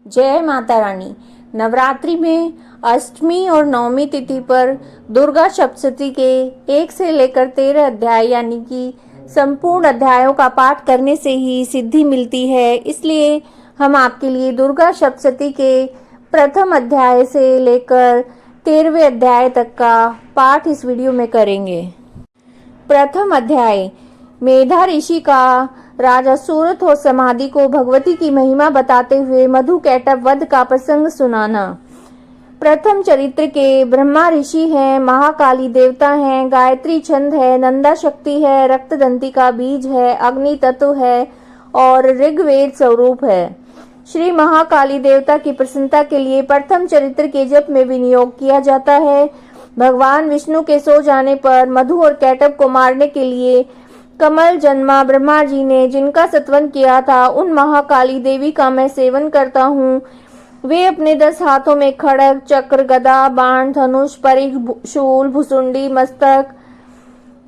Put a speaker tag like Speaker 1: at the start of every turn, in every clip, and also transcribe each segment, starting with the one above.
Speaker 1: जय माता रानी। नवरात्रि में अष्टमी और नवमी तिथि पर दुर्गा सप्तशती के 1 से लेकर 13 अध्याय यानी कि संपूर्ण अध्यायों का पाठ करने से ही सिद्धि मिलती है। इसलिए हम आपके लिए दुर्गा सप्तशती के प्रथम अध्याय से लेकर 13वें अध्याय तक का पाठ इस वीडियो में करेंगे। प्रथम अध्याय, मेधा ऋषि का राजा सूरत और समाधि को भगवती की महिमा बताते हुए मधु कैटभ वध का प्रसंग सुनाना। प्रथम चरित्र के ब्रह्मा ऋषि हैं, महाकाली देवता हैं, गायत्री छंद है, नंदा शक्ति है, रक्तदंती का बीज है, अग्नि तत्व है और ऋग्वेद स्वरूप है। श्री महाकाली देवता की प्रसन्नता के लिए प्रथम चरित्र के जप में विनियोग किया जाता है। भगवान विष्णु के सो जाने पर मधु और कैटभ को मारने के लिए कमल जन्मा ब्रह्मा जी ने जिनका सत्वन किया था, उन महाकाली देवी का मैं सेवन करता हूँ। वे अपने 10 हाथों में खड्ग, चक्र, गदा, बाण, धनुष, परिघ, शूल, भुसुंडी, मस्तक,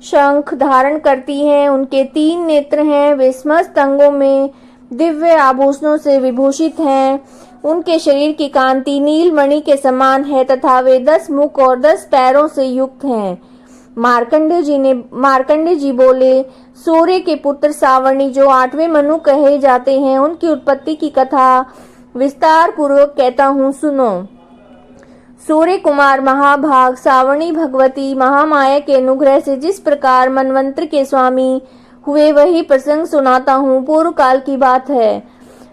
Speaker 1: शंख धारण करती हैं। उनके 3 नेत्र हैं। वे समस्त अंगों में दिव्य आभूषणों से विभूषित हैं। उनके शरीर की कांति नीलमणि के समान है तथा वे 10 मुख और 10 पैरों से युक्त हैं। मार्कंडे जी बोले, सूर्य के पुत्र सावर्णी जो 8वें मनु कहे जाते हैं, उनकी उत्पत्ति की कथा विस्तार पूर्वक कहता हूँ, सुनो। सूर्य कुमार महाभाग सावर्णी भगवती महामाया के अनुग्रह से जिस प्रकार मनवंतर के स्वामी हुए वही प्रसंग सुनाता हूँ। पूर्व काल की बात है।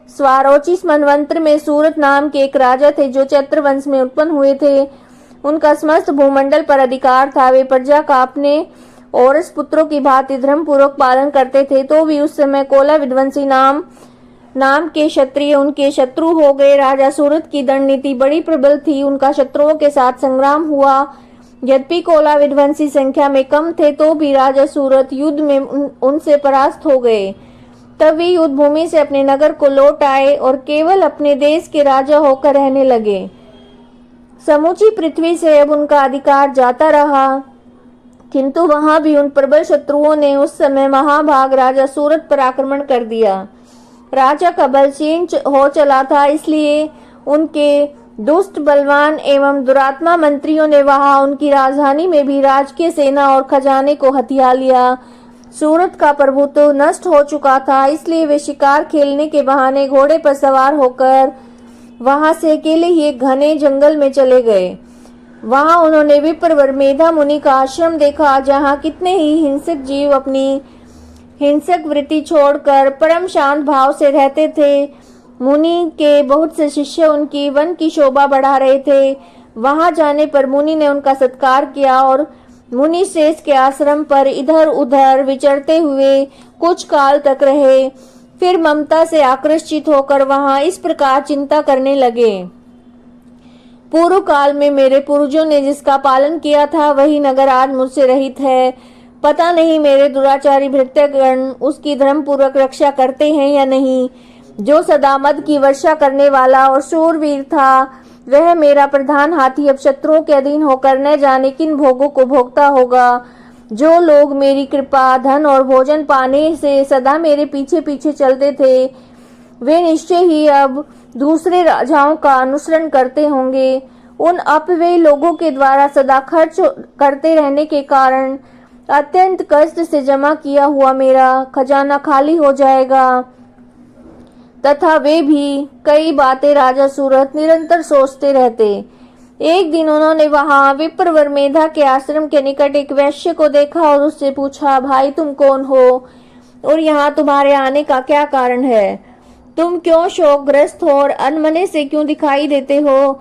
Speaker 1: स्वारोचिस मनवंतर में सूरत नाम के एक राजा थे जो चैत्र वंश में उत्पन्न हुए थे। उनका समस्त भूमंडल पर अधिकार था। वे प्रजा का अपने औरस पुत्रों की भांति धर्म पूर्वक पालन करते थे। तो भी उस समय कोला विध्वंसी नाम के क्षत्रिय उनके शत्रु हो गए। राजा सूरत की दंड नीति बड़ी प्रबल थी। उनका शत्रुओं के साथ संग्राम हुआ। यद्यपि कोला विध्वंसी संख्या में कम थे तो भी राजा सूरत युद्ध में उनसे परास्त हो गए। तब वे युद्ध भूमि से अपने नगर को लौट आए और केवल अपने देश के राजा होकर रहने लगे। समूची पृथ्वी से अब उनका अधिकार जाता रहा, किंतु वहां भी उन प्रबल शत्रुओं ने उस समय महाभाग राजा सूरत पर आक्रमण कर दिया। राजा का बल क्षीण हो चला था, इसलिए उनके दुष्ट बलवान एवं दुरात्मा मंत्रियों ने वहां उनकी राजधानी में भी राजकीय सेना और खजाने को हथिया लिया। सूरत का प्रभुत्व नष्ट हो चुका था, इसलिए वे शिकार खेलने के बहाने घोड़े पर सवार होकर वहां से अकेले ही एक घने जंगल में चले गए। वहां उन्होंने विप्रवर मेधा मुनि का आश्रम देखा, जहां कितने ही हिंसक जीव अपनी हिंसक वृत्ति छोड़कर परम शांत भाव से रहते थे। मुनि के बहुत से शिष्य उनकी वन की शोभा बढ़ा रहे थे। वहां जाने पर मुनि ने उनका सत्कार किया और मुनि श्रेष्ठ के आश्रम पर इधर उधर विचरते हुए कुछ काल तक रहे। फिर ममता से आकर्षित होकर वहां इस प्रकार चिंता करने लगे, पूर्व काल में मेरे पूर्वजों ने जिसका पालन किया था वही नगर आज मुझसे रहित है। पता नहीं मेरे दुराचारी भृत्यगण उसकी धर्म पूर्वक रक्षा करते हैं या नहीं। जो सदा मद की वर्षा करने वाला और शूरवीर था, वह मेरा प्रधान हाथी अब शत्रुओं के अधीन होकर न जाने किन भोगों को भोगता होगा। जो लोग मेरी कृपा, धन और भोजन पाने से सदा मेरे पीछे पीछे चलते थे, वे निश्चय ही अब दूसरे राजाओं का अनुसरण करते होंगे। उन अपव्ययी लोगों के द्वारा सदा खर्च करते रहने के कारण अत्यंत कष्ट से जमा किया हुआ मेरा खजाना खाली हो जाएगा। तथा वे भी कई बातें राजा सूरत निरंतर सोचते रहते। एक दिन उन्होंने वहां विप्रवर मेधा के आश्रम के निकट एक वैश्य को देखा और उससे पूछा, भाई तुम कौन हो और यहाँ तुम्हारे आने का क्या कारण है? तुम क्यों शोकग्रस्त हो और अनमने से क्यों दिखाई देते हो?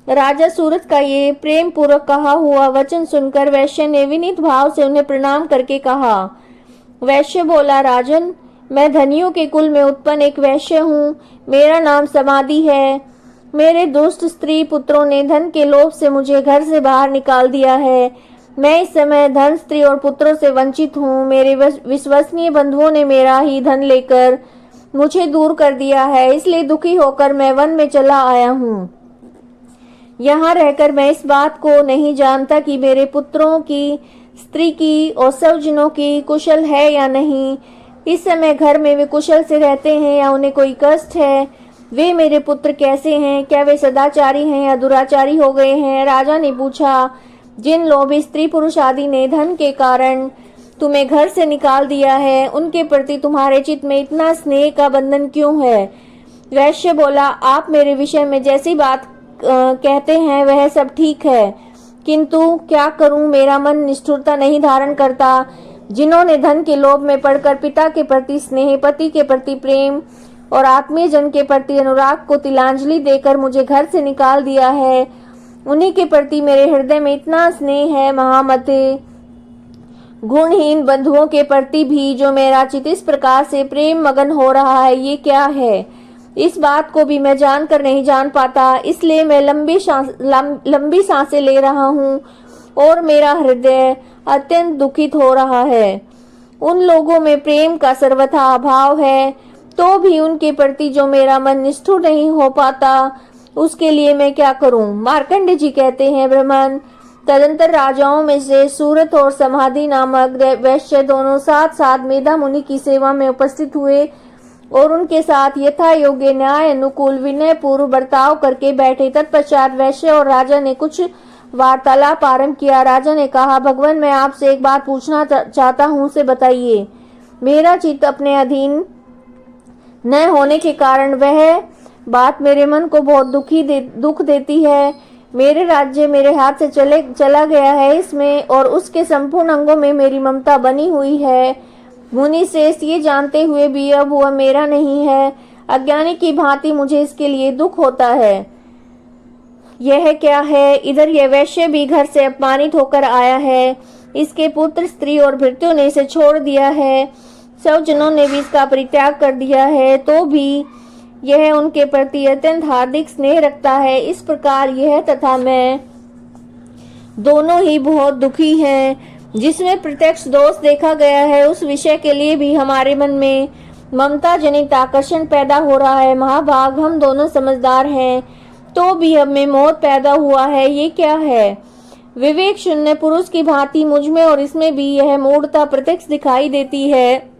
Speaker 1: राजा सूरत का ये प्रेम पूर्वक कहा हुआ वचन सुनकर वैश्य ने विनीत भाव से उन्हें प्रणाम करके कहा। वैश्य बोला, राजन, मैं धनियों के कुल में उत्पन्न एक वैश्य हूँ। मेरा नाम समाधि है। मेरे दुष्ट स्त्री पुत्रों ने धन के लोभ से मुझे घर से बाहर निकाल दिया है। मैं इस समय धन, स्त्री और पुत्रों से वंचित हूँ। मेरे विश्वसनीय बंधुओं ने मेरा ही धन लेकर मुझे दूर कर दिया है, इसलिए दुखी होकर मैं वन में चला आया हूँ। यहाँ रहकर मैं इस बात को नहीं जानता कि मेरे पुत्रों की, स्त्री की और स्वजनों की कुशल है या नहीं। इस समय घर में वे कुशल से रहते हैं या उन्हें कोई कष्ट है। वे मेरे पुत्र कैसे हैं? क्या वे सदाचारी हैं या दुराचारी हो गए हैं? राजा ने पूछा, जिन लोभी स्त्री पुरुष आदि ने धन के कारण तुम्हें घर से निकाल दिया है, उनके प्रति तुम्हारे चित्त में इतना स्नेह का बंधन क्यों है? वैश्य बोला, आप मेरे विषय में जैसी बात कहते हैं वह सब ठीक है, किंतु क्या करूं, मेरा मन निष्ठुरता नहीं धारण करता। जिन्होंने धन के लोभ में पड़कर पिता के प्रति स्नेह, पति के प्रति प्रेम और आत्मीय जन के प्रति अनुराग को तिलांजलि देकर मुझे घर से निकाल दिया है, उन्हीं के प्रति मेरे हृदय में इतना स्नेह है। महामते, गुणहीन बंधुओं के प्रति भी जो मेरा चित्त इस प्रकार से प्रेम मगन हो रहा है, ये क्या है? इस बात को भी मैं जानकर नहीं जान पाता, इसलिए मैं लंबी सांसें ले रहा हूँ और मेरा हृदय अत्यंत दुखित हो रहा है। उन लोगों में प्रेम का सर्वथा अभाव है, तो भी उनके प्रति जो मेरा मन निष्ठुर नहीं हो पाता, उसके लिए मैं क्या करूं? मार्कंडेय जी कहते हैं, ब्राह्मण, तदंतर राजाओं में से सूरत और समाधि नामक वैश्य दोनों साथ साथ मेधा मुनि की सेवा में उपस्थित हुए और उनके साथ यथा योग्य न्याय अनुकूल विनय पूर्व बर्ताव करके बैठे। तत्पश्चात वैश्य और राजा ने कुछ वार्तालाप आरंभ किया। राजा ने कहा, भगवान, मैं आपसे एक बात पूछना चाहता हूँ, उसे बताइए। मेरा चित्त अपने अधीन न होने के कारण वह बात मेरे मन को बहुत दुख देती है। मेरे राज्य मेरे हाथ से चला गया है, इसमें और उसके संपूर्ण अंगों में मेरी ममता बनी हुई है। मुनि शेष ये जानते हुए भी अब वह मेरा नहीं है। अज्ञानी की भांति मुझे इसके लिए दुख होता है। यह क्या है? इधर यह वैश्य भी घर से अपमानित होकर आया है, इसके पुत्र स्त्री और भृत्यों ने इसे छोड़ दिया है, सब जनों ने भी इसका परित्याग कर दिया है, तो भी यह उनके प्रति अत्यंत हार्दिक स्नेह रखता है। इस प्रकार यह तथा मैं दोनों ही बहुत दुखी हैं। जिसमें प्रत्यक्ष दोष देखा गया है, उस विषय के लिए भी हमारे मन में ममता जनित आकर्षण पैदा हो रहा है। महाभाग, हम दोनों समझदार हैं, तो भी अब में मोह पैदा हुआ है, ये क्या है? विवेक शून्य पुरुष की भांति मुझ में और इसमें भी यह मूढ़ता प्रत्यक्ष दिखाई देती है।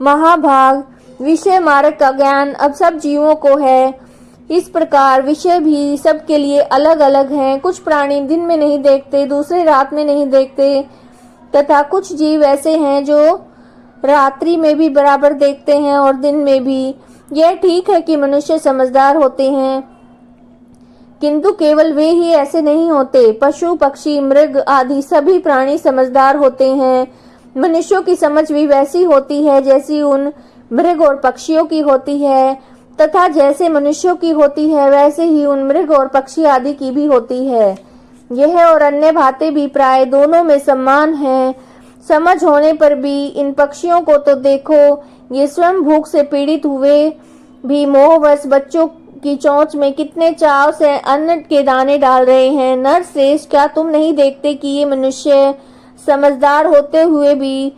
Speaker 1: महाभाग, विषय मार्ग का ज्ञान अब सब जीवों को है। इस प्रकार विषय भी सबके लिए अलग अलग हैं। कुछ प्राणी दिन में नहीं देखते, दूसरे रात में नहीं देखते, तथा कुछ जीव ऐसे हैं जो रात्रि में भी बराबर देखते हैं और दिन में भी। यह ठीक है कि मनुष्य समझदार होते हैं, किंतु केवल वे ही ऐसे नहीं होते। पशु, पक्षी, मृग आदि सभी प्राणी समझदार होते हैं। मनुष्यों की समझ भी वैसी होती है जैसी उन मृग और पक्षियों की होती है, तथा जैसे मनुष्यों की होती है वैसे ही उन मृग और पक्षी आदि की भी होती है। यह और अन्य बातें भी प्राय दोनों में समान है। समझ होने पर भी इन पक्षियों को तो देखो, ये स्वयं भूख से पीड़ित हुए भी मोहवश बच्चों की चोंच में कितने चाव से अन्न के दाने डाल रहे हैं। नरश्रेष्ठ, क्या तुम नहीं देखते कि ये मनुष्य समझदार होते हुए भी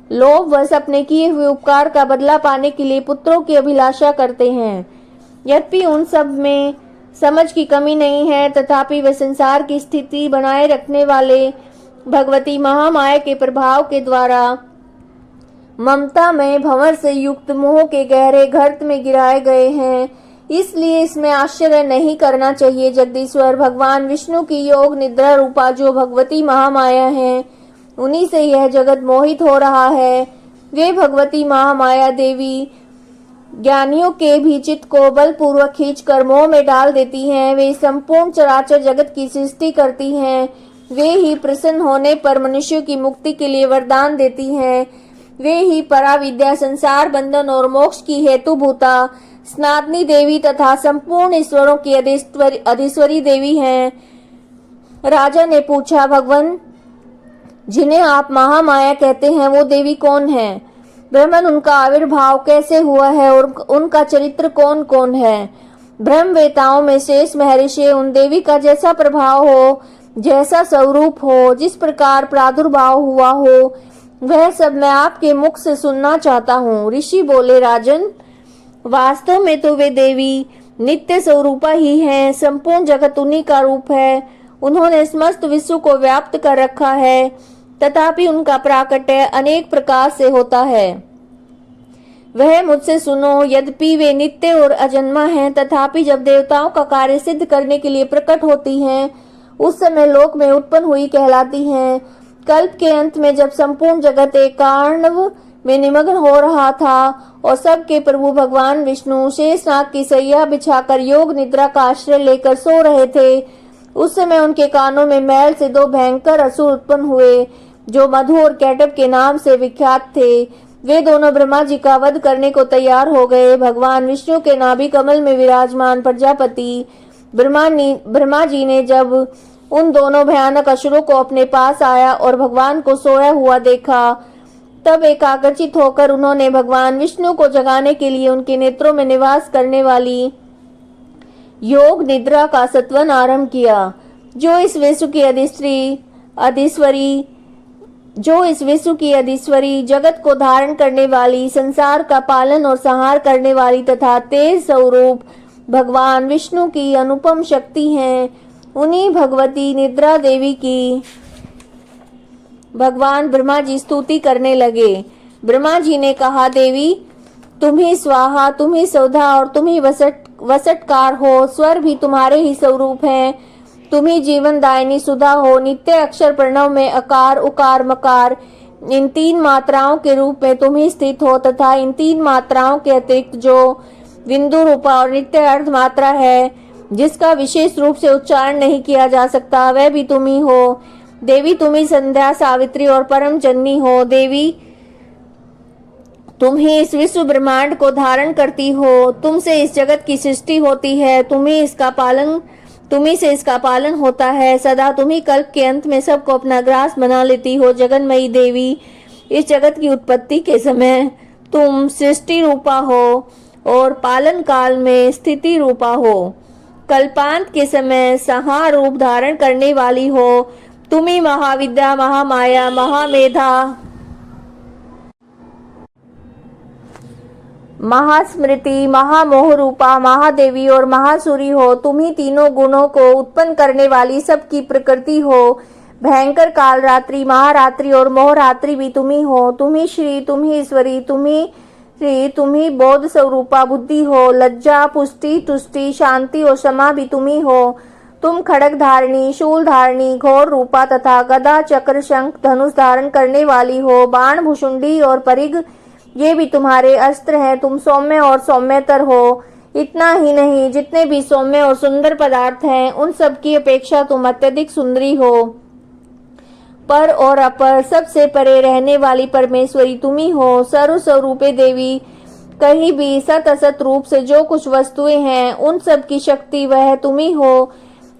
Speaker 1: लोभवश अपने किए हुए उपकार का बदला पाने के लिए पुत्रों की अभिलाषा करते हैं? यद्यपि उन सब में समझ की कमी नहीं है, तथापि वे संसार की स्थिति बनाए रखने वाले भगवती महामाया के प्रभाव के द्वारा ममता में भंवर से युक्त मोह के गहरे गर्त में गिराए गए हैं। इसलिए इसमें आश्चर्य नहीं करना चाहिए। जगदीश्वर भगवान विष्णु की योग निद्रा रूपा जो भगवती महामाया है, उन्हीं से यह जगत मोहित हो रहा है। वे भगवती महामाया देवी ज्ञानियों के भी चित्त को बलपूर्वक खींचकर मोह में डाल देती हैं। वे संपूर्ण चराचर जगत की सृष्टि करती हैं। वे ही प्रसन्न होने पर मनुष्य की मुक्ति के लिए वरदान देती हैं। वे ही पराविद्या, संसार बंधन और मोक्ष की हेतुभूता स्नातनी देवी तथा संपूर्ण ईश्वरों की अधीश्वरी देवी हैं। राजा ने पूछा, भगवान, जिन्हें आप महामाया कहते हैं वो देवी कौन है? ब्राह्मण, उनका आविर्भाव कैसे हुआ है और उनका चरित्र कौन कौन है? ब्रह्मवेताओं में शेष महर्षि उन देवी का जैसा प्रभाव हो, जैसा स्वरूप हो, जिस प्रकार प्रादुर्भाव हुआ हो, वह सब मैं आपके मुख से सुनना चाहता हूँ। ऋषि बोले, राजन, वास्तव में तो वे देवी नित्य स्वरूपा ही हैं। संपूर्ण जगत उन्हीं का रूप है। उन्होंने समस्त विश्व को व्याप्त कर रखा है, तथापि उनका प्राकट्य अनेक प्रकार से होता है। वह मुझसे सुनो। यद्यपि वे नित्य और अजन्मा हैं, तथापि जब देवताओं का कार्य सिद्ध करने के लिए प्रकट होती हैं, उस समय लोक में उत्पन्न हुई कहलाती हैं। कल्प के अंत में जब संपूर्ण जगत एक कार्णव में निमग्न हो रहा था और सबके प्रभु भगवान विष्णु शेषनाग की सैया बिछाकर योग निद्रा का आश्रय लेकर सो रहे थे, उस समय उनके कानों में मैल से दो भयंकर असुर उत्पन्न हुए, जो मधु और कैटभ के नाम से विख्यात थे। वे दोनों ब्रह्मा जी का वध करने को तैयार हो गए। भगवान विष्णु के नाभि कमल में विराजमान प्रजापति ब्रह्मा जी ने जब उन दोनों भयानक असुरों को अपने पास आया और भगवान को सोया हुआ देखा, तब एकाग्रचित होकर उन्होंने भगवान विष्णु को जगाने के लिए उनके नेत्रों में निवास करने वाली योग निद्रा का सत्वन आरंभ किया। जो इस विश्व की अधीश्वरी, जगत को धारण करने वाली, संसार का पालन और संहार करने वाली तथा तेज स्वरूप भगवान विष्णु की अनुपम शक्ति हैं, उन्हीं भगवती निद्रा देवी की भगवान ब्रह्मा जी स्तुति करने लगे। ब्रह्मा जी ने कहा, देवी तुम ही स्वाहा, तुम ही सौधा और तुम ही वसटकार हो। स्वर भी तुम्हारे ही स्वरूप हैं। तुम ही जीवन दायिनी सुधा हो। नित्य अक्षर प्रणव में अकार उकार मकार, इन तीन मात्राओं के रूप में तुम ही स्थित हो तथा इन तीन मात्राओं के अतिरिक्त जो बिंदु रूपा और नित्य अर्ध मात्रा है, जिसका विशेष रूप से उच्चारण नहीं किया जा सकता, वह भी तुम ही हो। देवी तुम ही संध्या, सावित्री और परम जननी हो। देवी तुम ही इस विश्व ब्रह्मांड को धारण करती हो। तुमसे इस जगत की सृष्टि होती है, तुम ही से इसका पालन होता है। सदा तुम ही कल्प के अंत में सबको अपना ग्रास बना लेती हो। जगन्मयी देवी, इस जगत की उत्पत्ति के समय तुम सृष्टि रूपा हो और पालन काल में स्थिति रूपा हो। कल्पांत के समय संहार रूप धारण करने वाली हो। तुम ही महाविद्या, महामाया, महामेधा, महास्मृति, महामोह रूपा महादेवी और महासुरी हो। तुम ही तीनों गुणों को उत्पन्न करने वाली सबकी प्रकृति हो। भयंकर काल रात्रि, महारात्रि और मोहरात्रि भी तुम ही हो। तुम ही श्री, तुम ही ईश्वरी, तुम ही बोध स्वरूपा बुद्धि हो। लज्जा, पुष्टि, तुष्टि, शांति और क्षमा भी तुम ही हो। तुम खड़ग धारिणी, शूल धारिणी, घोर रूपा तथा गदा, चक्र, शंख, धनुष धारण करने वाली हो। बाण, भुषुंडी और परिघ, ये भी तुम्हारे अस्त्र हैं। तुम सौम्य और सौम्यतर हो। इतना ही नहीं, जितने भी सौम्य और सुंदर पदार्थ हैं, उन सब की अपेक्षा तुम अत्यधिक सुंदरी हो। पर और अपर, सबसे परे रहने वाली परमेश्वरी तुम ही हो। सर्व स्वरूपे देवी, कहीं भी सत असत रूप से जो कुछ वस्तुएं हैं, उन सब की शक्ति वह तुम ही हो।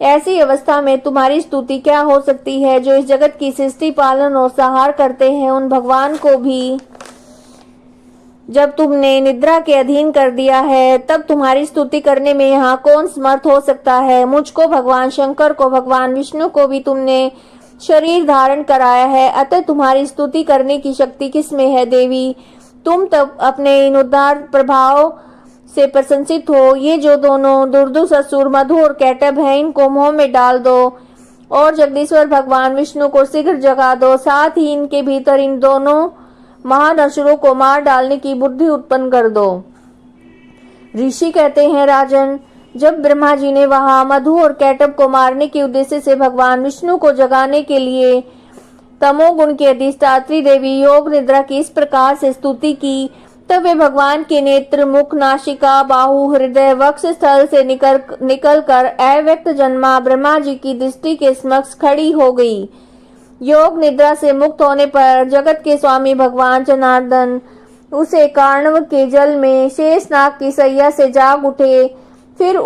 Speaker 1: ऐसी अवस्था में तुम्हारी स्तुति क्या हो सकती है। जो इस जगत की सृष्टि, पालन और संहार करते हैं, उन भगवान को भी जब तुमने निद्रा के अधीन कर दिया है, तब तुम्हारी स्तुति करने में यहाँ कौन समर्थ हो सकता है। मुझको, भगवान शंकर को, भगवान विष्णु को भी तुमने शरीर धारण कराया है, अतः तुम्हारी स्तुति करने की शक्ति किसमें है। देवी तुम तब अपने इन उदार प्रभाव से प्रशंसित हो। ये जो दोनों दुर्दुष असुर मधु और कैटभ हैं, इनको मोह में डाल दो और जगदीश्वर भगवान विष्णु को शीघ्र जगा दो। साथ ही इनके भीतर इन दोनों महान असुरों को मार डालने की बुद्धि उत्पन्न कर दो। ऋषि कहते हैं, राजन, जब ब्रह्मा जी ने वहां मधु और कैटभ को मारने के उद्देश्य से भगवान विष्णु को जगाने के लिए तमोगुण की अधिष्ठात्री देवी योग निद्रा की इस प्रकार से स्तुति की, तब वे भगवान के नेत्र, मुख, नासिका, बाहु, हृदय, वक्ष स्थल से निकल कर अव्यक्त जन्मा ब्रह्मा जी की दृष्टि के समक्ष खड़ी हो गई। योग निद्रा से मुक्त होने पर जगत के स्वामी भगवान जनार्दन उसे कार्णव के जल में शेषनाग की सैया से जाग उठे। फिर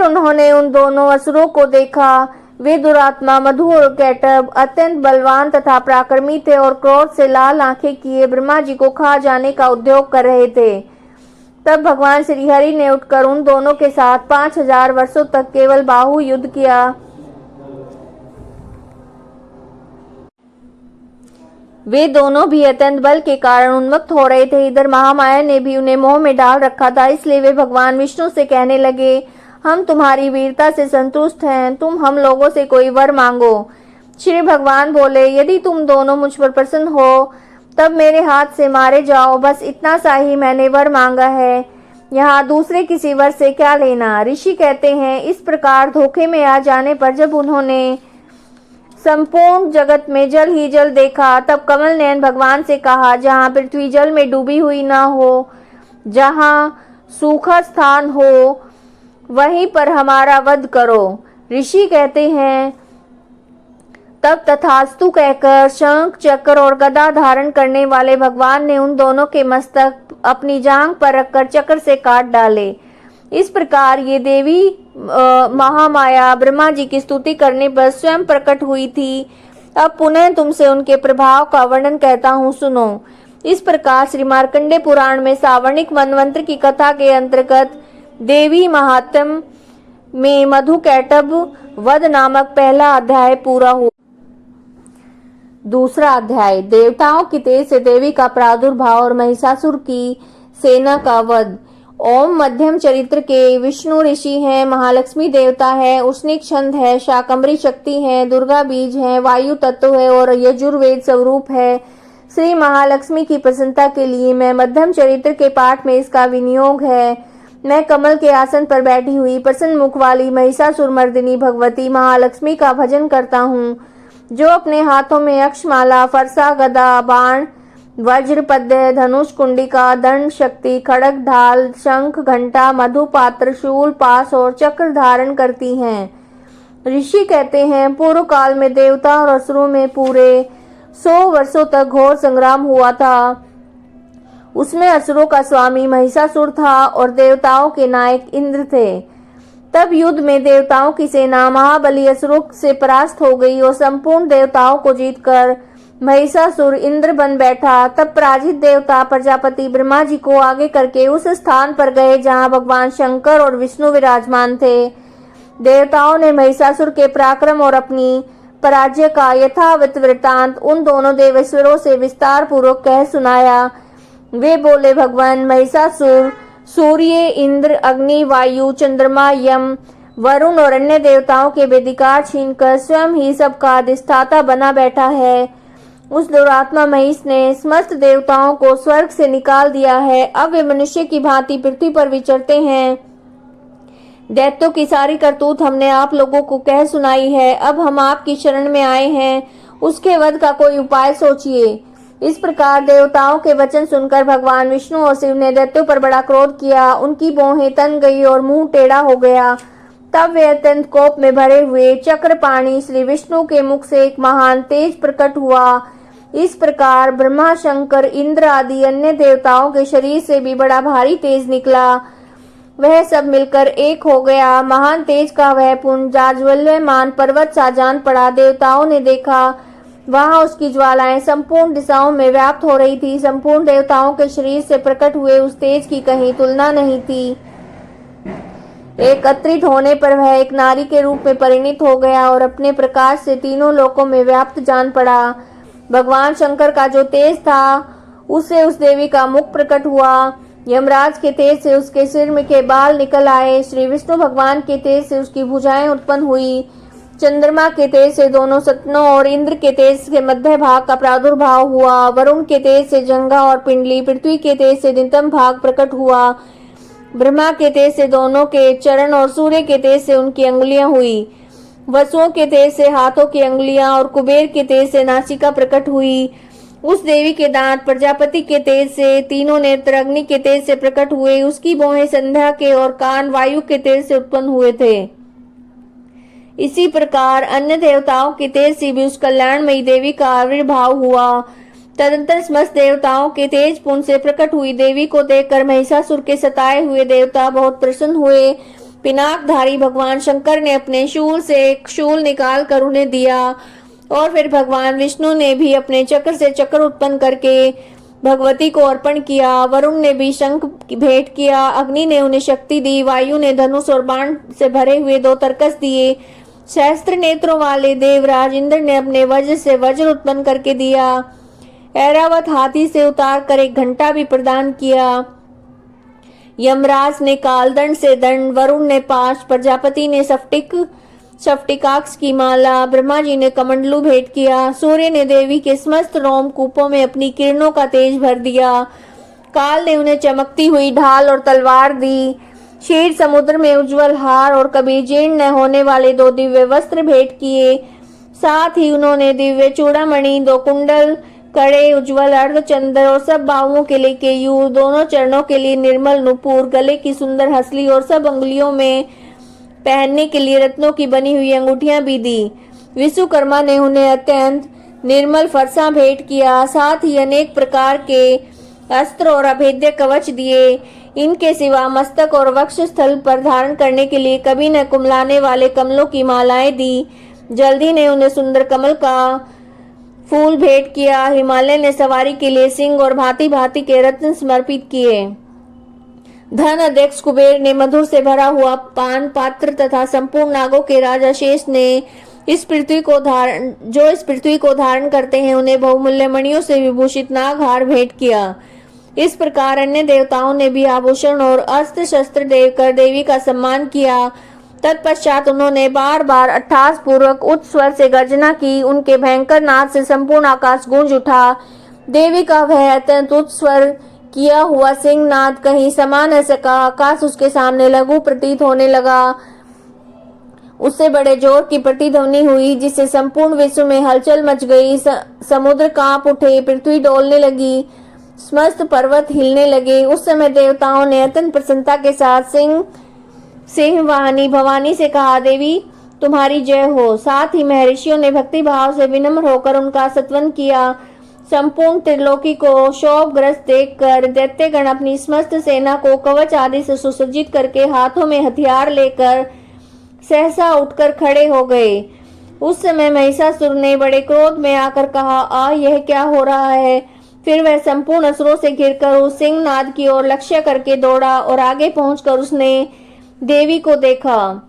Speaker 1: उन्होंने उन दोनों असुरों को देखा। वे दुरात्मा मधु और कैटभ अत्यंत बलवान तथा पराक्रमी थे और क्रोध से लाल आंखें किए ब्रह्मा जी को खा जाने का उद्योग कर रहे थे। तब भगवान श्री हरि ने उठकर उन दोनों के साथ 5000 वर्षों तक केवल बाहु युद्ध किया। वे दोनों भी अत्यंत बल के कारण उन्मत्त हो रहे थे। इधर महामाया ने भी उन्हें मोह में डाल रखा था, इसलिए वे भगवान विष्णु से कहने लगे, हम तुम्हारी वीरता से संतुष्ट हैं, तुम हम लोगों से कोई वर मांगो। श्री भगवान बोले, यदि तुम दोनों मुझ पर प्रसन्न हो तब मेरे हाथ से मारे जाओ, बस इतना सा ही मैंने वर मांगा है, यहाँ दूसरे किसी वर से क्या लेना। ऋषि कहते हैं, इस प्रकार धोखे में आ जाने पर जब उन्होंने संपूर्ण जगत में जल ही जल देखा, तब कमल नयन भगवान से कहा, जहाँ पृथ्वी जल में डूबी हुई न हो, जहाँ सूखा स्थान हो, वहीं पर हमारा वध करो। ऋषि कहते हैं, तब तथास्तु कहकर शंख चक्र और गदा धारण करने वाले भगवान ने उन दोनों के मस्तक अपनी जांघ पर रखकर चक्र से काट डाले। इस प्रकार ये देवी महामाया ब्रह्मा जी की स्तुति करने पर स्वयं प्रकट हुई थी। अब पुनः तुमसे उनके प्रभाव का वर्णन कहता हूँ, सुनो। इस प्रकार श्री मार्कंडेय पुराण में सावर्णिक मनवंतर की कथा के अंतर्गत देवी महात्म्य में मधुकैटभ वध नामक पहला अध्याय पूरा हुआ। दूसरा अध्याय, देवताओं की तेज से देवी का प्रादुर्भाव और महिषासुर की सेना का वध। ओम मध्यम चरित्र के विष्णु ऋषि हैं, महालक्ष्मी देवता है, उष्णिक छंद है, शाकंभरी शक्ति है, दुर्गा बीज है, वायु तत्व है और यजुर्वेद स्वरूप है। श्री महालक्ष्मी की प्रसन्नता के लिए मैं मध्यम चरित्र के पाठ में इसका विनियोग है। मैं कमल के आसन पर बैठी हुई प्रसन्न मुख वाली महिषासुर मर्दिनी भगवती महालक्ष्मी का भजन करता हूँ, जो अपने हाथों में अक्षमाला, फरसा, गदा, बाण, वज्र, पद्य, धनुष, कुंडिका, दंड, शक्ति, खड़ग, ढाल, शंख, घंटा, मधुपात्र, शूल, पास और चक्र धारण करती हैं। ऋषि कहते हैं, पूर्व काल में देवता और असुरों में पूरे 100 वर्षों तक घोर संग्राम हुआ था। उसमें असुरों का स्वामी महिषासुर था और देवताओं के नायक इंद्र थे। तब युद्ध में देवताओं की सेना महाबली असुरों से परास्त हो गई और संपूर्ण देवताओं को जीतकर महिषासुर इंद्र बन बैठा। तब पराजित देवता प्रजापति ब्रह्मा जी को आगे करके उस स्थान पर गए जहाँ भगवान शंकर और विष्णु विराजमान थे। देवताओं ने महिषासुर के पराक्रम और अपनी पराजय का यथावत वृत्तांत उन दोनों देवेश्वरों से विस्तार पूर्वक कह सुनाया। वे बोले, भगवान महिषासुर सूर्य, इंद्र, अग्नि, वायु, चंद्रमा, यम, वरुण और अन्य देवताओं के वेदिकार छीनकर स्वयं ही सबका अधिष्ठाता बना बैठा है। उस दुरात्मा महिष ने समस्त देवताओं को स्वर्ग से निकाल दिया है। अब वे मनुष्य की भांति पृथ्वी पर विचरते हैं। दैत्यों की सारी करतूत हमने आप लोगों को कह सुनाई है। अब हम आपकी शरण में आए हैं, उसके वध का कोई उपाय सोचिए। इस प्रकार देवताओं के वचन सुनकर भगवान विष्णु और शिव ने दैत्यों पर बड़ा क्रोध किया। उनकी भौहें तन गई और मुंह टेढ़ा हो गया। तब वे अत्यंत कोप में भरे हुए चक्रपाणी श्री विष्णु के मुख से एक महान तेज प्रकट हुआ। इस प्रकार ब्रह्मा, शंकर, इंद्र आदि अन्य देवताओं के शरीर से भी बड़ा भारी तेज निकला। वह सब मिलकर एक हो गया। महान तेज का वह पुंज जाज्वल्यमान पर्वत सा जान पड़ा। देवताओं ने देखा, वहां उसकी ज्वालाएं संपूर्ण दिशाओं में व्याप्त हो रही थी। संपूर्ण देवताओं के शरीर से प्रकट हुए उस तेज की कहीं तुलना नहीं थी। एकत्रित होने पर वह एक नारी के रूप में परिणित हो गया और अपने प्रकाश से तीनों लोकों में व्याप्त जान पड़ा। भगवान शंकर का जो तेज था, उससे उस देवी का मुख प्रकट हुआ। यमराज के तेज से उसके सिर में के बाल निकल आए। श्री विष्णु भगवान के तेज से उसकी भुजाएं उत्पन्न हुई। चंद्रमा के तेज से दोनों सतनों और इंद्र के तेज से मध्य भाग का प्रादुर्भाव हुआ। वरुण के तेज से जंघा और पिंडली, पृथ्वी के तेज से नितंब भाग प्रकट हुआ। ब्रह्मा के तेज से दोनों के चरण और सूर्य के तेज से उनकी अंगुलियां हुई। वसुओं के तेज से हाथों की अंगुलियां और कुबेर के तेज से नासिका प्रकट हुई। उस देवी के दांत प्रजापति के तेज से, तीनों नेत्र अग्नि के तेज से प्रकट हुए। उसकी भौहें संध्या के और कान वायु के तेज से उत्पन्न हुए थे। इसी प्रकार अन्य देवताओं के तेज से भी उस कल्याणमयी देवी का आविर्भाव हुआ। तदंतर समस्त देवताओं के तेज पुंज से प्रकट हुई देवी को देखकर महिषासुर के सताए हुए देवता बहुत प्रसन्न हुए। पिनाकधारी भगवान शंकर ने अपने शूल से एक शूल निकाल कर उन्हें दिया और फिर भगवान विष्णु ने भी अपने चक्र से चक्र उत्पन्न करके भगवती को अर्पण किया। वरुण ने भी शंख भेंट किया। अग्नि ने उन्हें शक्ति दी। वायु ने धनुष और बाण से भरे हुए 2 तरकस दिए। सहस्त्र नेत्रों वाले देवराज इंद्र ने अपने वज्र से वज्र उत्पन्न करके दिया। ऐरावत हाथी से उतार कर एक घंटा भी प्रदान किया। यमराज ने कालदंड से दंड, वरुण ने पाश, प्रजापति ने स्फटिक स्फटिकाक्ष की माला, ब्रह्मा जी ने कमंडलू भेंट किया, सूर्य ने देवी के समस्त रोमकूपों में अपनी किरणों का तेज भर दिया, काल ने उन्हें चमकती हुई ढाल और तलवार दी, क्षीर समुद्र में उज्जवल हार और कभी जीर्ण न होने वाले 2 दिव्य वस्त्र भेंट किए। साथ ही उन्होंने दिव्य चूड़ामणि, 2 कुंडल, कड़े, उज्जवल अर्धचंद्र और सब बाहुओं के लिए केयूर, दोनों चरणों के लिए निर्मल नुपुर, गले की सुंदर हसली और सब अंगुलियों में पहनने के लिए रत्नों की बनी हुई अंगूठियां भी दी। विश्वकर्मा ने उन्हें अत्यंत निर्मल फरसा भेंट किया, साथ ही अनेक प्रकार के अस्त्र और अभेद्य कवच दिए। इनके सिवा मस्तक और वक्ष स्थल पर धारण करने के लिए कभी न कुमलाने वाले कमलों की मालाएं दी। जल्दी ने उन्हें सुंदर कमल का फूल भेंट किया। हिमालय ने सवारी के लिए सिंह और भांति भांति के रत्न समर्पित किए। धन अध्यक्ष कुबेर ने मधुर से भरा हुआ पान पात्र तथा संपूर्ण नागों के राजा शेष ने इस पृथ्वी को धारण करते हैं उन्हें बहुमूल्य मणियों से विभूषित नागहार भेंट किया। इस प्रकार अन्य देवताओं ने भी आभूषण और अस्त्र शस्त्र देकर देवी का सम्मान किया। तत्पश्चात उन्होंने बार बार अट्टहास पूर्वक उच्च स्वर से गर्जना की। उनके भयंकर नाद से संपूर्ण आकाश गूंज उठा। देवी का वह अत्यंत उच्च स्वर किया हुआ सिंह नाद कहीं समा न सका। आकाश उसके सामने लघु प्रतीत होने लगा। उससे बड़े जोर की प्रतिध्वनि हुई जिससे संपूर्ण विश्व में हलचल मच गई। समुद्र कांप उठे, पृथ्वी डोलने लगी, समस्त पर्वत हिलने लगे। उस समय देवताओं ने अत्यंत प्रसन्नता के साथ सिंह वाहनी भवानी से कहा, देवी तुम्हारी जय हो। साथ ही महर्षियों ने भक्ति भाव से विनम्र होकर उनका सत्वन किया। संपूर्ण त्रिलोकी को शोभग्रस्त देखकर दैत्यगण अपनी समस्त सेना को कवच आदि से सुसज्जित करके हाथों में हथियार लेकर सहसा उठकर खड़े हो गए। उस समय महिषासुर ने बड़े क्रोध में आकर कहा, यह क्या हो रहा है। फिर वह संपूर्ण असुरों से घिरकर उस सिंहनाद की ओर लक्ष्य करके दौड़ा और आगे पहुंचकर उसने देवी को देखा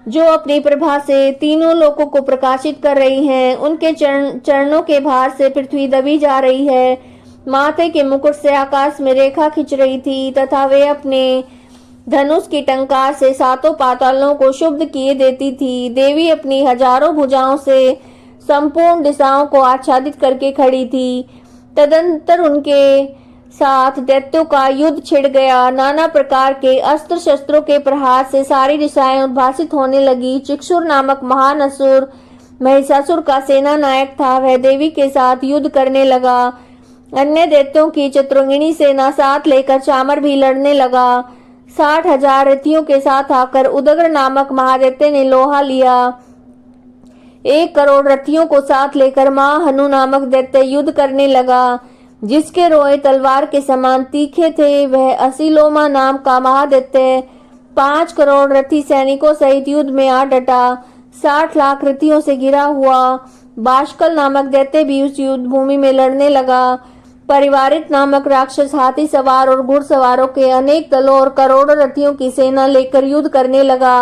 Speaker 1: जो अपनी प्रभा से तीनों लोकों को प्रकाशित कर रही हैं। उनके चरणों के भार से पृथ्वी दबी जा रही है। माथे के मुकुट से आकाश में रेखा खिंच रही थी तथा वे अपने धनुष की टंकार से 7 पातालों को शुद्ध किए देती थी। देवी अपनी हजारों भुजाओं से संपूर्ण दिशाओं को आच्छादित करके खड़ी थी। तदंतर उनके साथ दैत्यों का युद्ध छिड़ गया। नाना प्रकार के अस्त्र शस्त्रों के प्रहार से सारी दिशाएं उद्भासित होने लगी। चिक्षुर नामक महान असुर महिषासुर का सेना नायक था। वह देवी के साथ युद्ध करने लगा। अन्य दैत्यों की चतुरंगिणी सेना साथ लेकर चामर भी लड़ने लगा। 60,000 रथियों के साथ आकर उदग्र नामक महादैत्य ने लोहा लिया। 1 करोड़ रथियों को साथ लेकर महाहनु नामक दैत्य युद्ध करने लगा जिसके रोए तलवार के समान तीखे थे। वह असीलोमा नाम का महादैत्य 5 करोड़ रथी सैनिकों सहित युद्ध में आ डटा। 60 लाख रथियों से घिरा हुआ बाष्कल नामक दैत्य भी उस युद्ध भूमि में लड़ने लगा। परिवारित नामक राक्षस हाथी सवार और घुड़सवारों के अनेक दलों और करोड़ों रथियों की सेना लेकर युद्ध करने लगा।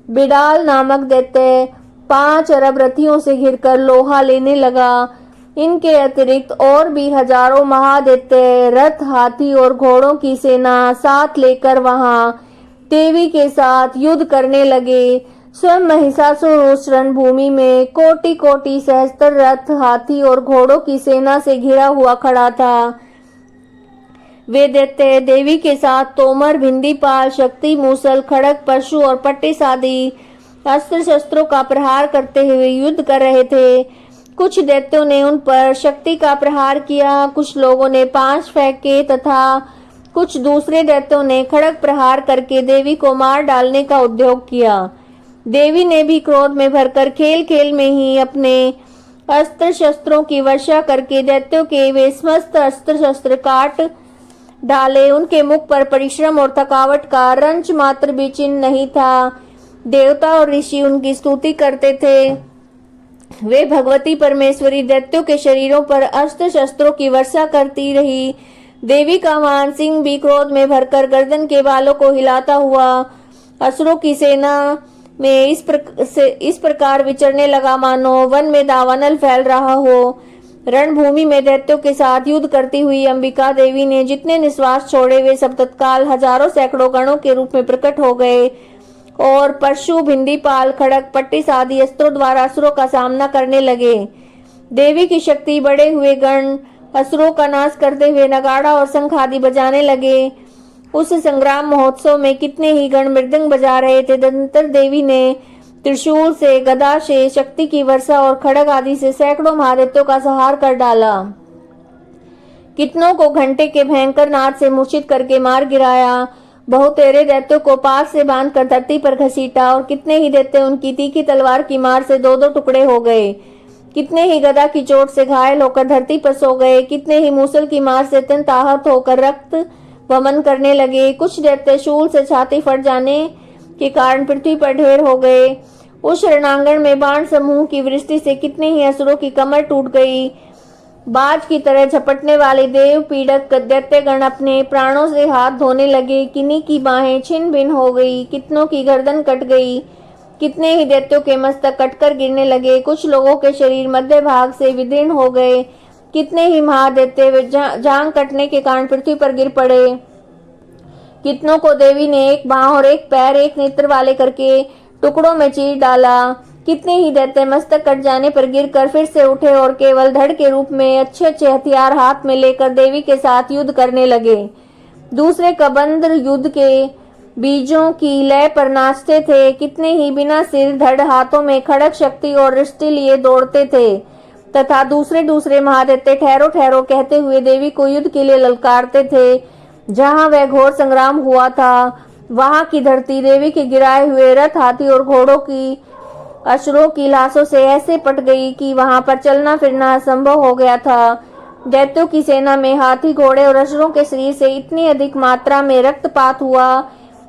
Speaker 1: बिडाल नामक दैत्य 5 अरब रथियों से घिरकर लोहा लेने लगा। इनके अतिरिक्त और भी हजारों महादैत्य रथ, हाथी और घोड़ों की सेना साथ लेकर वहां देवी के साथ युद्ध करने लगे। स्वयं महिषासुर उस रणभूमि में कोटि कोटि सहस्त्र रथ, हाथी और घोड़ों की सेना से घिरा हुआ खड़ा था। वे दैत्य देवी के साथ तोमर, भिंदीपाल, शक्ति, मूसल, खड़ग, परशु और पट्टिस आदि अस्त्र शस्त्रों का प्रहार करते हुए युद्ध कर रहे थे। कुछ दैत्यों ने उन पर शक्ति का प्रहार किया, कुछ लोगों ने पांच फेंके तथा कुछ दूसरे दैत्यों ने खड़ग प्रहार करके देवी को मार डालने का उद्योग किया। देवी ने भी क्रोध में भरकर खेल खेल में ही अपने अस्त्र शस्त्रों की वर्षा करके दैत्यों के वे समस्त अस्त्र शस्त्र काट डाले। उनके मुख पर परिश्रम और थकावट का रंच मात्र भी चिन्ह नहीं था। देवता और ऋषि उनकी स्तुति करते थे। वे भगवती परमेश्वरी दैत्यों के शरीरों पर अस्त्र शस्त्रों की वर्षा करती रही। देवी का वाहन सिंह भी क्रोध में भरकर गर्दन के बालों को हिलाता हुआ असुरों की सेना में इस प्रकार विचरने लगा मानो वन में दावानल फैल रहा हो। रणभूमि में दैत्यों के साथ युद्ध करती हुई अंबिका देवी ने जितने निश्वास छोड़े वे सब तत्काल हजारों सैकड़ों गणों के रूप में प्रकट हो गए और परशु, भिंडीपाल, खड़ग, पट्टिस आदि अस्त्रों द्वारा असुरों का सामना करने लगे। देवी की शक्ति बढ़े हुए गण असुरों का नाश करते हुए नगाड़ा और शंख आदि बजाने लगे। उस संग्राम महोत्सव में कितने ही गण मृदंग बजा रहे थे। तदनंतर देवी ने त्रिशूल से, गदा से शक्ति की वर्षा और खड़ग आदि से सैकड़ों महादैत्यों का संहार कर डाला। कितनों को घंटे के भयंकर नाद से मूर्छित करके मार गिराया। बहुतेरे दैत्यों को पास से बांधकर धरती पर घसीटा और कितने ही दैत्य उनकी तीखी तलवार की मार से दो दो टुकड़े हो गए। कितने ही गदा की चोट से घायल होकर धरती पर सो गए। कितने ही मूसल की मार से अत्यंत आहत होकर रक्त वमन करने लगे। कुछ दैत्य शूल से छाती फट जाने के कारण पृथ्वी पर ढेर हो गए। उस रणांगण में बाण समूह की वृष्टि से कितने ही असुरों की कमर टूट गई। बाज की तरह झपटने वाले देव पीड़क दैत्यगण अपने प्राणों से हाथ धोने लगे। किन्हीं की बाहें छिन्न भिन्न हो गई, कितनों की गर्दन कट गई, कितने ही दैत्यों के मस्तक कटकर गिरने लगे। कुछ लोगों के शरीर मध्य भाग से विदीर्ण हो गए। कितने ही महादैत्य जांग कटने के कारण पृथ्वी पर गिर पड़े। कितनों को देवी ने एक बांह और एक पैर, एक नेत्र वाले करके टुकड़ों में चीर डाला। कितने ही दैत्य मस्तक कट जाने पर गिरकर फिर से उठे और केवल धड़ के रूप में अच्छे अच्छे हथियार हाथ में लेकर देवी के साथ युद्ध करने लगे। दूसरे कबंध युद्ध के बीजों की लय पर नाचते थे। कितने ही बिना सिर धड़ हाथों में खड़ग शक्ति और रिष्टि लिए दौड़ते थे तथा दूसरे दूसरे महादैत्य ठहरो ठहरो कहते हुए देवी को युद्ध के लिए ललकारते थे। जहां वह घोर संग्राम हुआ था वहां की धरती देवी के गिराए हुए रथ, हाथी और घोड़ों की असुरों की लाशों से ऐसे पट गई कि वहां पर चलना फिरना असंभव हो गया था। दैत्यों की सेना में हाथी, घोड़े और असुरों के शरीर से इतनी अधिक मात्रा में रक्तपात हुआ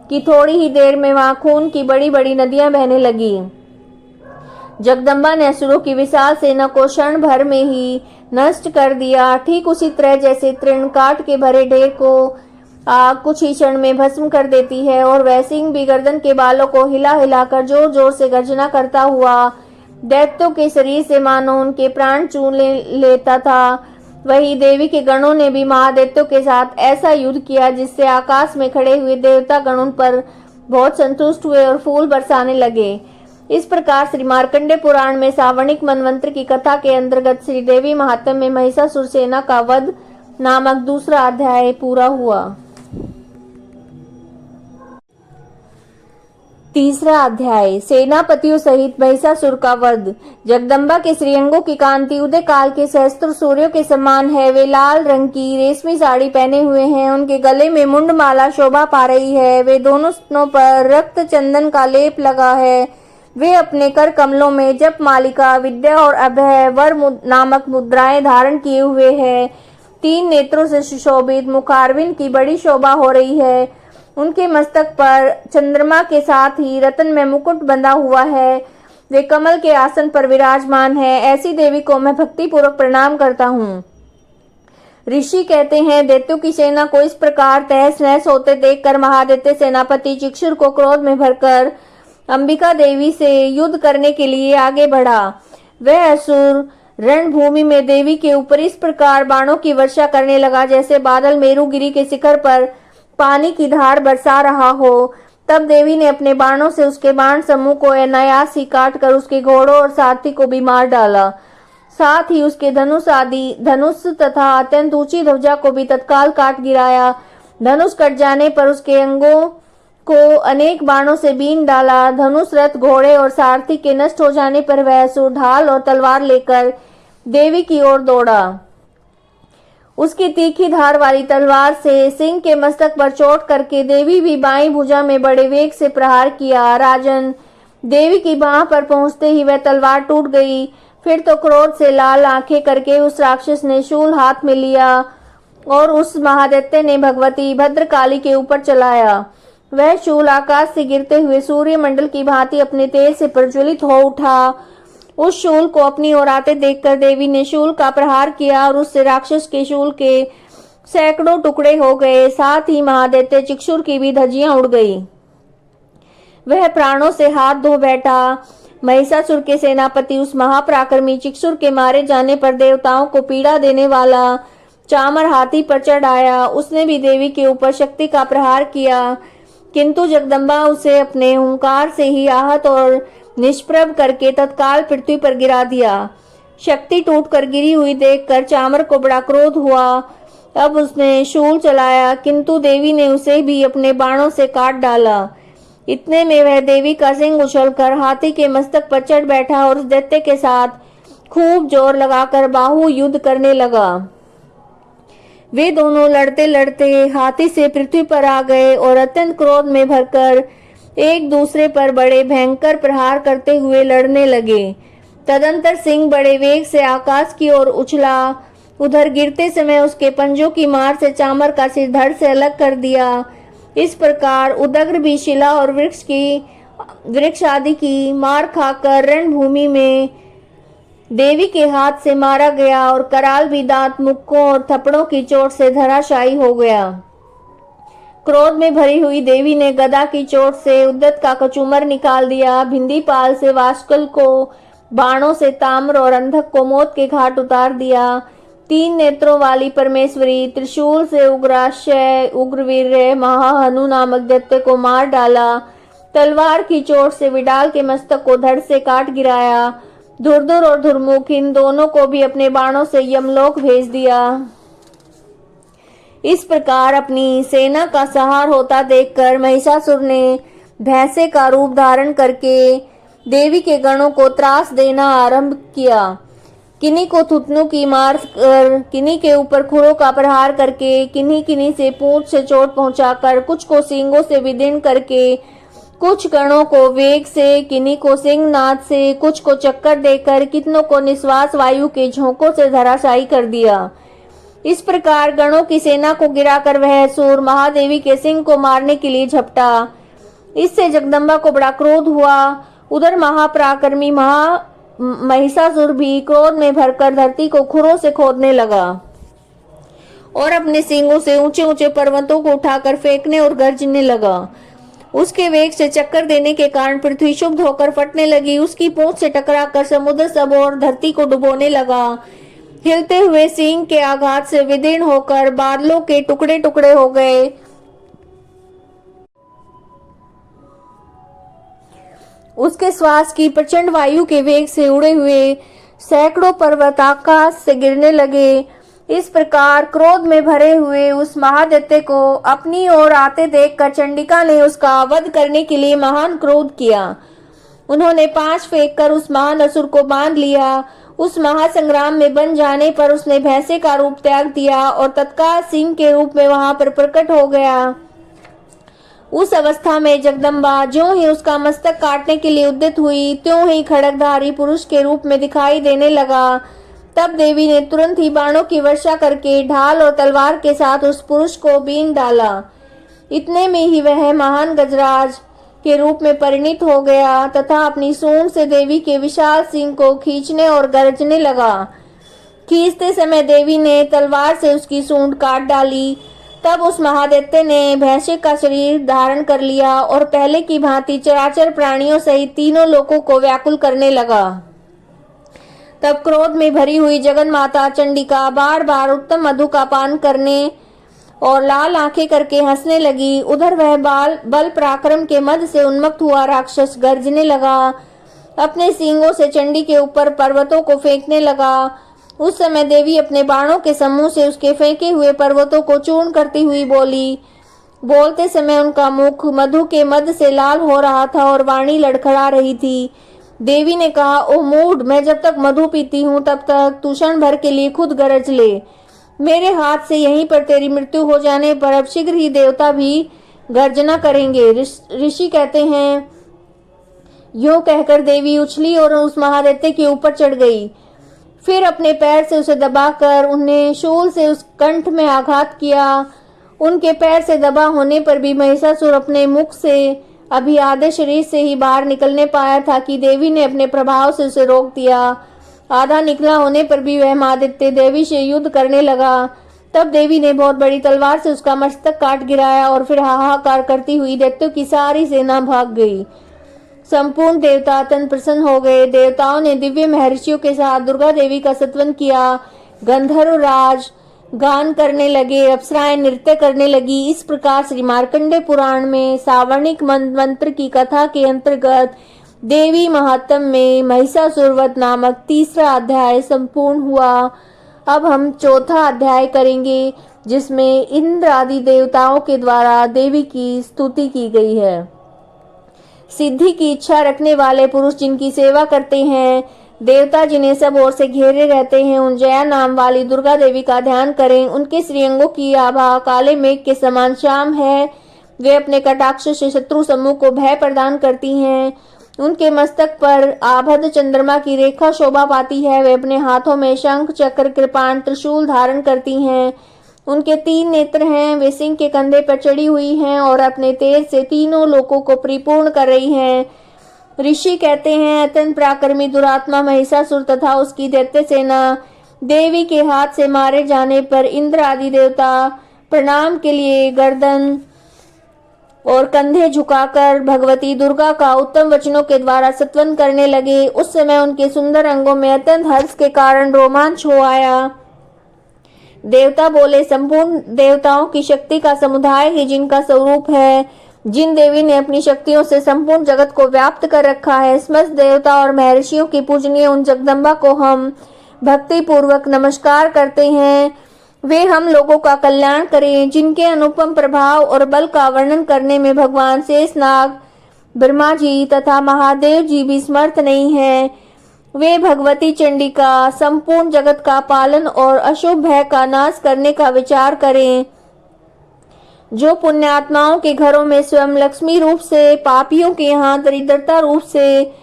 Speaker 1: कि थोड़ी ही देर में वहां खून की बड़ी बड़ी नदियां बहने लगी। जगदम्बा ने असुरों की विशाल सेना को क्षण भर में ही नष्ट कर दिया। ठीक उसी तरह जैसे तृण काट के भरे ढेर को आग कुछ ही क्षण में भस्म कर देती है और वह सिंह भी गर्दन के बालों को हिला हिलाकर जोर जोर से गर्जना करता हुआ दैत्यों के शरीर से मानो उनके प्राण चून लेता था, वही देवी के गणों ने भी महादैत्यों के साथ ऐसा युद्ध किया जिससे आकाश में खड़े हुए देवता गण उन पर बहुत संतुष्ट हुए और फूल बरसाने लगे। इस प्रकार श्री मार्कंडेय पुराण में सावर्णिक मनवंतर की कथा के अंतर्गत श्री देवी महात्म्य में महिषासुर सेना का वध नामक दूसरा अध्याय पूरा हुआ। तीसरा अध्याय, सेनापतियों सहित महिषासुर का वध। जगदम्बा के श्रीअंगों की कांति उदय काल के सहस्त्र सूर्यों के समान है। वे लाल रंग की रेशमी साड़ी पहने हुए हैं। उनके गले में मुंडमाला शोभा पा रही है। वे दोनों स्तनों पर रक्त चंदन का लेप लगा है। वे अपने कर कमलों में जप मालिका, विद्या और अभय वर नामक मुद्राएं धारण किए हुए हैं। 3 नेत्रों से सुशोभित मुखारविंद की बड़ी शोभा हो रही है। उनके मस्तक पर चंद्रमा के साथ ही रत्न में मुकुट बंधा हुआ है। वे कमल के आसन पर विराजमान है। ऐसी देवी को मैं भक्ति पूर्वक प्रणाम करता हूँ। ऋषि कहते हैं, दैत्यों की सेना को इस प्रकार तहस नहस होते देखकर महादैत्य सेनापति चिक्षुर को क्रोध में भरकर अंबिका देवी से युद्ध करने के लिए आगे बढ़ा। वह असुर रणभूमि में देवी के ऊपर इस प्रकार बाणों की वर्षा करने लगा जैसे बादल मेरुगिरी के शिखर पर पानी की धार बरसा रहा हो। तब देवी ने अपने बाणों से उसके बाण समूह को अनायास ही काट कर उसके घोड़ों और सारथी को भी मार डाला। साथ ही उसके धनुष तथा अत्यंत ऊंची ध्वजा को भी तत्काल काट गिराया। धनुष कट जाने पर उसके अंगों को अनेक बाणों से बीन डाला। धनुष, रथ, घोड़े और सारथी के नष्ट हो जाने पर वह असुर ढाल और तलवार लेकर देवी की ओर दौड़ा। उसकी तीखी धार वाली तलवार से सिंह के मस्तक पर चोट करके देवी भी बाईं भुजा में बड़े वेग से प्रहार किया। राजन, देवी की बाह पर पहुंचते ही वह तलवार टूट गई। फिर तो क्रोध से लाल आंखें करके उस राक्षस ने शूल हाथ में लिया और उस महादैत्य ने भगवती भद्रकाली के ऊपर चलाया। वह शूल आकाश से गिरते हुए सूर्यमंडल की भांति अपने तेज से प्रज्वलित हो उठा। उस शूल को अपनी ओर आते देखकर देवी ने शूल का प्रहार किया और उससे राक्षस के शूल के सैकड़ों टुकड़े हो गए। साथ ही महादैत्य चिक्षुर की भी धज्जियां उड़ गई। वह प्राणों से हाथ धो बैठा। महिषासुर के सेनापति उस महापराक्रमी चिक्षुर के मारे जाने पर देवताओं को पीड़ा देने वाला चामर हाथी पर चढ़ आया। उसने भी देवी के ऊपर शक्ति का प्रहार किया। किंतु जगदम्बा उसे अपने हुंकार से ही आहत और निष्प्रभ करके तत्काल पृथ्वी पर गिरा दिया। शक्ति टूटकर गिरी हुई देखकर चामर को बड़ा क्रोध हुआ। अब उसने शूल चलाया, किंतु देवी ने उसे भी अपने बाणों से काट डाला। इतने में वह देवी का सिंह उछलकर हाथी के मस्तक पर चढ़ बैठा और उस दैत्य के साथ खूब जोर लगाकर बाहु युद्ध करने लगा। वे दोनों लड़ते लड़ते हाथी से पृथ्वी पर आ गए और अत्यंत क्रोध में भरकर एक दूसरे पर बड़े भयंकर प्रहार करते हुए लड़ने लगे। तदंतर सिंह बड़े वेग से आकाश की ओर उछला। उधर गिरते समय उसके पंजों की मार से चामर का सिर धड़ से अलग कर दिया। इस प्रकार उदग्र भी शिला और वृक्ष आदि की मार खाकर रणभूमि में देवी के हाथ से मारा गया और कराल भी दांत, मुक्कों और थप्पड़ों की चोट से धराशायी हो गया। क्रोध में भरी हुई देवी ने गदा की चोट से उद्दत का कचूमर निकाल दिया। भिंदीपाल से वाष्कल को बाणों से ताम्र और अंधक को मौत के घाट उतार दिया। 3 नेत्रों वाली परमेश्वरी त्रिशूल से उग्राशय उग्रवीर्य महाहनु नामक दैत्य को मार डाला। तलवार की चोट से विडाल के मस्तक को धड़ से काट गिराया। धुरधुर और धुरमुख इन दोनों को भी अपने बाणों से यमलोक भेज दिया। इस प्रकार अपनी सेना का संहार होता देखकर महिषासुर ने भैंसे का रूप धारण करके देवी के गणों को त्रास देना आरंभ किया। किन्हीं को थुतनों की मार कर, किन्हीं के ऊपर खुरों का प्रहार करके, किन्हीं से पूंछ से चोट पहुंचाकर, कुछ को सींगों से विदीर्ण करके, कुछ गणों को वेग से, किन्हीं को सिंहनाद से, कुछ को चक्कर देकर, कितनों को निश्वास वायु के झोंकों से धराशायी कर दिया। इस प्रकार गणों की सेना को गिराकर वह असुर महादेवी के सिंह को मारने के लिए झपटा। इससे जगदम्बा को बड़ा क्रोध हुआ। उधर महापराक्रमी महिषासुर भी क्रोध में भरकर धरती को खुरों से खोदने लगा और अपने सींगों से ऊंचे ऊंचे पर्वतों को उठाकर फेंकने और गरजने लगा। उसके वेग से चक्कर देने के कारण पृथ्वी शुद्ध होकर फटने लगी। उसकी पूंछ से टकराकर समुद्र सब और धरती को डुबोने लगा। हिलते हुए सींग के आघात से विदीर्ण होकर बादलों के टुकड़े टुकड़े हो गए। उसके श्वास की प्रचंड वायु के वेग से उड़े हुए सैकड़ों पर्वत आकाश से गिरने लगे। इस प्रकार क्रोध में भरे हुए उस महादैत्य को अपनी ओर आते देखकर चंडिका ने उसका वध करने के लिए महान क्रोध किया। उन्होंने 5 फेंककर उस महान असुर को बांध लिया। उस महासंग्राम में बन जाने पर उसने भैंसे का रूप त्याग दिया और तत्काल सिंह के रूप में वहां पर प्रकट हो गया। उस अवस्था में जगदम्बा ज्यों ही उसका मस्तक काटने के लिए उद्यत हुई, त्यों ही खड़गधारी पुरुष के रूप में दिखाई देने लगा। तब देवी ने तुरंत ही बाणों की वर्षा करके ढाल और तलवार के साथ उस पुरुष को बीन डाला। इतने में ही वह महान गजराज के रूप में परिणित हो गया तथा अपनी सूंड से देवी के विशाल सिंह को खींचने और गरजने लगा। खींचते समय देवी ने तलवार से उसकी सूंड काट डाली। तब उस महादैत्य ने भैंसे का शरीर धारण कर लिया और पहले की भांति चराचर प्राणियों सहित तीनों लोकों को व्याकुल करने लगा। तब क्रोध में भरी हुई जगन माता चंडिका बार बार उत्तम मधु का पान करने और लाल आंखें करके हंसने लगी। उधर वह बल पराक्रम के मद से उन्मत्त हुआ राक्षस गर्जने लगा। अपने सींगों से चंडी के ऊपर पर्वतों को फेंकने लगा। उस समय देवी अपने बाणों के समूह से उसके फेंके हुए पर्वतों को चूर्ण करती हुई बोली। बोलते समय उनका मुख मधु के मद से लाल हो रहा था और वाणी लड़खड़ा रही थी। देवी ने कहा, ओ मूढ़, मैं जब तक मधु पीती हूँ तब तक तू क्षण भर के लिए खुद गरज ले। मेरे हाथ से यहीं पर तेरी मृत्यु हो जाने पर अब शीघ्र ही देवता भी गर्जना करेंगे। ऋषि कहते हैं। यो कहकर देवी उछली और उस महादैत्य के ऊपर चढ़ गई। फिर अपने पैर से उसे दबाकर उन्हें शूल से उस कंठ में आघात किया। उनके पैर से दबा होने पर भी महिषासुर अपने मुख से अभी आधे शरीर से ही बाहर निकलने पाया था कि देवी ने अपने प्रभाव से उसे रोक दिया। आधा निकला होने पर भी वह महादैत्य देवी से युद्ध करने लगा। तब देवी ने बहुत बड़ी तलवार से उसका मस्तक काट गिराया और फिर हाहाकार करती हुई दैत्यों की सारी सेना भाग गई। संपूर्ण देवता अत्यंत प्रसन्न हो गए। देवताओं ने दिव्य महर्षियों के साथ दुर्गा देवी का स्तवन किया। गंधर्व राज गान करने लगे, अप्सराएं नृत्य करने लगी। इस प्रकार श्री मार्कंडेय पुराण में सावर्णिक मंत्र की कथा के अंतर्गत देवी महात्म्य में महिषासुरवध नामक तीसरा अध्याय संपूर्ण हुआ। अब हम चौथा अध्याय करेंगे, जिसमें इंद्र आदि देवताओं के द्वारा देवी की स्तुति की गई है। सिद्धि की इच्छा रखने वाले पुरुष जिनकी सेवा करते हैं, देवता जिन्हें सब ओर से घेरे रहते हैं, उन जया नाम वाली दुर्गा देवी का ध्यान करें। उनके श्रीअंगों की आभा काले मेघ के समान श्याम है। वे अपने कटाक्ष से शत्रु समूह को भय प्रदान करती हैं। उनके मस्तक पर आभद्र चंद्रमा की रेखा शोभा पाती है। वे अपने हाथों में शंख, चक्र, कृपाण, त्रिशूल धारण करती हैं। उनके 3 नेत्र हैं। वे सिंह के कंधे पर चढ़ी हुई हैं और अपने तेज से तीनों लोकों को परिपूर्ण कर रही हैं। ऋषि कहते हैं, अत्यंत पराक्रमी दुरात्मा महिषासुर तथा उसकी दैत्य सेना देवी के हाथ से मारे जाने पर इंद्र आदि देवता प्रणाम के लिए गर्दन और कंधे झुकाकर भगवती दुर्गा का उत्तम वचनों के द्वारा स्तवन करने लगे। उस समय उनके सुंदर अंगों में अत्यंत हर्ष के कारण रोमांच हो आया। देवता बोले, संपूर्ण देवताओं की शक्ति का समुदाय ही जिनका स्वरूप है, जिन देवी ने अपनी शक्तियों से संपूर्ण जगत को व्याप्त कर रखा है, समस्त देवता और महर्षियों की पूजनीय उन जगदम्बा को हम भक्ति पूर्वक नमस्कार करते हैं। वे हम लोगों का कल्याण करें। जिनके अनुपम प्रभाव और बल का वर्णन करने में भगवान शेषनाग, ब्रह्मा जी तथा महादेव जी भी समर्थ नहीं है। वे भगवती चंडिका संपूर्ण जगत का पालन और अशुभ भय का नाश करने का विचार करें। जो पुण्यात्माओं के घरों में स्वयं लक्ष्मी रूप से, पापियों के यहाँ दरिद्रता रूप से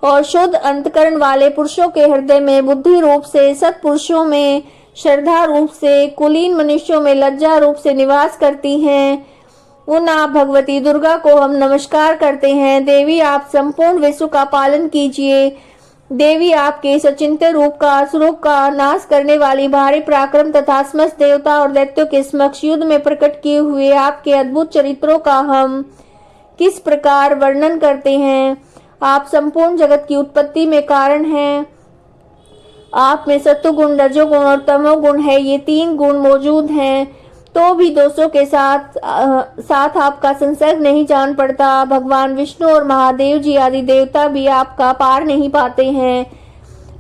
Speaker 1: और शुद्ध अंतकरण वाले पुरुषों के हृदय में बुद्धि रूप से, सत्पुरुषों में श्रद्धा रूप से, कुलीन मनुष्यों में लज्जा रूप से निवास करती हैं, उन आप भगवती दुर्गा को हम नमस्कार करते हैं। देवी, आप संपूर्ण विश्व का पालन कीजिए। देवी, आपके सचिंत्य रूप का, असुरों का नाश करने वाली भारी पराक्रम तथा समस्त देवता और दैत्यों के समक्ष युद्ध में प्रकट किए हुए आपके अद्भुत चरित्रों का हम किस प्रकार वर्णन करते हैं। आप संपूर्ण जगत की उत्पत्ति में कारण हैं। आप में सत्वगुण, रजोगुण और तमोगुण है, ये 3 गुण मौजूद हैं, तो भी दोषों के साथ आपका संसर्ग नहीं जान पड़ता। भगवान विष्णु और महादेव जी आदि देवता भी आपका पार नहीं पाते हैं।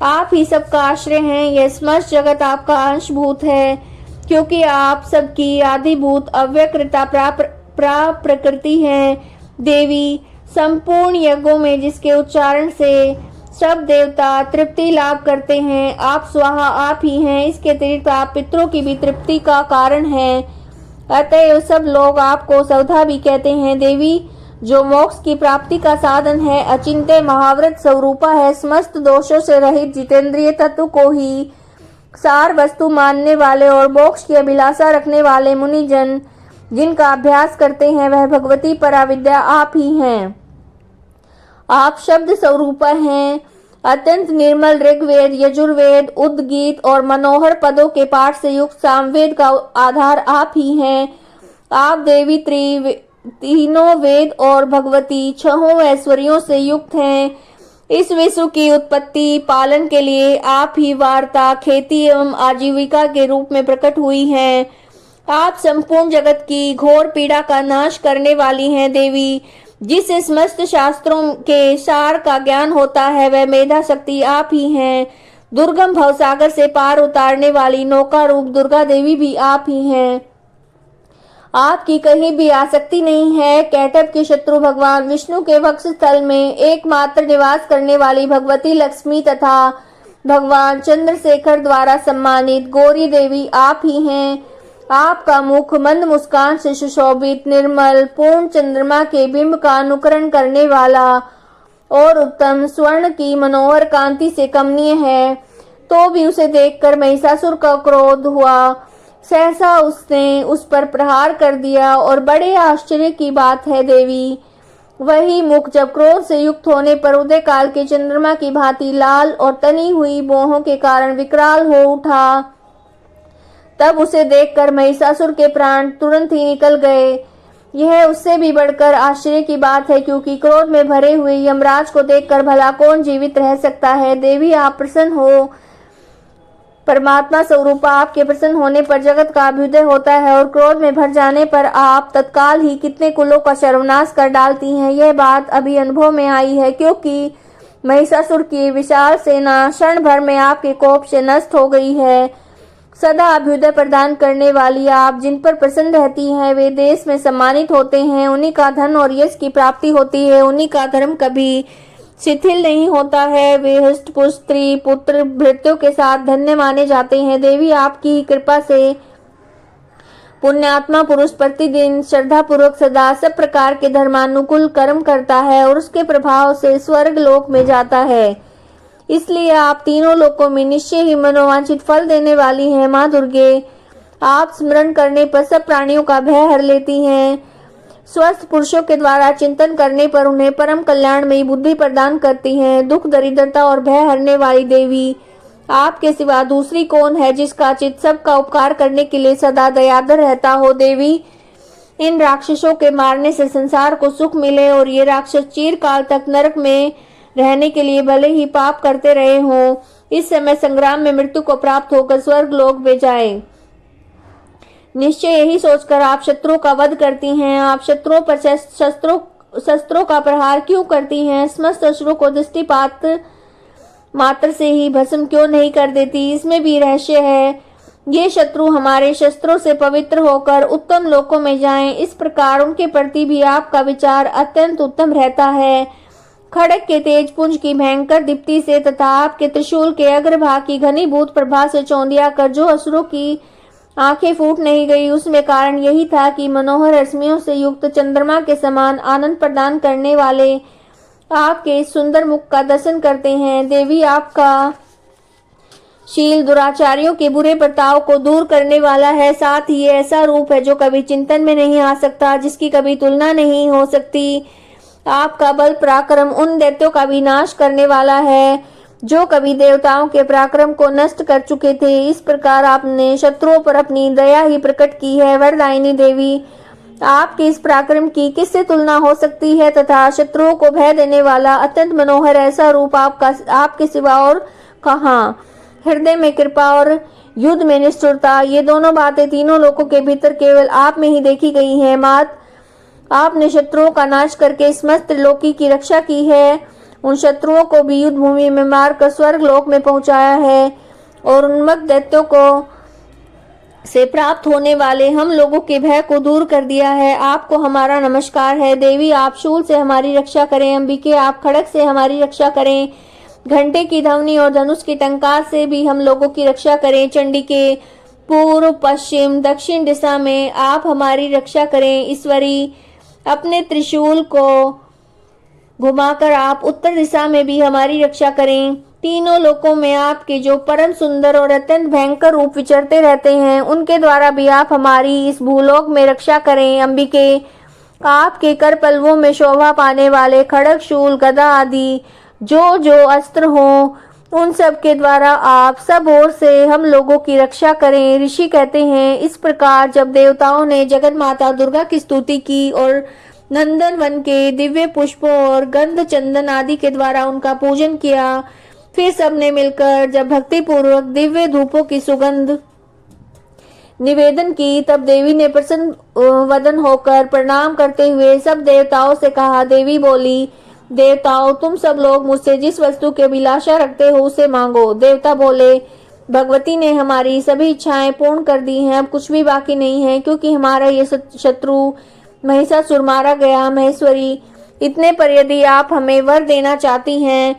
Speaker 1: आप ही सबका आश्रय हैं। यह समस्त जगत आपका अंशभूत है, क्योंकि आप सबकी आदिभूत अव्यकृता प्रकृति हैं। देवी, संपूर्ण यज्ञों में जिसके उच्चारण से सब देवता तृप्ति लाभ करते हैं, आप स्वाहा आप ही हैं। इसके अतिरिक्त आप पितरों की भी तृप्ति का कारण हैं। अतएव सब लोग आपको सौधा भी कहते हैं। देवी, जो मोक्ष की प्राप्ति का साधन है, अचिंत्य महाव्रत स्वरूपा है, समस्त दोषों से रहित जितेंद्रिय तत्व को ही सार वस्तु मानने वाले और मोक्ष की अभिलाषा रखने वाले मुनिजन जिनका अभ्यास करते हैं, वह भगवती पराविद्या आप ही हैं। आप शब्द स्वरूपा हैं। अत्यंत निर्मल ऋग्वेद, यजुर्वेद, उद्गीत और मनोहर पदों के पाठ से युक्त सामवेद का आधार आप ही हैं। आप देवी तीनों वेद और भगवती 6 ऐश्वर्यों से युक्त हैं। इस विश्व की उत्पत्ति पालन के लिए आप ही वार्ता, खेती एवं आजीविका के रूप में प्रकट हुई हैं। आप संपूर्ण जगत की घोर पीड़ा का नाश करने वाली हैं। देवी, जिसे समस्त शास्त्रों के सार का ज्ञान होता है, वह मेधा शक्ति आप ही हैं। दुर्गम भवसागर से पार उतारने वाली नौका रूप दुर्गा देवी भी आप ही हैं। आपकी कहीं भी आसक्ति नहीं है। कैटभ के शत्रु भगवान विष्णु के वक्षस्थल में एकमात्र निवास करने वाली भगवती लक्ष्मी तथा भगवान चंद्रशेखर द्वारा सम्मानित गौरी देवी आप ही हैं। आपका मुख मंद मुस्कान से सुशोभित, निर्मल, पूर्ण चंद्रमा के बिंब का अनुकरण करने वाला और उत्तम स्वर्ण की मनोहर कांति से कमनीय है। तो भी उसे देखकर महिषासुर का क्रोध हुआ। सहसा उसने उस पर प्रहार कर दिया। और बड़े आश्चर्य की बात है देवी, वही मुख जब क्रोध से युक्त होने पर उदय काल के चंद्रमा की भांति लाल और तनी हुई भौहों के कारण विकराल हो उठा। तब उसे देखकर महिषासुर के प्राण तुरंत ही निकल गए। यह उससे भी बढ़कर आश्चर्य की बात है, क्योंकि क्रोध में भरे हुए यमराज को देखकर भला कौन जीवित रह सकता है। देवी, आप प्रसन्न हो। परमात्मा स्वरूप आपके प्रसन्न होने पर जगत का अभ्युदय होता है और क्रोध में भर जाने पर आप तत्काल ही कितने कुलों का सर्वनाश कर डालती हैं। यह बात अभी अनुभव में आई है, क्योंकि महिषासुर की विशाल सेना क्षण भर में आपके कोप से नष्ट हो गई है। सदा अभ्युदय प्रदान करने वाली आप जिन पर प्रसन्न रहती हैं वे देश में सम्मानित होते हैं, उन्हीं का धन और यश की प्राप्ति होती है, उन्हीं का धर्म कभी शिथिल नहीं होता है। वे हृष्ट पुष्ट स्त्री पुत्र भृत्यों के साथ धन्य माने जाते हैं। देवी आपकी कृपा से पुण्यात्मा पुरुष प्रतिदिन श्रद्धा पूर्वक सदा सब प्रकार के धर्मानुकूल कर्म करता है और उसके प्रभाव से स्वर्ग लोक में जाता है। इसलिए आप तीनों लोकों में निश्चय ही मनोवांछित फल देने वाली हैं। माँ दुर्गे, आप स्मरण करने पर सब प्राणियों का भय हर लेती हैं। स्वस्थ पुरुषों के द्वारा चिंतन करने पर उन्हें परम कल्याणमयी बुद्धि प्रदान करती हैं। दुख दरिद्रता और भय हरने वाली देवी, आपके सिवा दूसरी कौन है जिसका चित्त सबका उपकार करने के लिए सदा दयादर रहता हो। देवी, इन राक्षसों के मारने से संसार को सुख मिले और ये राक्षस चिरकाल तक नरक में रहने के लिए भले ही पाप करते रहे हों, इस समय संग्राम में मृत्यु को प्राप्त होकर स्वर्ग लोक में जाए। निश्चय यही सोचकर आप शत्रुओं का वध करती हैं। आप शत्रुओं पर शस्त्रों का प्रहार क्यों करती हैं? समस्त शस्त्रों को दृष्टिपात मात्र से ही भस्म क्यों नहीं कर देती? इसमें भी रहस्य है। ये शत्रु हमारे शस्त्रों से पवित्र होकर उत्तम लोकों में जाएं, इस प्रकार उनके प्रति भी आपका विचार अत्यंत उत्तम रहता है। खड़ग के तेज पुंज की भयंकर दीप्ति से तथा आपके त्रिशूल के अग्रभाग की घनीभूत प्रभा से चौंधिया कर जो असुरों की आंखें फूट नहीं गई, उसमें कारण यही था कि मनोहर रश्मियों से युक्त चंद्रमा के समान आनंद प्रदान करने वाले आपके सुंदर मुख का दर्शन करते हैं। देवी, आपका शील दुराचारियों के बुरे बर्ताव को दूर करने वाला है। साथ ही ऐसा रूप है जो कभी चिंतन में नहीं आ सकता, जिसकी कभी तुलना नहीं हो सकती। आपका बल पराक्रम उन दैत्यों का विनाश करने वाला है जो कभी देवताओं के पराक्रम को नष्ट कर चुके थे। इस प्रकार आपने शत्रुओं पर अपनी दया ही प्रकट की है। वरदायिनी देवी, आपके इस पराक्रम की किससे तुलना हो सकती है तथा शत्रुओं को भय देने वाला अत्यंत मनोहर ऐसा रूप आपके सिवा और कहाँ? हृदय में कृपा और युद्ध में निष्ठुरता, ये दोनों बातें तीनों लोकों के भीतर केवल आप में ही देखी गई हैं। मात, आपने शत्रुओं का नाश करके समस्त त्रिलोकी की रक्षा की है। उन शत्रुओं को भी युद्ध भूमि में मारकर स्वर्ग लोक में पहुंचाया है और उन्मत्त दैत्यों को से प्राप्त होने वाले हम लोगों के भय को दूर कर दिया है। आपको हमारा नमस्कार है। देवी, आप शूल से हमारी रक्षा करें। अंबिके, आप खड़ग से हमारी रक्षा करें। घंटे की ध्वनि और धनुष की टंकार से भी हम लोगों की रक्षा करें। चंडिके, पूर्व पश्चिम दक्षिण दिशा में आप हमारी रक्षा करें। ईश्वरी, अपने त्रिशूल को घुमाकर आप उत्तर दिशा में भी हमारी रक्षा करें। तीनों लोकों में आपके जो परम सुंदर और अत्यंत भयंकर रूप विचरते रहते हैं, उनके द्वारा भी आप हमारी इस भूलोक में रक्षा करें। अंबिके, आपके कर पल्लवों में शोभा पाने वाले खड़ग, शूल, गदा आदि जो अस्त्र हों, उन सब के द्वारा आप सब ओर से हम लोगों की रक्षा करें। ऋषि कहते हैं, इस प्रकार जब देवताओं ने जगत माता दुर्गा की स्तुति की और नंदन वन के दिव्य पुष्पों और गंध चंदन आदि के द्वारा उनका पूजन किया, फिर सबने मिलकर जब भक्ति पूर्वक दिव्य धूपों की सुगंध निवेदन की, तब देवी ने प्रसन्न वदन होकर प्रणाम करते हुए सब देवताओं से कहा। देवी बोली, देवताओं, तुम सब लोग मुझसे जिस वस्तु की अभिलाषा रखते हो उसे मांगो। देवता बोले, भगवती ने हमारी सभी इच्छाएं पूर्ण कर दी हैं, अब कुछ भी बाकी नहीं है, क्योंकि हमारा ये शत्रु महिषासुर मारा गया। महेश्वरी, इतने पर यदि आप हमें वर देना चाहती हैं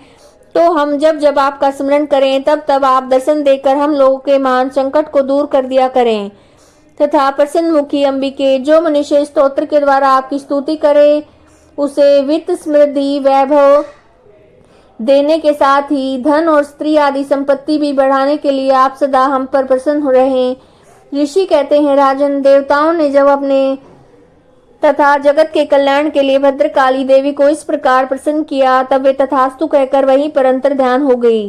Speaker 1: तो हम जब जब आपका स्मरण करें तब तब आप दर्शन देकर हम लोगों के मान संकट को दूर कर दिया करें। तथा प्रसन्न मुखी अंबिके, जो मनुष्य स्तोत्र के द्वारा आपकी स्तुति करे उसे वित्त समृद्धि वैभव देने के साथ ही धन और स्त्री आदि संपत्ति भी बढ़ाने के लिए आप सदा हम पर प्रसन्न हो रहे। ऋषि कहते हैं, राजन, देवताओं ने जब अपने तथा जगत के कल्याण के लिए भद्रकाली देवी को इस प्रकार प्रसन्न किया, तब वे तथास्तु कहकर वहीं पर अंतर ध्यान हो गई।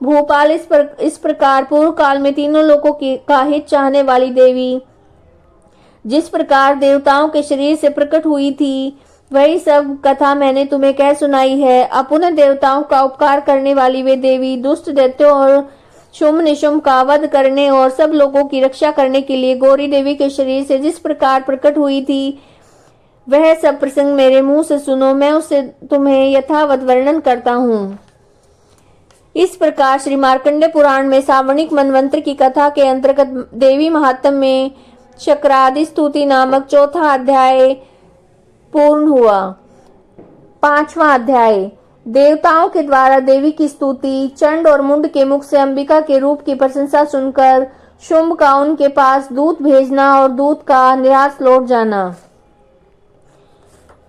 Speaker 1: भूपाल, इस प्रकार पूर्व काल में तीनों लोगों का हित चाहने वाली देवी जिस प्रकार देवताओं के शरीर से प्रकट हुई थी, वही सब कथा मैंने तुम्हें कह सुनाई है। अब पुनः देवताओं का उपकार करने वाली वे देवी दुष्ट दैत्यों और शुंभ निशुंभ का वध करने और सब लोगों की रक्षा करने के लिए गौरी देवी के शरीर से जिस प्रकार प्रकट हुई थी, वह सब प्रसंग मेरे मुंह से सुनो, मैं उसे तुम्हें यथावत वर्णन करता हूँ। इस प्रकार श्री मार्कंडे पुराण में सावर्णिक मनवंतर की कथा के अंतर्गत देवी महात्म्य में शक्रादि स्तुति नामक चौथा अध्याय पूर्ण हुआ। 5वां अध्याय देवताओं के द्वारा देवी की स्तुति। चंड और मुंड के मुख से अंबिका के रूप की प्रशंसा सुनकर शुंभ का उनके पास दूत भेजना और दूत का निराश लौट जाना।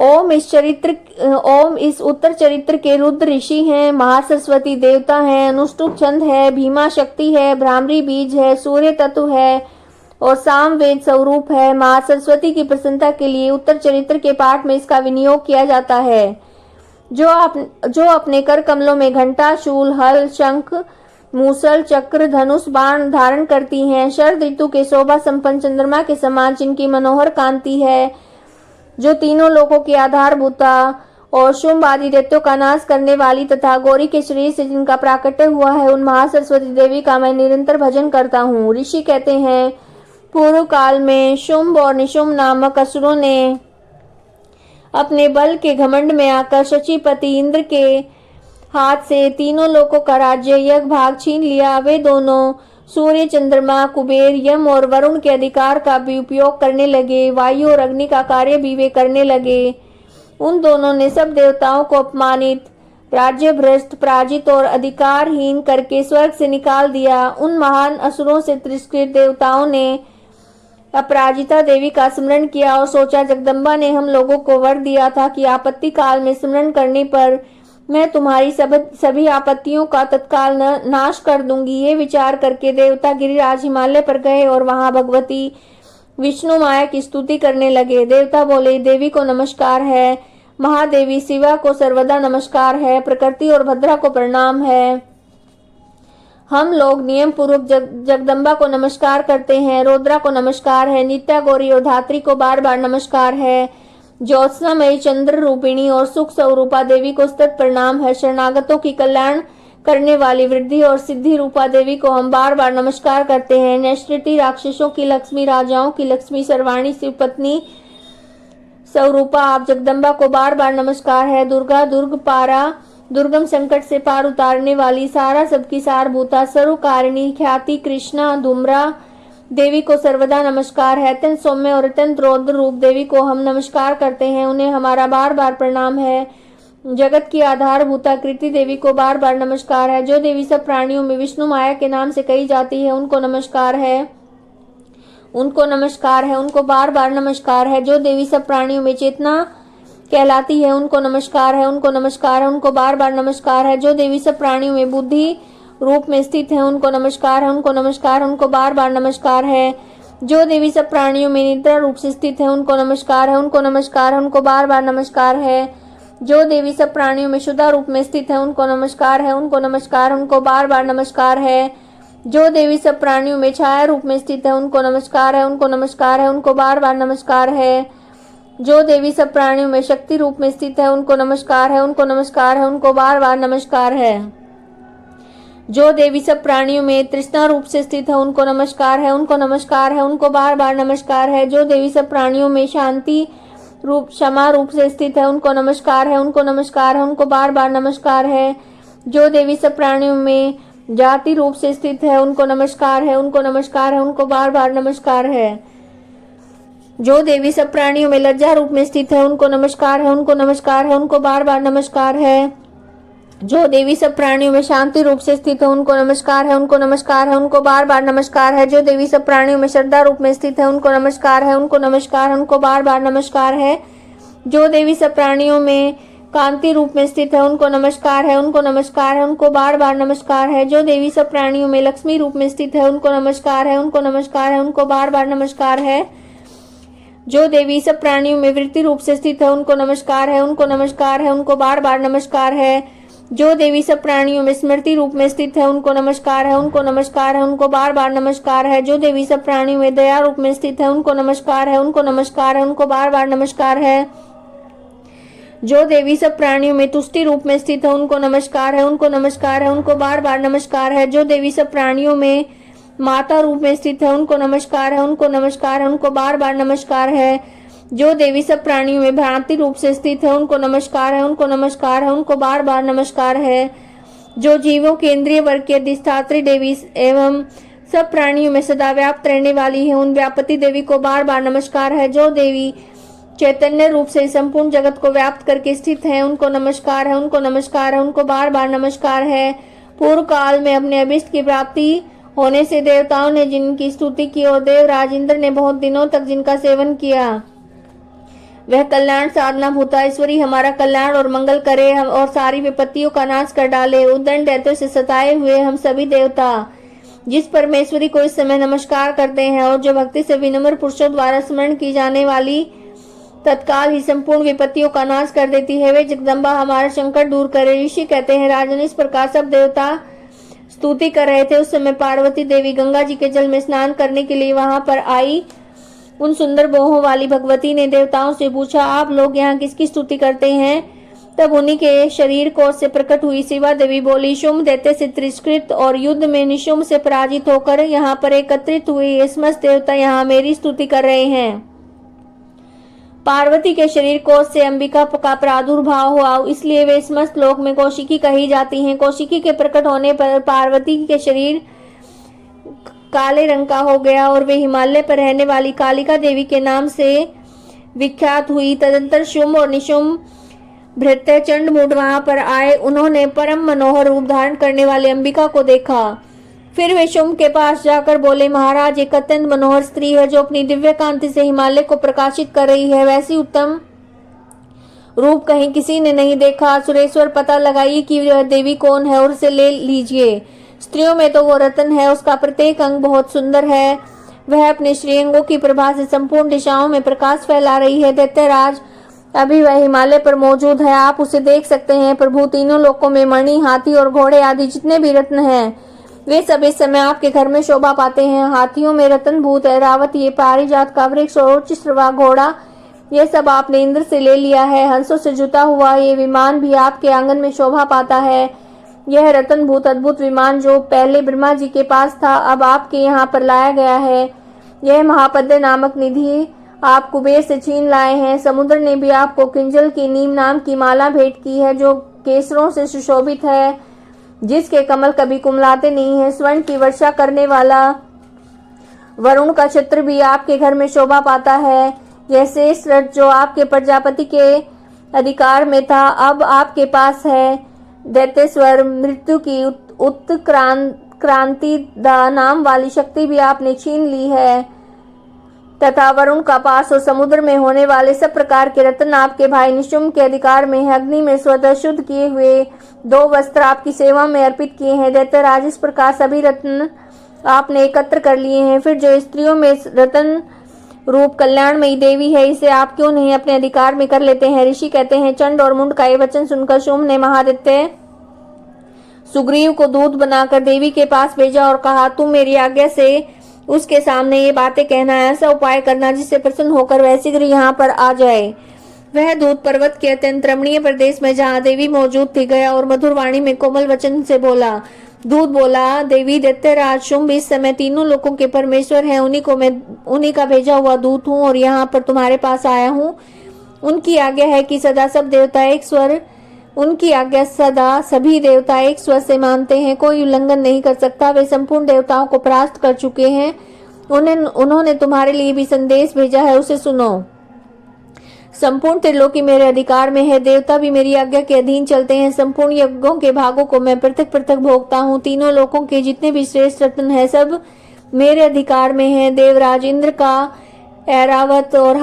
Speaker 1: ओम इस उत्तर चरित्र के रुद्र ऋषि हैं, महासरस्वती देवता हैं, अनुष्टुप छंद है, भीमा शक्ति है, भ्रामरी बीज है, सूर्य तत्व है और सामवेद स्वरूप है। महासरस्वती की प्रसन्नता के लिए उत्तर चरित्र के पाठ में इसका विनियोग किया जाता है। जो अपने कर कमलों में घंटा, शूल, हल, शंख, मूसल, चक्र, धनुष, बाण धारण करती हैं। शरद ऋतु के शोभा संपन्न चंद्रमा के समान जिनकी मनोहर कांति है, जो तीनों लोकों की आधारभूता और शुंभ आदि दैत्यों का नाश करने वाली तथा गौरी के शरीर से जिनका प्राकट्य हुआ है, उन महासरस्वती देवी का मैं निरंतर भजन करता हूँ। ऋषि कहते हैं, पूर्व काल में शुंभ और निशुंभ नामक असुरों ने अपने बल के घमंड में आकर शचीपति इंद्र के हाथ से तीनों लोकों का राज्य यज्ञ भाग छीन लिया। वे दोनों सूर्य, चंद्रमा, कुबेर, यम और वरुण के अधिकार का भी उपयोग करने लगे। वायु और अग्नि का कार्य भी वे करने लगे। उन दोनों ने सब देवताओं को अपमानित, राज्य भ्रष्ट, पराजित और अधिकारहीन करके स्वर्ग से निकाल दिया। उन महान असुरों से तिरस्कृत देवताओं ने अपराजिता देवी का स्मरण किया और सोचा, जगदम्बा ने हम लोगों को वर दिया था कि आपत्ति काल में स्मरण करने पर मैं तुम्हारी सभी आपत्तियों का तत्काल नाश कर दूंगी। ये विचार करके देवता गिरिराज हिमालय पर गए और वहां भगवती विष्णु माया की स्तुति करने लगे। देवता बोले, देवी को नमस्कार है, महादेवी शिवा को सर्वदा नमस्कार है, प्रकृति और भद्रा को प्रणाम है। हम लोग नियम पूर्वक जगदम्बा को नमस्कार करते हैं, रौद्रा को नमस्कार है, नित्या गौरी और धात्री को बार बार नमस्कार है, ज्योत्सनामयी चंद्र रूपिणी और सुख स्वरूपा देवी को सतत प्रणाम है, शरणागतों की कल्याण करने वाली वृद्धि और सिद्धि रूपा देवी को हम बार बार नमस्कार करते हैं, नैष्कृति राक्षसों की लक्ष्मी, राजाओं की लक्ष्मी, सर्वाणी शिव पत्नी स्वरूपा आप जगदम्बा को बार बार नमस्कार है, दुर्गा, दुर्ग पारा, दुर्गम संकट से पार उतारने वाली, सारा सबकी सारभूता, सर्वकारिणी, ख्याति, कृष्णा, धूम्रा देवी को सर्वदा नमस्कार है, अत्यंत सौम्य और अत्यंत रौद्र रूप देवी को हम नमस्कार करते हैं, उन्हें हमारा बार बार प्रणाम है। जगत की आधारभूता कृति देवी को बार बार नमस्कार है। जो देवी सब प्राणियों में विष्णु माया के नाम से कही जाती है, उनको नमस्कार है, उनको नमस्कार है, उनको बार बार नमस्कार है। जो देवी सब प्राणियों में चेतना कहलाती है, उनको नमस्कार है, उनको नमस्कार है, उनको बार बार नमस्कार है। जो देवी सब प्राणियों में बुद्धि रूप में स्थित है, उनको नमस्कार है, उनको नमस्कार है, उनको बार बार नमस्कार है। जो देवी सब प्राणियों में निद्रा रूप से स्थित है, उनको नमस्कार है, उनको नमस्कार है, उनको बार बार नमस्कार है। जो देवी सब प्राणियों में शुद्धा रूप में स्थित है, उनको नमस्कार है, उनको नमस्कार, उनको बार बार नमस्कार है। जो देवी सब प्राणियों में छाया रूप में स्थित है, उनको नमस्कार है, उनको नमस्कार है, उनको बार बार नमस्कार है। जो देवी सब प्राणियों में शक्ति रूप में स्थित है, उनको नमस्कार है, उनको नमस्कार है, उनको बार बार नमस्कार है। जो देवी सब प्राणियों में तृष्णा रूप से स्थित है, उनको नमस्कार है, उनको नमस्कार है, उनको बार बार नमस्कार है। जो देवी सब प्राणियों में शांति रूप क्षमा रूप से स्थित है, उनको नमस्कार है, उनको नमस्कार है, उनको बार बार नमस्कार है। जो देवी सब प्राणियों में जाति रूप से स्थित है, उनको नमस्कार है, उनको नमस्कार है, उनको बार बार नमस्कार है। जो देवी सब प्राणियों में लज्जा रूप में स्थित है, उनको नमस्कार है, उनको नमस्कार है, उनको बार बार नमस्कार है। जो देवी सब प्राणियों में शांति रूप से स्थित है, उनको नमस्कार है, उनको नमस्कार है, उनको बार बार नमस्कार है। जो देवी सब प्राणियों में श्रद्धा रूप में स्थित है, उनको नमस्कार है, उनको नमस्कार है, उनको बार बार नमस्कार है। जो देवी सब प्राणियों में कांति रूप में स्थित है, उनको नमस्कार है, उनको नमस्कार है, उनको बार बार नमस्कार है। जो देवी सब प्राणियों में लक्ष्मी रूप में स्थित है, उनको नमस्कार है, उनको नमस्कार है, उनको बार बार नमस्कार है। जो देवी सब प्राणियों में वृत्ति रूप से स्थित है, उनको नमस्कार है, उनको नमस्कार है, उनको बार बार नमस्कार है। जो देवी सब प्राणियों में स्मृति रूप में स्थित है, उनको नमस्कार है, उनको नमस्कार है, उनको बार बार नमस्कार है। जो देवी सब प्राणियों में दया रूप में स्थित है, उनको नमस्कार है, उनको नमस्कार है, उनको बार बार नमस्कार है। जो देवी सब प्राणियों में तुष्टि रूप में स्थित है उनको नमस्कार है, उनको नमस्कार है, उनको बार बार नमस्कार है। जो देवी सब प्राणियों में माता रूप में स्थित है उनको नमस्कार है, उनको नमस्कार है, उनको बार बार नमस्कार है। जो देवी सब प्राणियों में भ्रांति रूप से स्थित है उनको नमस्कार है, उनको नमस्कार है, उनको बार बार नमस्कार है। जो जीवों के इंद्रिय वर्ग की अधिष्ठात्री देवी एवं सब प्राणियों में सदा व्याप्त रहने वाली है उन व्यापति देवी को बार बार नमस्कार है। जो देवी चैतन्य रूप से संपूर्ण जगत को व्याप्त करके स्थित है उनको नमस्कार है, उनको नमस्कार है, उनको बार बार नमस्कार है। पूर्व काल में अपने अभिष्ट की प्राप्ति होने से देवताओं ने जिनकी स्तुति की और देवराज इंद्र ने बहुत दिनों तक जिनका सेवन किया, वह कल्याण साधना भूताईश्वरी हमारा कल्याण और मंगल करे और सारी विपत्तियों का नाश कर डाले। उद्दंड दैत्यों से सताए हुए हम सभी देवता जिस परमेश्वरी को इस समय नमस्कार करते हैं और जो भक्ति से विनम्र पुरुषों द्वारा स्मरण की जाने वाली तत्काल ही संपूर्ण विपत्तियों का नाश कर देती है, वे जगदम्बा हमारा संकट दूर करे। ऋषि कहते हैं राजन, इस प्रकार सब देवता स्तुति कर रहे थे। उस समय पार्वती देवी गंगा जी के जल में स्नान करने के लिए वहां पर आई। उन सुंदर बोहों वाली भगवती ने देवताओं से पूछा, आप लोग यहाँ किसकी स्तुति करते हैं? तब उन्हीं के शरीर कोश से प्रकट हुई शिवा देवी बोली, शुम्भ दैत्य से तिरस्कृत और युद्ध में निशुम्भ से पराजित होकर यहाँ पर एकत्रित हुए ये समस्त देवता यहाँ मेरी स्तुति कर रहे हैं। पार्वती के शरीर कोश से अंबिका का प्रादुर्भाव हुआ, इसलिए वे समस्त लोक में कौशिकी कही जाती हैं। कौशिकी के प्रकट होने पर पार्वती के शरीर काले रंग का हो गया और वे हिमालय पर रहने वाली कालिका देवी के नाम से विख्यात हुई। तदंतर शुंभ और निशुंभ भृत्य चंड मूड वहां पर आए। उन्होंने परम मनोहर रूप धारण करने वाली अंबिका को देखा। फिर वे शुंभ के पास जाकर बोले, महाराज, एक अत्यंत मनोहर स्त्री है जो अपनी दिव्य कांति से हिमालय को प्रकाशित कर रही है। वैसी उत्तम रूप कहीं किसी ने नहीं देखा। सुरेश्वर, पता लगाइए कि वह देवी कौन है और उसे ले लीजिए। स्त्रियों में तो वो रतन है, उसका प्रत्येक अंग बहुत सुंदर है। वह अपने श्रीअंगों की प्रभा से संपूर्ण दिशाओं में प्रकाश फैला रही है। दैत्यराज, अभी वह हिमालय पर मौजूद है, आप उसे देख सकते हैं। प्रभु, तीनों लोकों में मणि, हाथी और घोड़े आदि जितने भी रत्न हैं, वे सब इस समय आपके घर में शोभा पाते हैं। हाथियों में रतन भूत ऐरावत, ये पारिजात का वृक्ष और उच्च श्रवा घोड़ा, ये सब आपने इंद्र से ले लिया है। हंसों से जुता हुआ ये विमान भी आपके आंगन में शोभा पाता है। यह रतन भूत अद्भुत विमान जो पहले ब्रह्मा जी के पास था, अब आपके यहाँ पर लाया गया है। यह महापद्य नामक निधि आप कुबेर से छीन लाए हैं। समुद्र ने भी आपको किंजल की नीम नाम की माला भेंट की है जो केसरों से सुशोभित है, जिसके कमल कभी कुमलाते नहीं है। स्वर्ण की वर्षा करने वाला वरुण का छत्र भी आपके घर में शोभा पाता है। यह शेष रथ जो आपके प्रजापति के अधिकार में था, अब आपके पास है। दैत्यस्वर, मृत्यु की उत्क्रांति नाम वाली शक्ति भी आपने छीन ली है तथा वरुण का पास और समुद्र में होने वाले सब प्रकार के रत्न आपके भाई निशुंभ के अधिकार में है। अग्नि में स्वतः शुद्ध किए हुए 2 वस्त्र आपकी सेवा में अर्पित किए हैं। दैत्यराज, इस प्रकार सभी रत्न आपने एकत्र कर लिए हैं। फिर जो स्त्रियों में रतन रूप कल्याणमयी देवी है, इसे आप क्यों नहीं अपने अधिकार में कर लेते हैं? ऋषि कहते हैं, चंड और मुंड का ये वचन सुनकर शुंभ ने महादित्य सुग्रीव को दूत बनाकर देवी के पास भेजा और कहा, तुम मेरी आज्ञा से उसके सामने ये बातें कहना, ऐसा उपाय करना जिससे प्रसन्न होकर वह शीघ्र यहाँ पर आ जाए। वह दूत पर्वत के अत्यंत रमणीय प्रदेश में जहाँ देवी मौजूद थी गया और मधुर वाणी में कोमल वचन से बोला। दूत बोला, देवी, दैत्यराज शुंभ इस समय तीनों लोकों के परमेश्वर हैं, उन्हीं का भेजा हुआ दूत हूँ और यहाँ पर तुम्हारे पास आया हूँ। उनकी आज्ञा है कि सदा सब देवता एक स्वर उनकी आज्ञा सदा सभी देवता एक स्वर से मानते हैं, कोई उल्लंघन नहीं कर सकता। वे संपूर्ण देवताओं को परास्त कर चुके हैं। उन्होंने तुम्हारे लिए भी संदेश भेजा है, उसे सुनो। संपूर्ण त्रिलोकी मेरे अधिकार में है, देवता भी मेरी आज्ञा के अधीन चलते हैं। संपूर्ण यज्ञों के भागों को मैं पृथक पृथक भोगता हूँ। तीनों लोकों के जितने भी श्रेष्ठ रत्न है सब मेरे अधिकार में है। देवराज इंद्र का ऐरावत और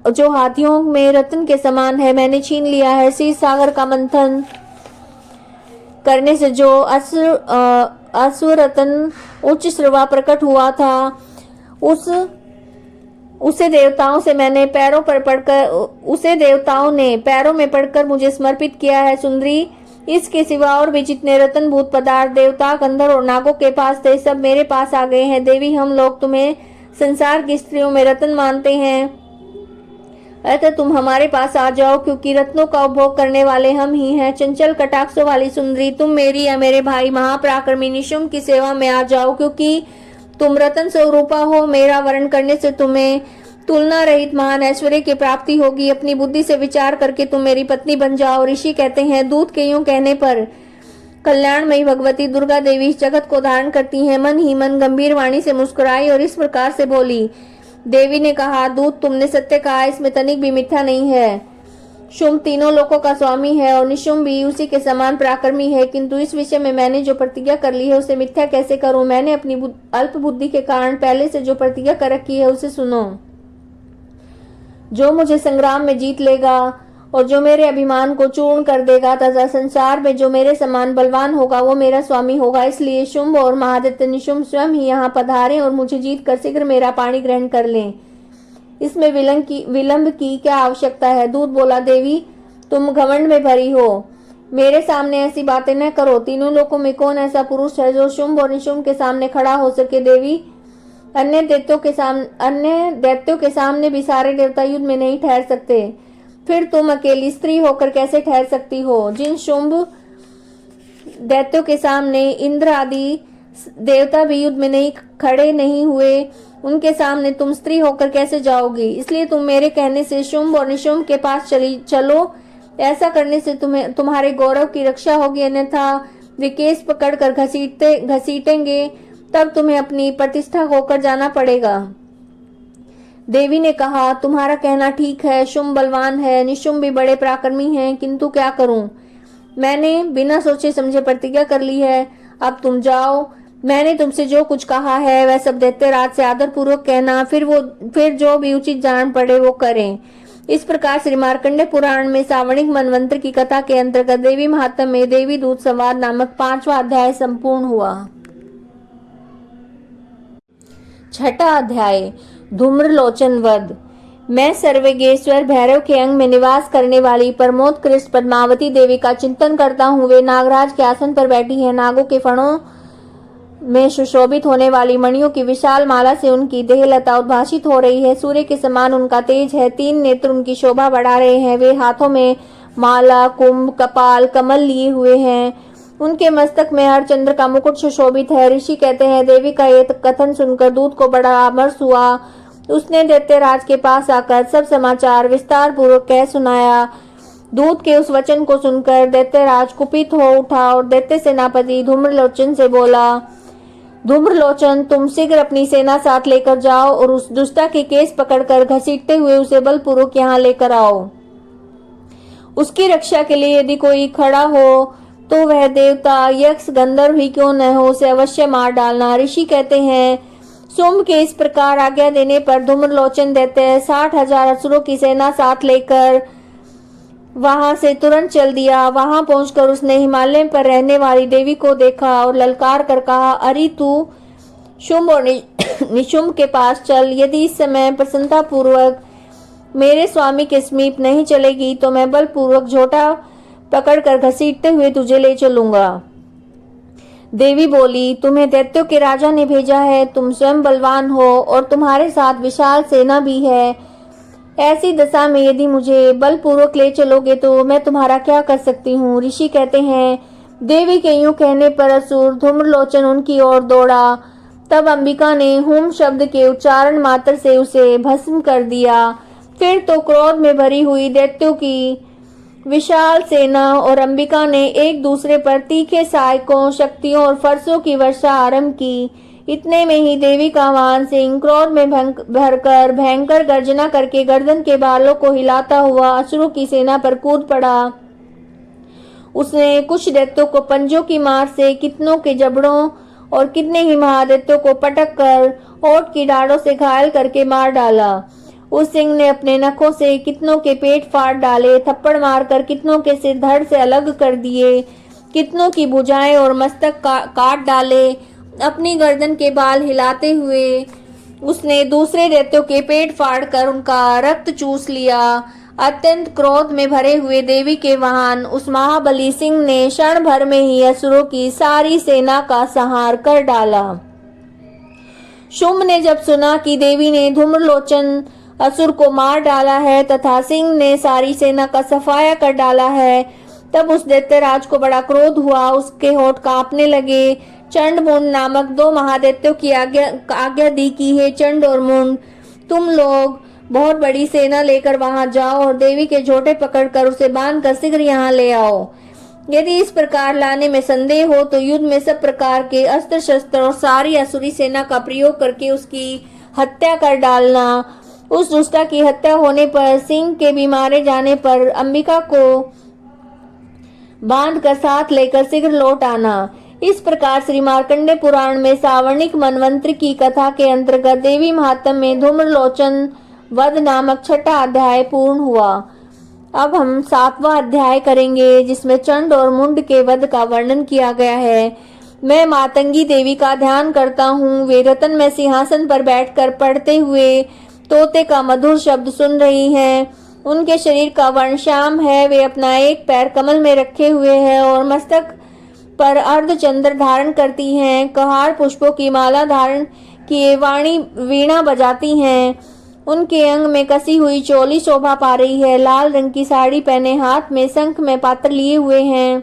Speaker 1: जो हाथियों में रत्न के समान है, मैंने छीन लिया है। शीर सागर का मंथन करने से जो असुर रत्न उच्च श्रवा प्रकट हुआ था, उसे देवताओं ने पैरों में पड़कर मुझे समर्पित किया है। सुंदरी, इसके सिवा और भी जितने रत्न भूत पदार्थ देवता, गंधर्व और नागों के पास थे, सब मेरे पास आ गए हैं। देवी, हम लोग तुम्हें संसार की स्त्रियों में रत्न मानते हैं। अतः तुम हमारे पास आ जाओ, क्योंकि रत्नों का उपभोग करने वाले हम ही हैं। चंचल कटाक्षों वाली सुंदरी, तुम मेरी या मेरे भाई महापराक्रमी निशुम्भ की सेवा में आ जाओ, क्योंकि तुम रतन स्वरूपा हो। मेरा वर्ण करने से तुम्हें तुलना रहित महान ऐश्वर्य की प्राप्ति होगी। अपनी बुद्धि से विचार करके तुम मेरी पत्नी बन जाओ। ऋषि कहते हैं, दूत के यूं कहने पर कल्याणमयी भगवती दुर्गा देवी इस जगत को धारण करती हैं। मन ही मन गंभीर वाणी से मुस्कुराई और इस प्रकार से बोली। देवी ने कहा, दूत, तुमने सत्य कहा, इसमें तनिक भी मिथ्या नहीं है। शुंभ तीनों लोकों का स्वामी है और निशुंभ भी उसी के समान पराक्रमी है, किंतु इस विषय में मैंने जो प्रतिज्ञा कर ली है उसे मिथ्या कैसे करूं। मैंने अपनी अल्प बुद्धि के कारण पहले से जो प्रतिज्ञा कर रखी है उसे सुनो। जो मुझे संग्राम में जीत लेगा और जो मेरे अभिमान को चूर्ण कर देगा तथा संसार में जो मेरे समान बलवान होगा वो मेरा स्वामी होगा। इसलिए शुंभ और महादित्य निशुंभ स्वयं ही यहाँ पधारें और मुझे जीत कर शीघ्र मेरा पाणी ग्रहण कर लें। इसमें विलंब की क्या आवश्यकता है। दूत बोला, देवी, तुम घमंड में भरी हो, मेरे सामने ऐसी बातें न करो। तीनों लोकों में कौन ऐसा पुरुष है जो शुंभ और निशुंभ के सामने खड़ा हो सके। देवी, अन्य दैत्यों के सामने भी सारे देवता युद्ध में नहीं ठहर सकते, फिर तुम अकेली स्त्री होकर कैसे ठहर सकती हो। जिन शुंभ दैत्यों के सामने इंद्र आदि देवता भी युद्ध में नहीं खड़े नहीं हुए, उनके सामने तुम स्त्री होकर कैसे जाओगी। इसलिए तुम मेरे कहने से शुंभ और निशुंभ के पास चलो। ऐसा करने से तुम्हारे गौरव की रक्षा होगी, अन्यथा वे केस पकड़कर घसीटेंगे, तब तुम्हें अपनी प्रतिष्ठा खोकर जाना पड़ेगा। देवी ने कहा, तुम्हारा कहना ठीक है। शुंभ बलवान है, निशुंभ भी बड़े पराक्रमी हैं, किंतु क्या करूं। मैंने बिना सोचे समझे प्रतिज्ञा कर ली है। अब तुम जाओ। मैंने तुमसे जो कुछ कहा है वह सब दैत्यराज से आदर पूर्वक कहना, फिर जो भी उचित जान पड़े वो करें। इस प्रकार श्री मार्कंडेय पुराण में सावर्णिक मनवंतर की कथा के अंतर्गत देवी महात्म्य में देवी दूत संवाद नामक 5वां अध्याय संपूर्ण हुआ। 6वां अध्याय, धूम्रलोचन वध। मैं सर्वेगेश्वर भैरव के अंग में निवास करने वाली परमोत्कृष्ट पद्मावती देवी का चिंतन करता हूँ। वे नागराज के आसन पर बैठी हैं। नागों के फणों में सुशोभित होने वाली मणियों की विशाल माला से उनकी देहलता उद्भासित हो रही है। सूर्य के समान उनका तेज है। 3 नेत्र उनकी शोभा बढ़ा रहे हैं। वे हाथों में माला, कुंभ, कपाल, कमल लिए हुए हैं। उनके मस्तक में हर चंद्र का मुकुट सुशोभित है। ऋषि कहते हैं, देवी का ये कथन सुनकर दूत को बड़ा आमर्ष हुआ। उसने दैत्यराज के पास आकर सब समाचार विस्तार पूर्वक कह सुनाया। दूत के उस वचन को सुनकर दैत्यराज कुपित हो उठा और दैत्य सेनापति धूम्रलोचन से बोला, धूम्रलोचन, तुम शीघ्र अपनी सेना साथ लेकर जाओ और उस दुष्टा के केस पकड़कर घसीटते हुए उसे बलपूर्वक यहाँ लेकर आओ। उसकी रक्षा के लिए यदि कोई खड़ा हो तो वह देवता, यक्ष, गंधर्व ही क्यों न हो, उसे अवश्य मार डालना। ऋषि कहते हैं, शुंभ के इस प्रकार आज्ञा देने पर धूम्रलोचन दैत्य 60,000 असुरों की सेना साथ लेकर वहां से तुरंत चल दिया। वहां पहुंचकर उसने हिमालय पर रहने वाली देवी को देखा और ललकार कर कहा, अरे तू शुंभ और निशुंभ के पास चल। यदि इस समय प्रसन्नता पूर्वक मेरे स्वामी के समीप नहीं चलेगी तो मैं बलपूर्वक झोटा पकड़कर घसीटते हुए तुझे ले चलूंगा। देवी बोली, तुम्हें दैत्यों के राजा ने भेजा है। तुम स्वयं बलवान हो और तुम्हारे साथ विशाल सेना भी है। ऐसी दशा में यदि मुझे बलपूर्वक ले चलोगे तो मैं तुम्हारा क्या कर सकती हूँ। ऋषि कहते हैं, देवी के यूं कहने पर असुर धूम्रलोचन उनकी ओर दौड़ा। तब अंबिका ने हुम शब्द के उच्चारण मात्र से उसे भस्म कर दिया। फिर तो क्रोध में भरी हुई दैत्यों की विशाल सेना और अंबिका ने एक दूसरे पर तीखे सहायकों, शक्तियों और फरसों की वर्षा आरंभ की। इतने में ही देवी का वाहन सिंह क्रोध में भरकर भयंकर गर्जना करके गर्दन के बालों को हिलाता हुआ असुरों की सेना पर कूद पड़ा। उसने कुछ दैत्यों को पंजों की मार से, कितनों के जबड़ों और कितने ही महादैत्यों को पटक कर ओंठ की डाढ़ों से घायल करके मार डाला। उस सिंह ने अपने नखों से कितनों के पेट फाड़ डाले, थप्पड़ मारकर कितनों के सिर धड़ से अलग कर दिए, कितनों की भुजाएं और मस्तक काट डाले। अपनी गर्दन के बाल हिलाते हुए उसने दूसरे दैत्यों के पेट फाड़कर उनका रक्त चूस लिया। अत्यंत क्रोध में भरे हुए देवी के वाहन उस महाबली सिंह ने क्षण भर में ही असुरों की सारी सेना का संहार कर डाला। शुंभ ने जब सुना कि देवी ने धूम्रलोचन असुर को मार डाला है तथा सिंह ने सारी सेना का सफाया कर डाला है। तब उस दैत्यराज को बड़ा क्रोध हुआ, उसके होठ कांपने लगे। चंड मुंड नामक 2 महादैत्यों की आज्ञा दी कि हे चंड और मुंड, तुम लोग बहुत बड़ी सेना लेकर वहां जाओ और देवी के झोटे पकड़कर उसे बांधकर शीघ्र यहाँ ले आओ। यदि इस प्रकार लाने में संदेह हो तो युद्ध में सब प्रकार के अस्त्र शस्त्र और सारी असुरी सेना का प्रयोग करके उसकी हत्या कर डालना। उस दुष्टा की हत्या होने पर, सिंह के भी मारे जाने पर अंबिका को बांध कर साथ लेकर शीघ्र लौट आना। इस प्रकार श्री मार्कंडे पुराण में सावर्णिक मनवंतर की कथा के अंतर्गत देवी महात्म्य में धूम्रलोचन वध नामक 6वां अध्याय पूर्ण हुआ। अब हम 7वां अध्याय करेंगे जिसमें चंड और मुंड के वध का वर्णन किया गया है। मैं मातंगी देवी का ध्यान करता हूँ। वे रतन में सिंहासन पर बैठकर पढ़ते हुए तोते का मधुर शब्द सुन रही हैं। उनके शरीर का वर्ण श्याम है। वे अपना एक पैर कमल में रखे हुए हैं और मस्तक पर अर्धचंद्र धारण करती हैं। कहार पुष्पों की माला धारण किए वाणी वीणा बजाती हैं। उनके अंग में कसी हुई चोली शोभा पा रही है। लाल रंग की साड़ी पहने, हाथ में शंख में पात्र लिए हुए हैं।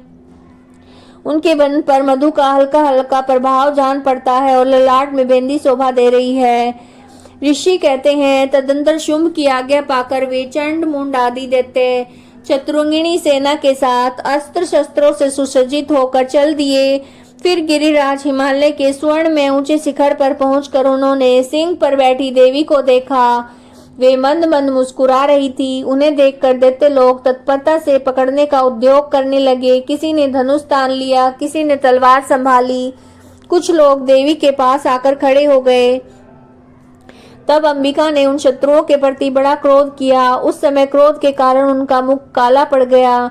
Speaker 1: उनके बदन पर मधु का हल्का हल्का प्रभाव जान पड़ता है और ललाट में बेंदी शोभा दे रही है। ऋषि कहते हैं, तदंतर शुंभ की आज्ञा पाकर वे चंड मुंड आदि दैत्य चतुरंगिणी सेना के साथ अस्त्र शस्त्रों से सुसज्जित होकर चल दिए। फिर गिरिराज हिमालय के स्वर्ण में ऊंचे शिखर पर पहुंचकर उन्होंने सिंह पर बैठी देवी को देखा। वे मंद मंद मुस्कुरा रही थी। उन्हें देखकर दैत्य लोग तत्परता से पकड़ने का उद्योग करने लगे। किसी ने धनुष तान लिया, किसी ने तलवार संभाली। कुछ लोग देवी के पास आकर खड़े हो गए। तब अंबिका ने उन शत्रुओं के प्रति बड़ा क्रोध किया। उस समय क्रोध के कारण उनका मुख काला पड़ गया,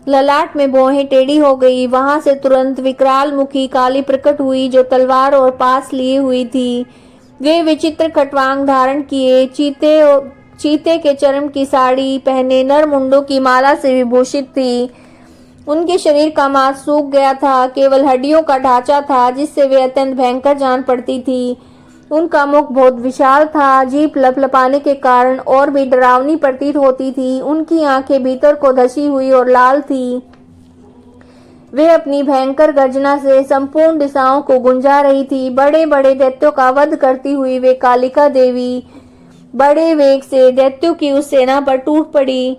Speaker 1: ललाट में भौहें टेढ़ी हो गई। वहां से तुरंत विकराल मुखी काली प्रकट हुई जो तलवार और पास लिए हुई थी। वे विचित्र खटवांग धारण किए, चीते के चर्म की साड़ी पहने, नर मुंडों की माला से विभूषित थी। उनके शरीर का मांस सूख गया था, केवल हड्डियों का ढांचा था जिससे वे अत्यंत भयंकर जान पड़ती थी। उनका मुख बहुत विशाल था, जीभ लपलपाने के कारण और भी डरावनी प्रतीत होती थी। उनकी आंखें भीतर को धसी हुई और लाल थी। वे अपनी भयंकर गर्जना से संपूर्ण दिशाओं को गुंजा रही थी। बड़े बड़े दैत्यों का वध करती हुई वे कालिका देवी बड़े वेग से दैत्यों की उस सेना पर टूट पड़ी,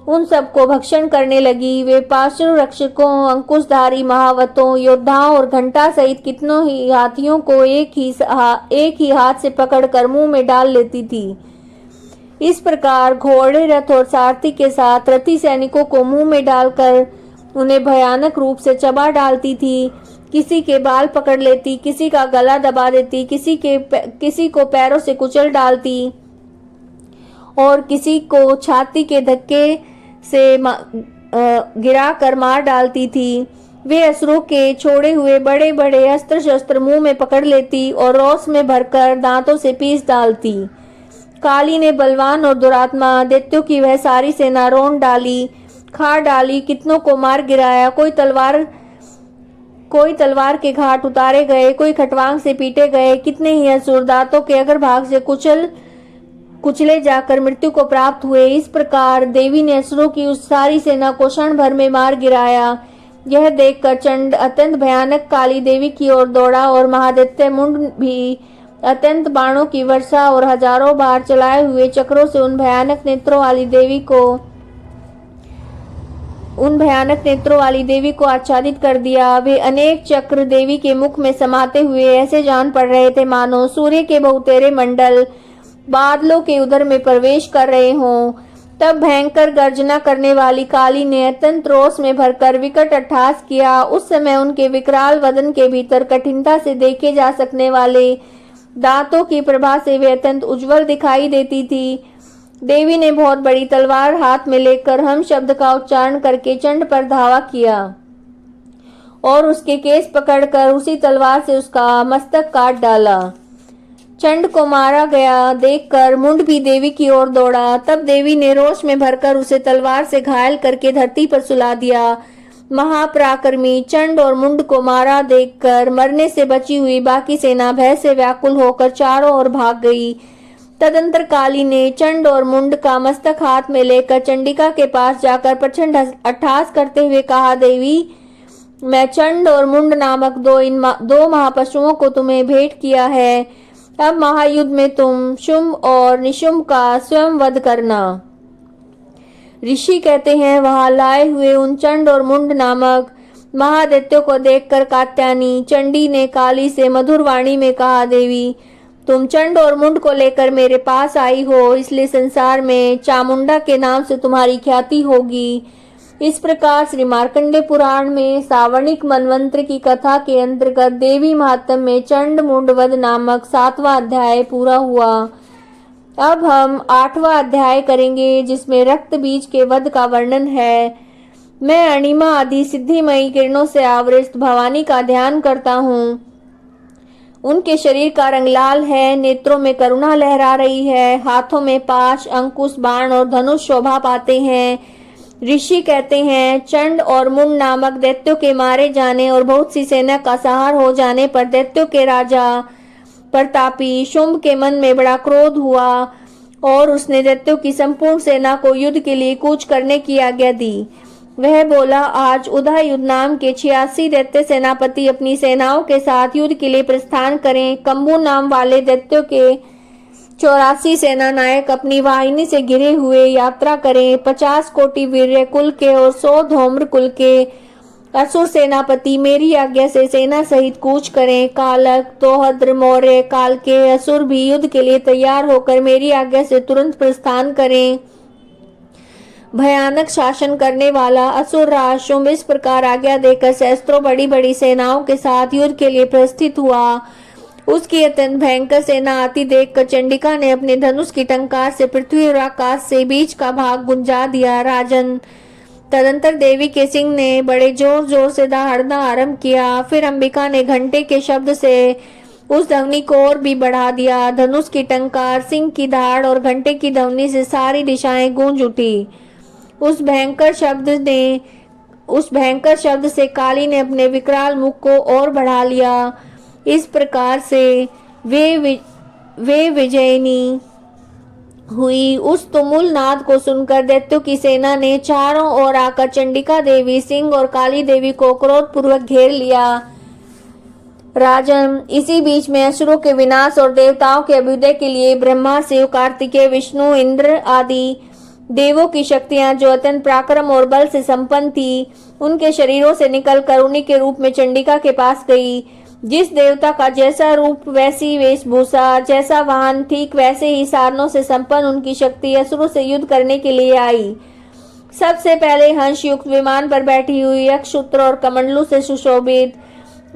Speaker 1: उन सबको भक्षण करने लगी। वे पाशु रक्षकों, अंकुशधारी महावतों, योद्धाओं और घंटा सहित कितनों ही हाथियों को एक ही हाथ से पकड़कर मुंह में डाल लेती थी। इस प्रकार घोड़े, रथ और सारथी के साथ रथी सैनिकों को मुंह में डालकर उन्हें भयानक रूप से चबा डालती थी। किसी के बाल पकड़ लेती, किसी का गला दबा देती, किसी को पैरों से कुचल डालती और किसी को छाती के धक्के से गिरा कर मार डालती थी। वे असुरों के छोड़े हुए बड़े बड़े अस्त्र शस्त्र मुंह में पकड़ लेती और रौस में भरकर दांतों से पीस डालती। काली ने बलवान और दुरात्मा दैत्यों की वह सारी सेना रोन डाली, खा डाली, कितनों को मार गिराया। कोई तलवार के घाट उतारे गए, कोई खटवांग से पीटे गए। कितने ही असुर दांतों के अग्रभाग से कुचले जाकर मृत्यु को प्राप्त हुए। इस प्रकार देवी ने असुरों की उस सारी सेना को क्षण भर में मार गिराया। यह देखकर चंड अत्यंत भयानक काली देवी की ओर दौड़ा और महादैत्य मुंड भी अत्यंत बाणों की वर्षा और हजारों बार चलाए हुए चक्रों से उन भयानक नेत्रों वाली देवी को आच्छादित कर दिया। वे अनेक चक्र देवी के मुख में समाते हुए ऐसे जान पड़ रहे थे मानो सूर्य के बहुतेरे मंडल बादलों के उदर में प्रवेश कर रहे हों। तब भयंकर गर्जना करने वाली काली ने अत्यंत रोष में भरकर विकट अट्टहास किया। उस समय उनके विकराल वदन के भीतर कठिनता से देखे जा सकने वाले दांतों की प्रभा से वे अत्यंत उज्जवल दिखाई देती थी। देवी ने बहुत बड़ी तलवार हाथ में लेकर हम शब्द का उच्चारण करके चंड पर धावा किया और उसके केस पकड़कर उसी तलवार से उसका मस्तक काट डाला। चंड को मारा गया देखकर मुंड भी देवी की ओर दौड़ा। तब देवी ने रोष में भरकर उसे तलवार से घायल करके धरती पर सुला दिया। महापराक्रमी चंड और मुंड को मारा देखकर मरने से बची हुई बाकी सेना भय से व्याकुल होकर चारों ओर भाग गई। तदंतर काली ने चंड और मुंड का मस्तक हाथ में लेकर चंडिका के पास जाकर प्रचंड अट्टहास करते हुए कहा, देवी, मैं चंड और मुंड नामक दो महापशुओं को तुम्हें भेंट किया है। अब महायुद्ध में तुम शुंभ और निशुंभ का स्वयं वध करना। ऋषि कहते हैं, वहां लाए हुए उन चंड और मुंड नामक महादैत्यों को देखकर कात्यायनी चंडी ने काली से मधुर वाणी में कहा, देवी, तुम चंड और मुंड को लेकर मेरे पास आई हो, इसलिए संसार में चामुंडा के नाम से तुम्हारी ख्याति होगी। इस प्रकार श्री मार्कंडेय पुराण में सावर्णिक मनवंत्र की कथा के अंतर्गत देवी महात्म्य में चंड मुंड वध नामक 7वां अध्याय पूरा हुआ। अब हम 8वां अध्याय करेंगे, जिसमें रक्त बीज के वध का वर्णन है। मैं अणिमा आदि सिद्धिमयी किरणों से आवृत भवानी का ध्यान करता हूँ। उनके शरीर का रंग लाल है, नेत्रों में करुणा लहरा रही है, हाथों में पाश, अंकुश, बाण और धनुष शोभा पाते हैं। ऋषि कहते हैं, चंड और मुंड नामक दैत्यों के मारे जाने और बहुत सी सेना का संहार हो जाने पर दैत्यों के राजा प्रतापी शुंभ के मन में बड़ा क्रोध हुआ और उसने दैत्यों की संपूर्ण सेना को युद्ध के लिए कूच करने की आज्ञा दी। वह बोला, आज उदय युद्ध नाम के 86 दैत्य सेनापति अपनी सेनाओं के साथ युद्ध के लिए प्रस्थान करें। कंबू नाम वाले दैत्यों के 84 सेना नायक अपनी वाहिनी से घिरे हुए यात्रा करें। 50 कोटि वीर्य कुल के और 100 धौम्र कुल के असुर सेनापति मेरी आज्ञा से सेना सहित कूच करें। कालक, तोहद्र, मौर्य काल के असुर भी युद्ध के लिए तैयार होकर मेरी आज्ञा से तुरंत प्रस्थान करें। भयानक शासन करने वाला असुर राज शुंभ इस प्रकार आज्ञा देकर सहस्त्रों बड़ी बड़ी सेनाओं के साथ युद्ध के लिए प्रस्थित हुआ। उसकी अत्यंत भयंकर सेना आती देखकर चंडिका ने अपने धनुष की टंकार से पृथ्वी और आकाश से बीच का भाग गुंजा दिया। राजन, तदंतर देवी के सिंह ने बड़े जोर जोर से दहाड़ना आरंभ किया। फिर अंबिका ने घंटे के शब्द से उस ध्वनि को और भी बढ़ा दिया। धनुष की टंकार, सिंह की दहाड़ और घंटे की ध्वनि से सारी दिशाएं गूंज उठी। उस भयंकर शब्द से काली ने अपने विकराल मुख को और बढ़ा लिया। इस प्रकार से वे विजयिनी हुई। उस तुमुल नाद को सुनकर दैत्यों की सेना ने चारों ओर आकर चंडिका देवी, सिंह और काली देवी को क्रोध पूर्वक घेर लिया। राजन, इसी बीच में असुरों के विनाश और देवताओं के अभ्युदय के लिए ब्रह्मा, शिव, कार्तिकेय, विष्णु, इंद्र आदि देवों की शक्तियां जो अत्यंत पराक्रम और बल से संपन्न थी, उनके शरीरों से निकलकर उन्हीं के रूप में चंडिका के पास गई। जिस देवता का जैसा रूप वैसी वेशभूषा, जैसा वाहन, ठीक वैसे ही साधनों से संपन्न उनकी शक्ति असुरों से युद्ध करने के लिए आई। सबसे पहले हंस युक्त विमान पर बैठी हुई अक्षसूत्र और कमंडलू से सुशोभित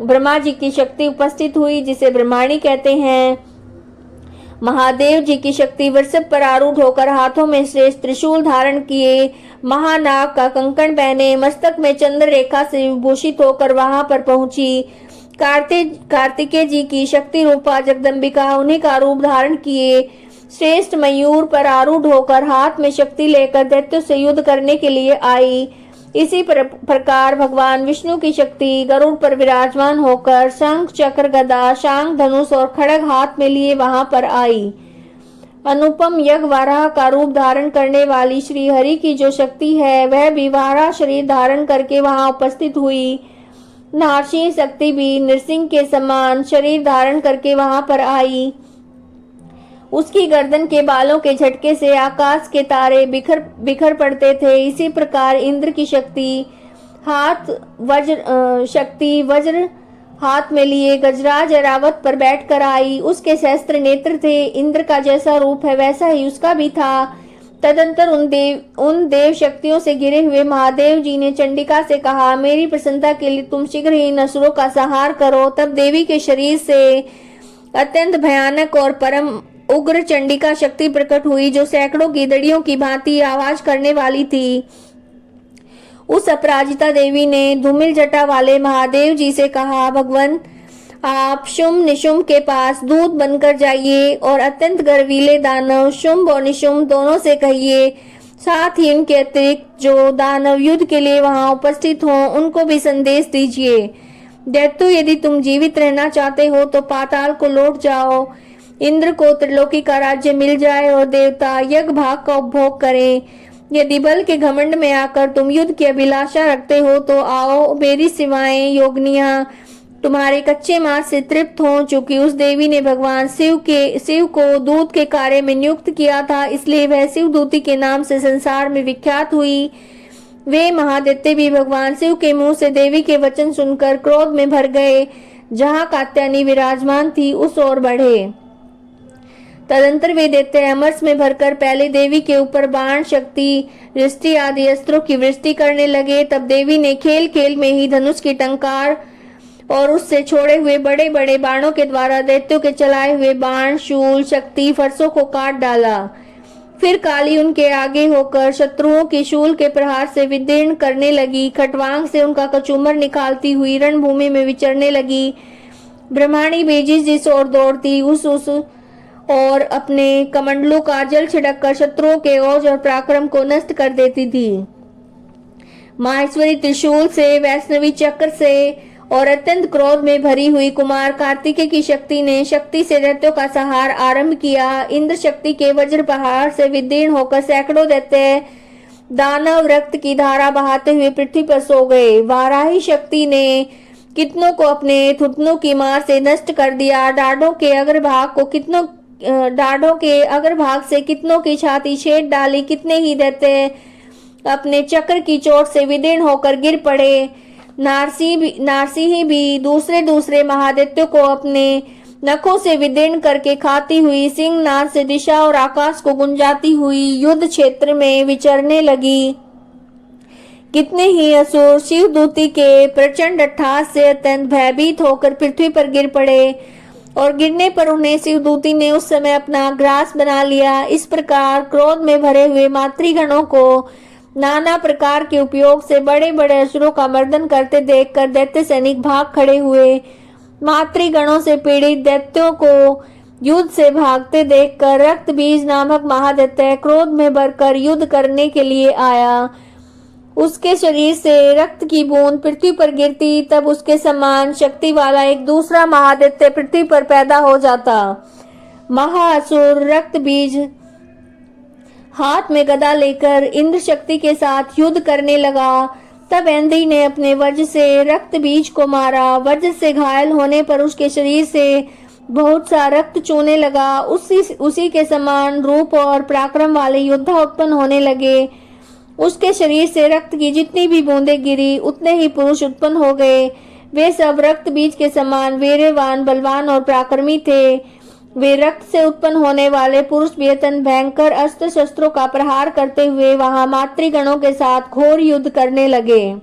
Speaker 1: ब्रह्मा जी की शक्ति उपस्थित हुई, जिसे ब्रह्माणी कहते हैं। महादेव जी की शक्ति वृषभ पर आरूढ़ होकर हाथों में श्रेष्ठ त्रिशूल धारण किए, महानाग का कंकण पहने, मस्तक में चंद्र रेखा से विभूषित होकर वहां पर पहुंची। कार्तिकेय जी की शक्ति रूपा जगदम्बिका उन्हीं का रूप धारण किए श्रेष्ठ मयूर पर आरूढ़ होकर हाथ में शक्ति लेकर दैत्यों से युद्ध करने के लिए आई। इसी प्रकार भगवान विष्णु की शक्ति गरुड़ पर विराजमान होकर शंख, चक्र, गदा, शांग, धनुष और खड्ग हाथ में लिए वहां पर आई। अनुपम यज्ञ वाराह का रूप धारण करने वाली श्री हरि की जो शक्ति है, वह भी वाराह शरीर धारण करके वहां उपस्थित हुई। नारसिंह शक्ति भी नृसिंह के समान शरीर धारण करके वहां पर आई। उसकी गर्दन के बालों के झटके से आकाश के तारे बिखर पड़ते थे। इसी प्रकार इंद्र की शक्ति वज्र हाथ में लिए गजराज ऐरावत पर बैठकर आई। उसके सहस्त्र नेत्र थे, इंद्र का जैसा रूप है वैसा ही उसका भी था। तदंतर उन देव शक्तियों से घिरे हुए महादेव जी ने चंडिका से कहा, मेरी प्रसन्नता के लिए तुम शीघ्र ही इन असुरों का संहार करो। तब देवी के शरीर से अत्यंत भयानक और परम उग्र चंडिका शक्ति प्रकट हुई, जो सैकड़ों गीदड़ियों की भांति आवाज करने वाली थी। उस अपराजिता देवी ने धूमिल जटा वाले महादेव जी से कहा, भगवान, आप शुंभ निशुंभ के पास दूत बनकर जाइए और अत्यंत गर्वीले दानव शुंभ और निशुंभ दोनों से कहिए, साथ ही उनके अतिरिक्त जो दानव युद्ध के लिए वहां उपस्थित हों उनको भी संदेश दीजिए। दैत्यो, यदि तुम जीवित रहना चाहते हो तो पाताल को लौट जाओ। इंद्र को त्रिलोकी का राज्य मिल जाए और देवता यज्ञ भाग का उपभोग करें। यदि बल के घमंड में आकर तुम युद्ध की अभिलाषा रखते हो तो आओ, मेरी सेवाएं योगिनियां तुम्हारे कच्चे मांस से तृप्त हों। चूंकि उस देवी ने भगवान शिव को दूत के कार्य में नियुक्त किया था, इसलिए वह शिवदूती के नाम से संसार में विख्यात हुई। वे महादित्य भी भगवान शिव के मुंह से देवी के वचन सुनकर क्रोध में भर गए। जहां कात्यायनी विराजमान थी उस ओर बढ़े। तदंतर वे दैत्य अमरस में भरकर पहले देवी के ऊपर बाण, शक्ति, दृष्टि आदि अस्त्रों की वृष्टि करने लगे। तब देवी ने खेल खेल में ही धनुष की टंकार और उससे छोड़े हुए बड़े बड़े बाणों के द्वारा दैत्यों के चलाए हुए बाण, शूल, शक्ति, फरसों को काट डाला। फिर काली उनके आगे होकर शत्रुओं की शूल के प्रहार से विदीर्ण करने लगी। खटवांग से उनका कचूमर निकालती हुई रणभूमि में विचरने लगी। ब्रह्माणी भी जिस ओर दौड़ती उस और अपने कमंडलों का जल छिड़क कर शत्रुओं के ओज और पराक्रम को नष्ट कर देती थी। माहेश्वरी त्रिशूल से, वैष्णवी चक्र से और अत्यंत क्रोध में भरी हुई कुमार कार्तिकेय की शक्ति ने शक्ति से दैत्यों का संहार आरंभ किया। इंद्र शक्ति के वज्र प्रहार से विदीर्ण होकर सैकड़ों दैत्य दानव रक्त की धारा बहाते हुए पृथ्वी पर सो गए। वाराही शक्ति ने कितनों को अपने थुथनों की मार से नष्ट कर दिया। डाढ़ों के अग्रभाग से कितनों की छाती छेद डाली। कितने ही दैत्य अपने चक्र की चोट से विदीर्ण होकर गिर पड़े। नारसिंह भी दूसरे महादैत्यों को अपने नखों से विदीर्ण करके खाती हुई सिंह नाद से दिशा और आकाश को गुंजाती हुई युद्ध क्षेत्र में विचरने लगी। कितने ही असुर शिवदूती के प्रचंड अट्टहास से अत्यंत भयभीत होकर पृथ्वी पर गिर पड़े और गिरने पर उन्हें शिवदूती ने उस समय अपना ग्रास बना लिया। इस प्रकार क्रोध में भरे हुए मातृगणों को नाना प्रकार के उपयोग से बड़े बड़े असुरों का मर्दन करते देखकर दैत्य सैनिक भाग खड़े हुए। मातृगणों से पीड़ित दैत्यों को युद्ध से भागते देखकर रक्त बीज नामक महादैत्य क्रोध में भरकर युद्ध करने के लिए आया। उसके शरीर से रक्त की बूंद पृथ्वी पर गिरती, तब उसके समान शक्ति वाला एक दूसरा महादैत्य पृथ्वी पर पैदा हो जाता। महाअसुर रक्त बीज हाथ में गदा लेकर इंद्र शक्ति के साथ युद्ध करने लगा। तब ऐन्द्री ने अपने वज्र से रक्त बीज को मारा। वज्र से घायल होने पर उसके शरीर से बहुत सा रक्त चूने लगा। उसी के समान रूप और पराक्रम वाले योद्धा उत्पन्न होने लगे। उसके शरीर से रक्त की जितनी भी बूंदें गिरी उतने ही पुरुष उत्पन्न हो गए। वे सब रक्त बीज के समान वीर्यवान, बलवान और पराक्रमी थे। वे रक्त से उत्पन्न होने वाले पुरुष भी अत्यंत भयंकर अस्त्र शस्त्रों का प्रहार करते हुए वहां मातृगणों के साथ घोर युद्ध करने लगे।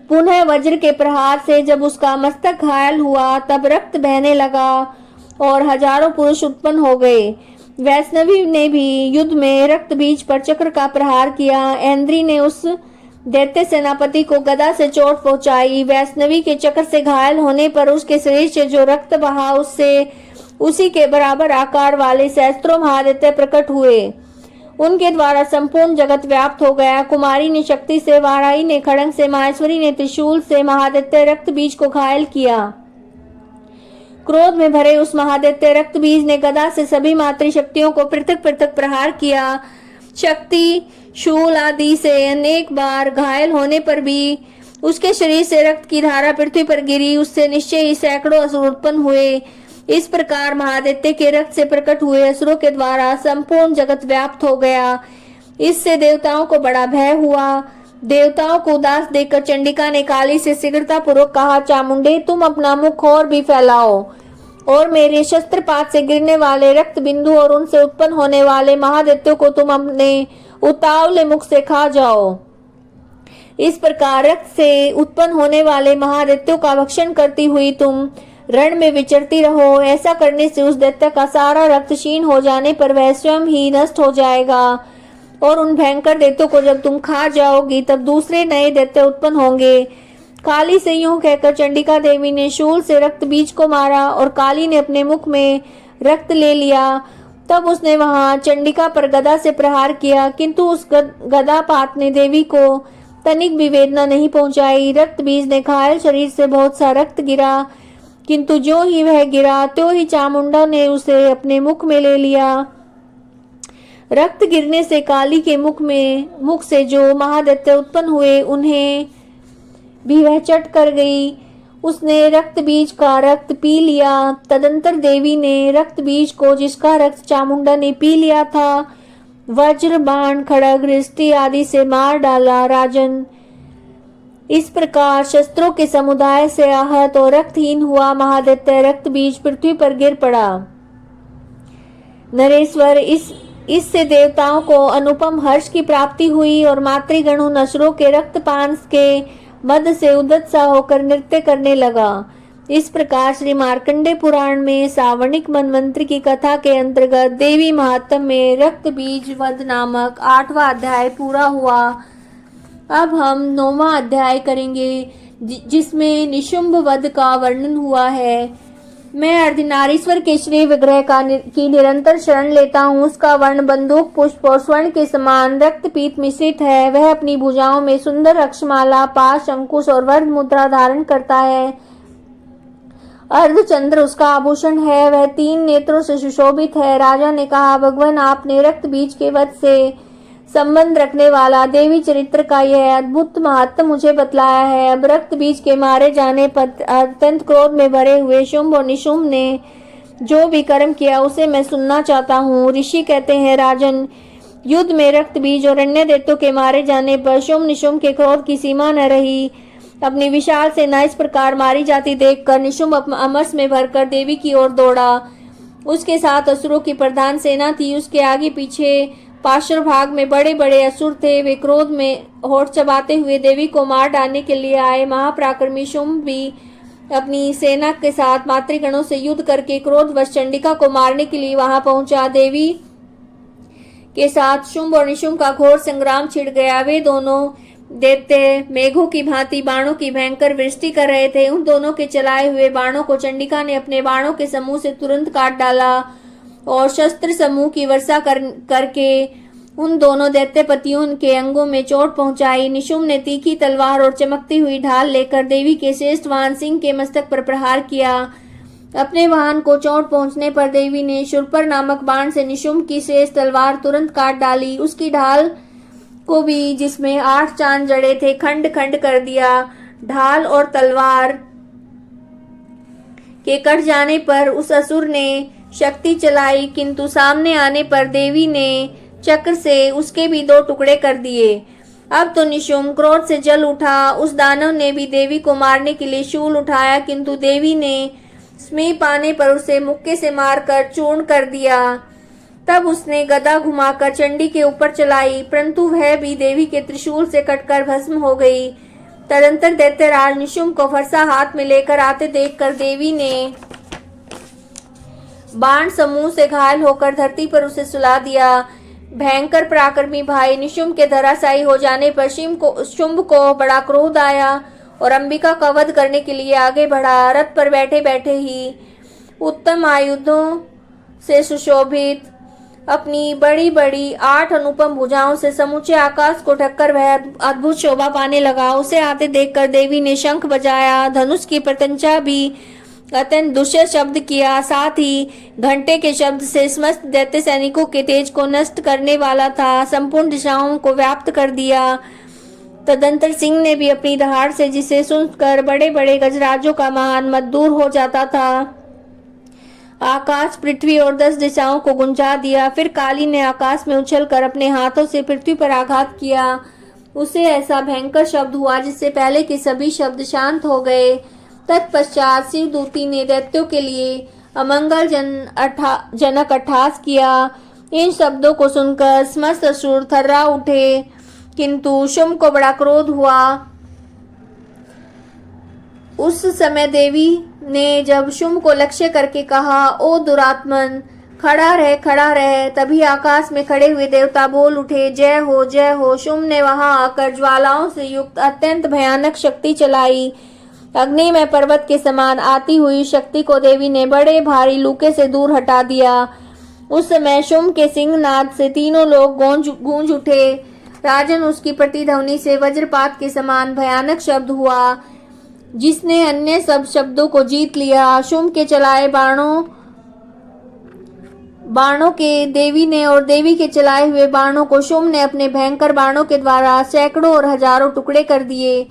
Speaker 1: पुनः वज्र के प्रहार से जब उसका मस्तक घायल हुआ तब रक्त बहने लगा और हजारों पुरुष उत्पन्न हो गए। वैष्णवी ने भी युद्ध में रक्त बीज पर चक्र का प्रहार किया। ऐन्द्री ने उस दैत्य सेनापति को गदा से चोट पहुंचाई। वैष्णवी के चक्र से घायल होने पर उसके शरीर से जो रक्त बहा उससे उसी के बराबर आकार वाले सहस्त्रों महादैत्य प्रकट हुए। उनके द्वारा संपूर्ण जगत व्याप्त हो गया। कुमारी ने शक्ति से, वाराही ने खड्ग से, माहेश्वरी ने त्रिशूल से महादैत्य रक्त बीज को घायल किया। क्रोध में भरे उस महादैत्य रक्त बीज ने गदा से सभी मातृशक्तियों को पृथक पृथक प्रहार किया। शक्ति, शूल आदि से अनेक बार घायल होने पर भी उसके शरीर से रक्त की धारा पृथ्वी पर गिरी। उससे निश्चय ही सैकड़ों असुर उत्पन्न हुए। इस प्रकार महादैत्य के रक्त से प्रकट हुए असुरों के द्वारा संपूर्ण जगत व्याप्त हो गया। इससे देवताओं को बड़ा भय हुआ। देवताओं को उदास देखकर चंडिका ने काली से शीघ्रता पूर्वक कहा, चामुंडे तुम अपना मुख और भी फैलाओ और मेरे शस्त्रपात से गिरने वाले रक्त बिंदु और उनसे उत्पन्न होने वाले महादैत्यों को तुम अपने उतावले मुख से खा जाओ। इस प्रकार रक्त से उत्पन्न होने वाले महादैत्यों का भक्षण करती हुई तुम रण में विचरती रहो। ऐसा करने से उस दैत्य का सारा रक्त क्षीण हो जाने पर वह स्वयं ही नष्ट हो जाएगा और उन भयंकर दैत्यों को जब तुम खा जाओगी तब दूसरे नए दैत्य उत्पन्न होंगे। काली से यूं कहकर चंडिका देवी ने शूल से रक्त बीज को मारा और काली ने अपने मुख में रक्त ले लिया। तब उसने वहां चंडिका पर गदा से प्रहार किया, किंतु उस गदापात ने देवी को तनिक भी वेदना नहीं पहुंचाई। रक्त बीज ने घायल शरीर से बहुत सा रक्त गिरा, किंतु जो ही वह गिरा त्यों ही चामुंडा ने उसे अपने मुख में ले लिया। रक्त गिरने से काली के मुख से जो महादैत्य उत्पन्न हुए उन्हें भी वह चट कर गई। उसने रक्त बीज का रक्त पी लिया। तदंतर देवी ने रक्त बीज को, जिसका रक्त चामुंडा ने पी लिया था, वज्र, बाण, खड़ग, रिष्टि आदि से मार डाला। राजन, इस प्रकार शस्त्रों के समुदाय से आहत और रक्तहीन हुआ महादैत्य रक्त बीज पृथ्वी पर गिर पड़ा। नरेश्वर, इससे देवताओं को अनुपम हर्ष की प्राप्ति हुई और मातृगण उन असुरों के रक्तपान के मद से उद्दत होकर नृत्य करने लगा। इस प्रकार श्री मार्कंडेय पुराण में सावर्णिक मनवंतर की कथा के अंतर्गत देवी महात्म्य में रक्त बीज वध नामक 8वां अध्याय पूरा हुआ। अब हम 9वां अध्याय करेंगे, जिसमें निशुंभ वध का वर्णन हुआ है। मैं अर्धनारीश्वर के श्री विग्रह की निरंतर शरण लेता हूँ। उसका वर्ण बंदूक पुष्प और स्वर्ण के समान रक्तपीत मिश्रित है। वह अपनी भुजाओं में सुंदर अक्षमाला, पाश, अंकुश और वर्ण मुद्रा धारण करता है। अर्धचंद्र उसका आभूषण है। वह 3 नेत्रों से सुशोभित है। राजा ने कहा, भगवान, आपने रक्त बीज के वध से संबंध रखने वाला देवी चरित्र का यह अद्भुत महत्व मुझे बतलाया है। अब रक्त बीज के मारे जाने पर अत्यंत क्रोध में भरे हुए शुंभ और निशुंभ ने जो भी कर्म किया उसे मैं सुनना चाहता हूँ। ऋषि कहते हैं, राजन, युद्ध में रक्त बीज और अन्य दैत्यों के मारे जाने पर शुंभ निशुंभ के क्रोध की सीमा न रही। अपनी विशाल सेना इस प्रकार मारी जाती देखकर निशुंभ अमरस में भरकर देवी की ओर दौड़ा। उसके साथ असुरों की प्रधान सेना थी। उसके आगे पीछे पार्श्व भाग में बड़े बड़े असुर थे। वे क्रोध में होठ चबाते हुए देवी को मार डालने के लिए आए। महापराक्रमी शुंभ भी अपनी सेना के साथ मातृगणों से युद्ध करके क्रोधवश चंडिका को मारने के लिए वहां पहुंचा। देवी के साथ शुंभ और निशुंभ का घोर संग्राम छिड़ गया। वे दोनों दैत्य मेघों की भांति बाणों की भयंकर वृष्टि कर रहे थे। उन दोनों के चलाए हुए बाणों को चंडिका ने अपने बाणों के समूह से तुरंत काट डाला और शस्त्र समूह की वर्षा करके उन दोनों दैत्यपतियों के अंगों में चोट पहुंचाई। निशुंभ ने तीखी तलवार और चमकती हुई ढाल लेकर देवी के श्रेष्ठ वाहन सिंह के मस्तक पर प्रहार किया। अपने वाहन को चोट पहुंचने पर देवी ने शूर्पर नामक बाण से निशुंभ की श्रेष्ठ तलवार तुरंत काट डाली। उसकी ढाल को भी, जिसमें 8 चांद जड़े थे, खंड खंड कर दिया। ढाल और तलवार के कट जाने पर उस असुर ने शक्ति चलाई, किंतु सामने आने पर देवी ने चक्र से उसके भी 2 टुकड़े कर दिए। अब तो निशुंभ क्रोध से जल उठा। उस दानव ने भी देवी को मारने के लिए शूल उठाया, किंतु देवी ने समीप आने पर उसे मुक्के से मारकर चूर्ण कर दिया। तब उसने गदा घुमाकर चंडी के ऊपर चलाई, परंतु वह भी देवी के त्रिशूल से कटकर भस्म हो गई। तदंतर दैत्यराज निशुंभ को फरसा हाथ में लेकर आते देखकर देवी ने बाण समूह से घायल होकर धरती पर उसे सुला दिया। भयंकर पराक्रमी भाई निशुंभ के धराशायी हो जाने पर शुंभ को बड़ा क्रोध आया और अंबिका का वध करने के लिए आगे बढ़ा। रथ पर बैठे बैठे ही उत्तम आयुधों से सुशोभित अपनी बड़ी बड़ी 8 अनुपम भुजाओं से समूचे आकाश को ढककर वह अद्भुत शोभा पाने लगा। उसे आते देखकर देवी ने शंख बजाया, धनुष की प्रत्यंचा भी अत्यंत दुष्य शब्द किया। साथ ही घंटे के शब्द से समस्त दैत्य सैनिकों के तेज को नष्ट करने वाला था, संपूर्ण दिशाओं को व्याप्त कर दिया। तदंतर सिंह ने भी अपनी दहाड़ से, जिसे सुनकर बड़े बड़े गजराजों का महान मत दूर हो जाता था, आकाश, पृथ्वी और 10 दिशाओं को गुंजा दिया। फिर काली ने आकाश में उछलकर अपने हाथों से पृथ्वी पर आघात किया। उसे ऐसा भयंकर शब्द हुआ जिससे पहले के सभी शब्द शांत हो गए। तत्पश्चात शिवदूती ने दैत्यों के लिए अमंगल जनक अट्टहास किया। इन शब्दों को सुनकर समस्त असुर थर्रा उठे, किंतु शुंभ को बड़ा क्रोध हुआ। उस समय देवी ने जब शुंभ को लक्ष्य करके कहा, ओ दुरात्मन, खड़ा रह, खड़ा रह। तभी आकाश में खड़े हुए देवता बोल उठे, जय हो, जय हो। शुंभ ने वहां आकर ज्वालाओं से युक्त अत्यंत भयानक शक्ति चलाई। अग्नि में पर्वत के समान आती हुई शक्ति को देवी ने बड़े भारी लूके से दूर हटा दिया। उस समय शुंभ के सिंहनाद से तीनों लोग गूंज उठे। राजन, उसकी प्रतिध्वनि से वज्रपात के समान भयानक शब्द हुआ। जिसने अन्य सब शब्दों को जीत लिया। शुंभ के चलाए बाणों के देवी ने और देवी के चलाए हुए बाणों को शुंभ ने अपने भयंकर बाणों के द्वारा सैकड़ों और हजारों टुकड़े कर दिए।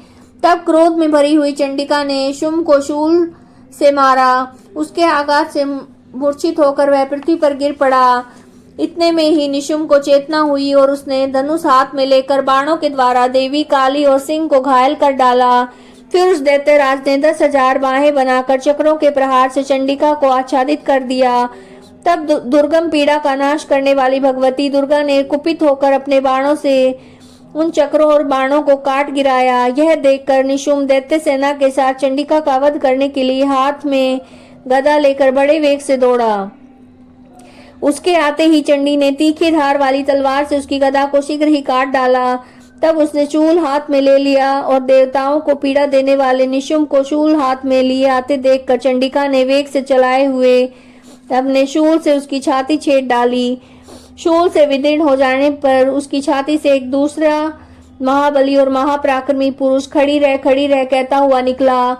Speaker 1: तब क्रोध में भरी हुई चंडिका ने शुंभ को शूल से मारा। उसके आघात से मूर्छित होकर वह पृथ्वी पर गिर पड़ा। इतने में ही निशुंभ को चेतना हुई और उसने धनुष हाथ में लेकर बाणों के द्वारा देवी काली और सिंह को घायल कर डाला। फिर उस दैत्यराज ने 10,000 बाहें बनाकर चक्रों के प्रहार से चंडिका को आच्छादित कर दिया। तब दुर्गम पीड़ा का नाश करने वाली भगवती दुर्गा ने कुपित होकर अपने बाणों से उन चक्रों और बाणों को काट गिराया। यह देखकर निशुंभ दैत्य सेना के साथ चंडिका का वध करने के लिए हाथ में गदा लेकर बड़े वेग से दौड़ा। उसके आते ही चंडी ने तीखी धार वाली तलवार से उसकी गदा को शीघ्र ही काट डाला। तब उसने शूल हाथ में ले लिया और देवताओं को पीड़ा देने वाले निशुंभ को शूल हाथ में लिए आते देखकर चंडिका ने वेग से चलाए हुए अपने शूल से उसकी छाती छेद डाली। शूल से विदीर्ण हो जाने पर उसकी छाती से एक दूसरा महाबली और महापराक्रमी पुरुष खड़ी रह कहता हुआ निकला।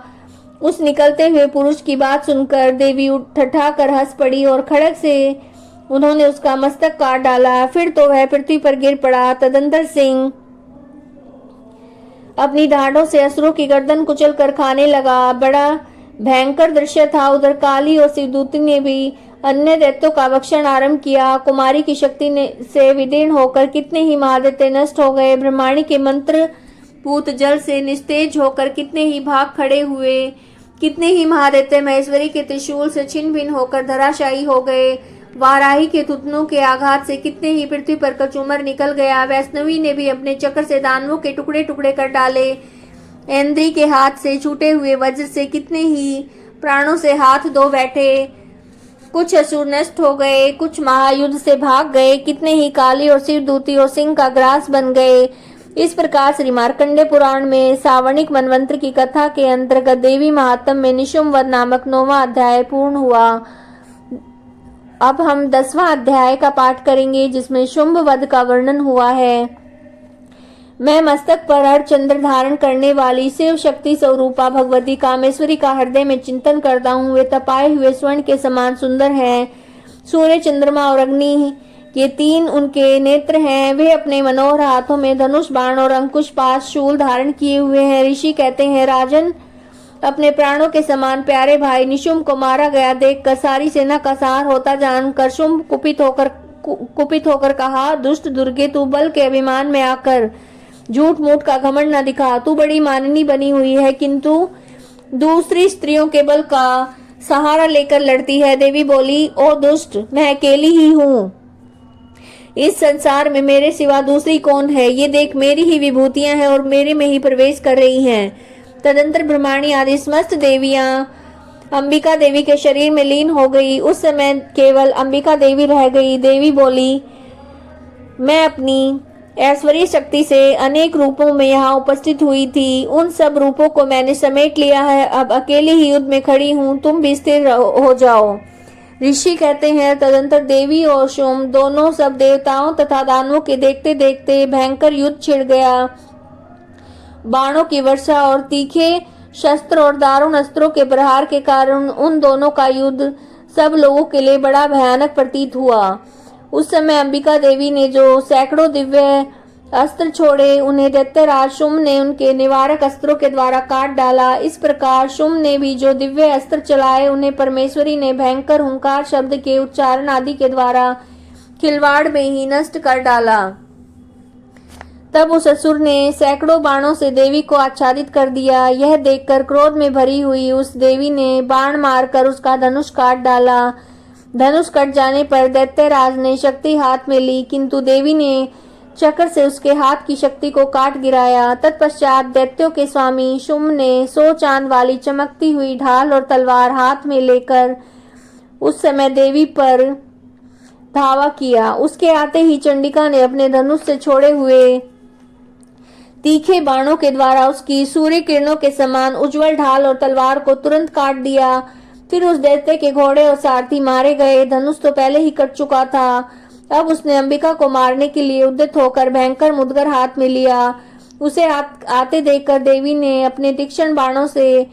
Speaker 1: उस निकलते हुए पुरुष की बात सुनकर देवी उठ ठठाकर हंस पड़ी और खड़ग से उन्होंने उसका मस्तक काट डाला। फिर तो वह पृथ्वी पर गिर पड़ा। तदंतर सिंह अपनी डांडों से असुरों की गर्दन कुचल कर खाने लगा। बड़ा भयंकर दृश्य था। उधर काली और शिवदूती ने भी अन्य दैत्यों का भक्षण आरंभ किया। कुमारी की शक्ति से विदीर्ण होकर कितने ही महादैत्य नष्ट हो गए। ब्रह्माणी के मंत्र पूत जल से निस्तेज होकर कितने ही भाग खड़े हुए। कितने ही महादैत्य महेश्वरी के त्रिशूल से छिन्न भिन्न होकर धराशायी हो गए। वाराही के तुतनों के आघात से कितने ही पृथ्वी पर कचूमर निकल गया। वैष्णवी ने भी अपने चक्र से दानवों के टुकड़े टुकड़े कर डाले। इंद्री के हाथ से छूटे हुए वज्र से कितने ही प्राणों से हाथ धो बैठे। कुछ असुर नष्ट हो गए, कुछ महायुद्ध से भाग गए। कितने ही काली और शिवदूती और सिंह का ग्रास बन गए। इस प्रकार श्री मार्कंडे पुराण में सावर्णिक मनवंत्र की कथा के अंतर्गत देवी महात्म में निशुंभ वध नामक 9वां अध्याय पूर्ण हुआ। अब हम 10वां अध्याय का पाठ करेंगे जिसमें शुंभ वध का वर्णन हुआ है। मैं मस्तक पर अर्धचंद्र धारण करने वाली शिव शक्ति स्वरूपा भगवती कामेश्वरी का हृदय में चिंतन करता हूँ। वे तपाए हुए स्वर्ण के समान सुंदर हैं। सूर्य, चंद्रमा और अग्नि ये 3 उनके नेत्र हैं। वे अपने मनोहर हाथों में धनुष, बाण और अंकुश, पाश, शूल धारण किए हुए हैं। ऋषि कहते हैं, राजन, अपने प्राणों के समान प्यारे भाई निशुंभ को मारा गया देखकर सारी सेना का संहार होता जानकर शुंभ कुपित होकर कहा, दुष्ट दुर्गे, तू बल के अभिमान में आकर झूठ मूठ का घमंड न दिखा। तू बड़ी माननी बनी हुई है किंतु दूसरी स्त्रियों के बल का सहारा लेकर लड़ती है। देवी बोली, ओ दुष्ट, मैं अकेली ही हूँ। इस संसार में मेरे सिवा दूसरी कौन है? ये देख, मेरी ही विभूतियां हैं और मेरे में ही प्रवेश कर रही हैं। तदंतर ब्रह्माणी आदि समस्त देवियां अंबिका देवी के शरीर में लीन हो गई। उस समय केवल अंबिका देवी रह गई। देवी बोली, मैं अपनी ऐश्वर्य शक्ति से अनेक रूपों में यहाँ उपस्थित हुई थी। उन सब रूपों को मैंने समेट लिया है। अब अकेले ही युद्ध में खड़ी हूँ। तुम भी स्थिर हो जाओ। ऋषि कहते हैं, तदंतर देवी और शुंभ दोनों सब देवताओं तथा दानवों के देखते देखते भयंकर युद्ध छिड़ गया। बाणों की वर्षा और तीखे शस्त्र और दारुण अस्त्रों के प्रहार के कारण उन दोनों का युद्ध सब लोगों के लिए बड़ा भयानक प्रतीत हुआ। उस समय अंबिका देवी ने जो सैकड़ों दिव्य अस्त्र छोड़े, उन्हें दैत्यराज शुंभ ने उनके निवारक अस्त्रों के द्वारा काट डाला। इस प्रकार शुंभ ने भी जो दिव्य अस्त्र चलाए, उन्हें परमेश्वरी ने भयंकर हुंकार शब्द के उच्चारण आदि के द्वारा खिलवाड़ में ही नष्ट कर डाला। तब उस असुर ने सैकड़ों बाणों से देवी को आच्छादित कर दिया। यह देखकर क्रोध में भरी हुई उस देवी ने बाण मारकर उसका धनुष काट डाला। धनुष कट जाने पर दैत्यराज ने शक्ति हाथ में ली, किंतु देवी ने चक्र से उसके हाथ की शक्ति को काट गिराया। तत्पश्चात दैत्यों के स्वामी शुंभ ने 100 चांद वाली चमकती हुई ढाल और तलवार हाथ में लेकर उस समय देवी पर धावा किया। उसके आते ही चंडिका ने अपने धनुष से छोड़े हुए तीखे बाणों के द्वारा उसकी सूर्य किरणों के समान उज्जवल ढाल और तलवार को तुरंत काट दिया। फिर उस दैत्य के घोड़े और सारथी मारे गए। धनुष तो पहले ही कट चुका था। अब उसने अंबिका को मारने के लिए उद्यत होकर भयंकर मुदगर हाथ में लिया। उसे आते देखकर देवी ने अपने तीक्ष्ण बाणों से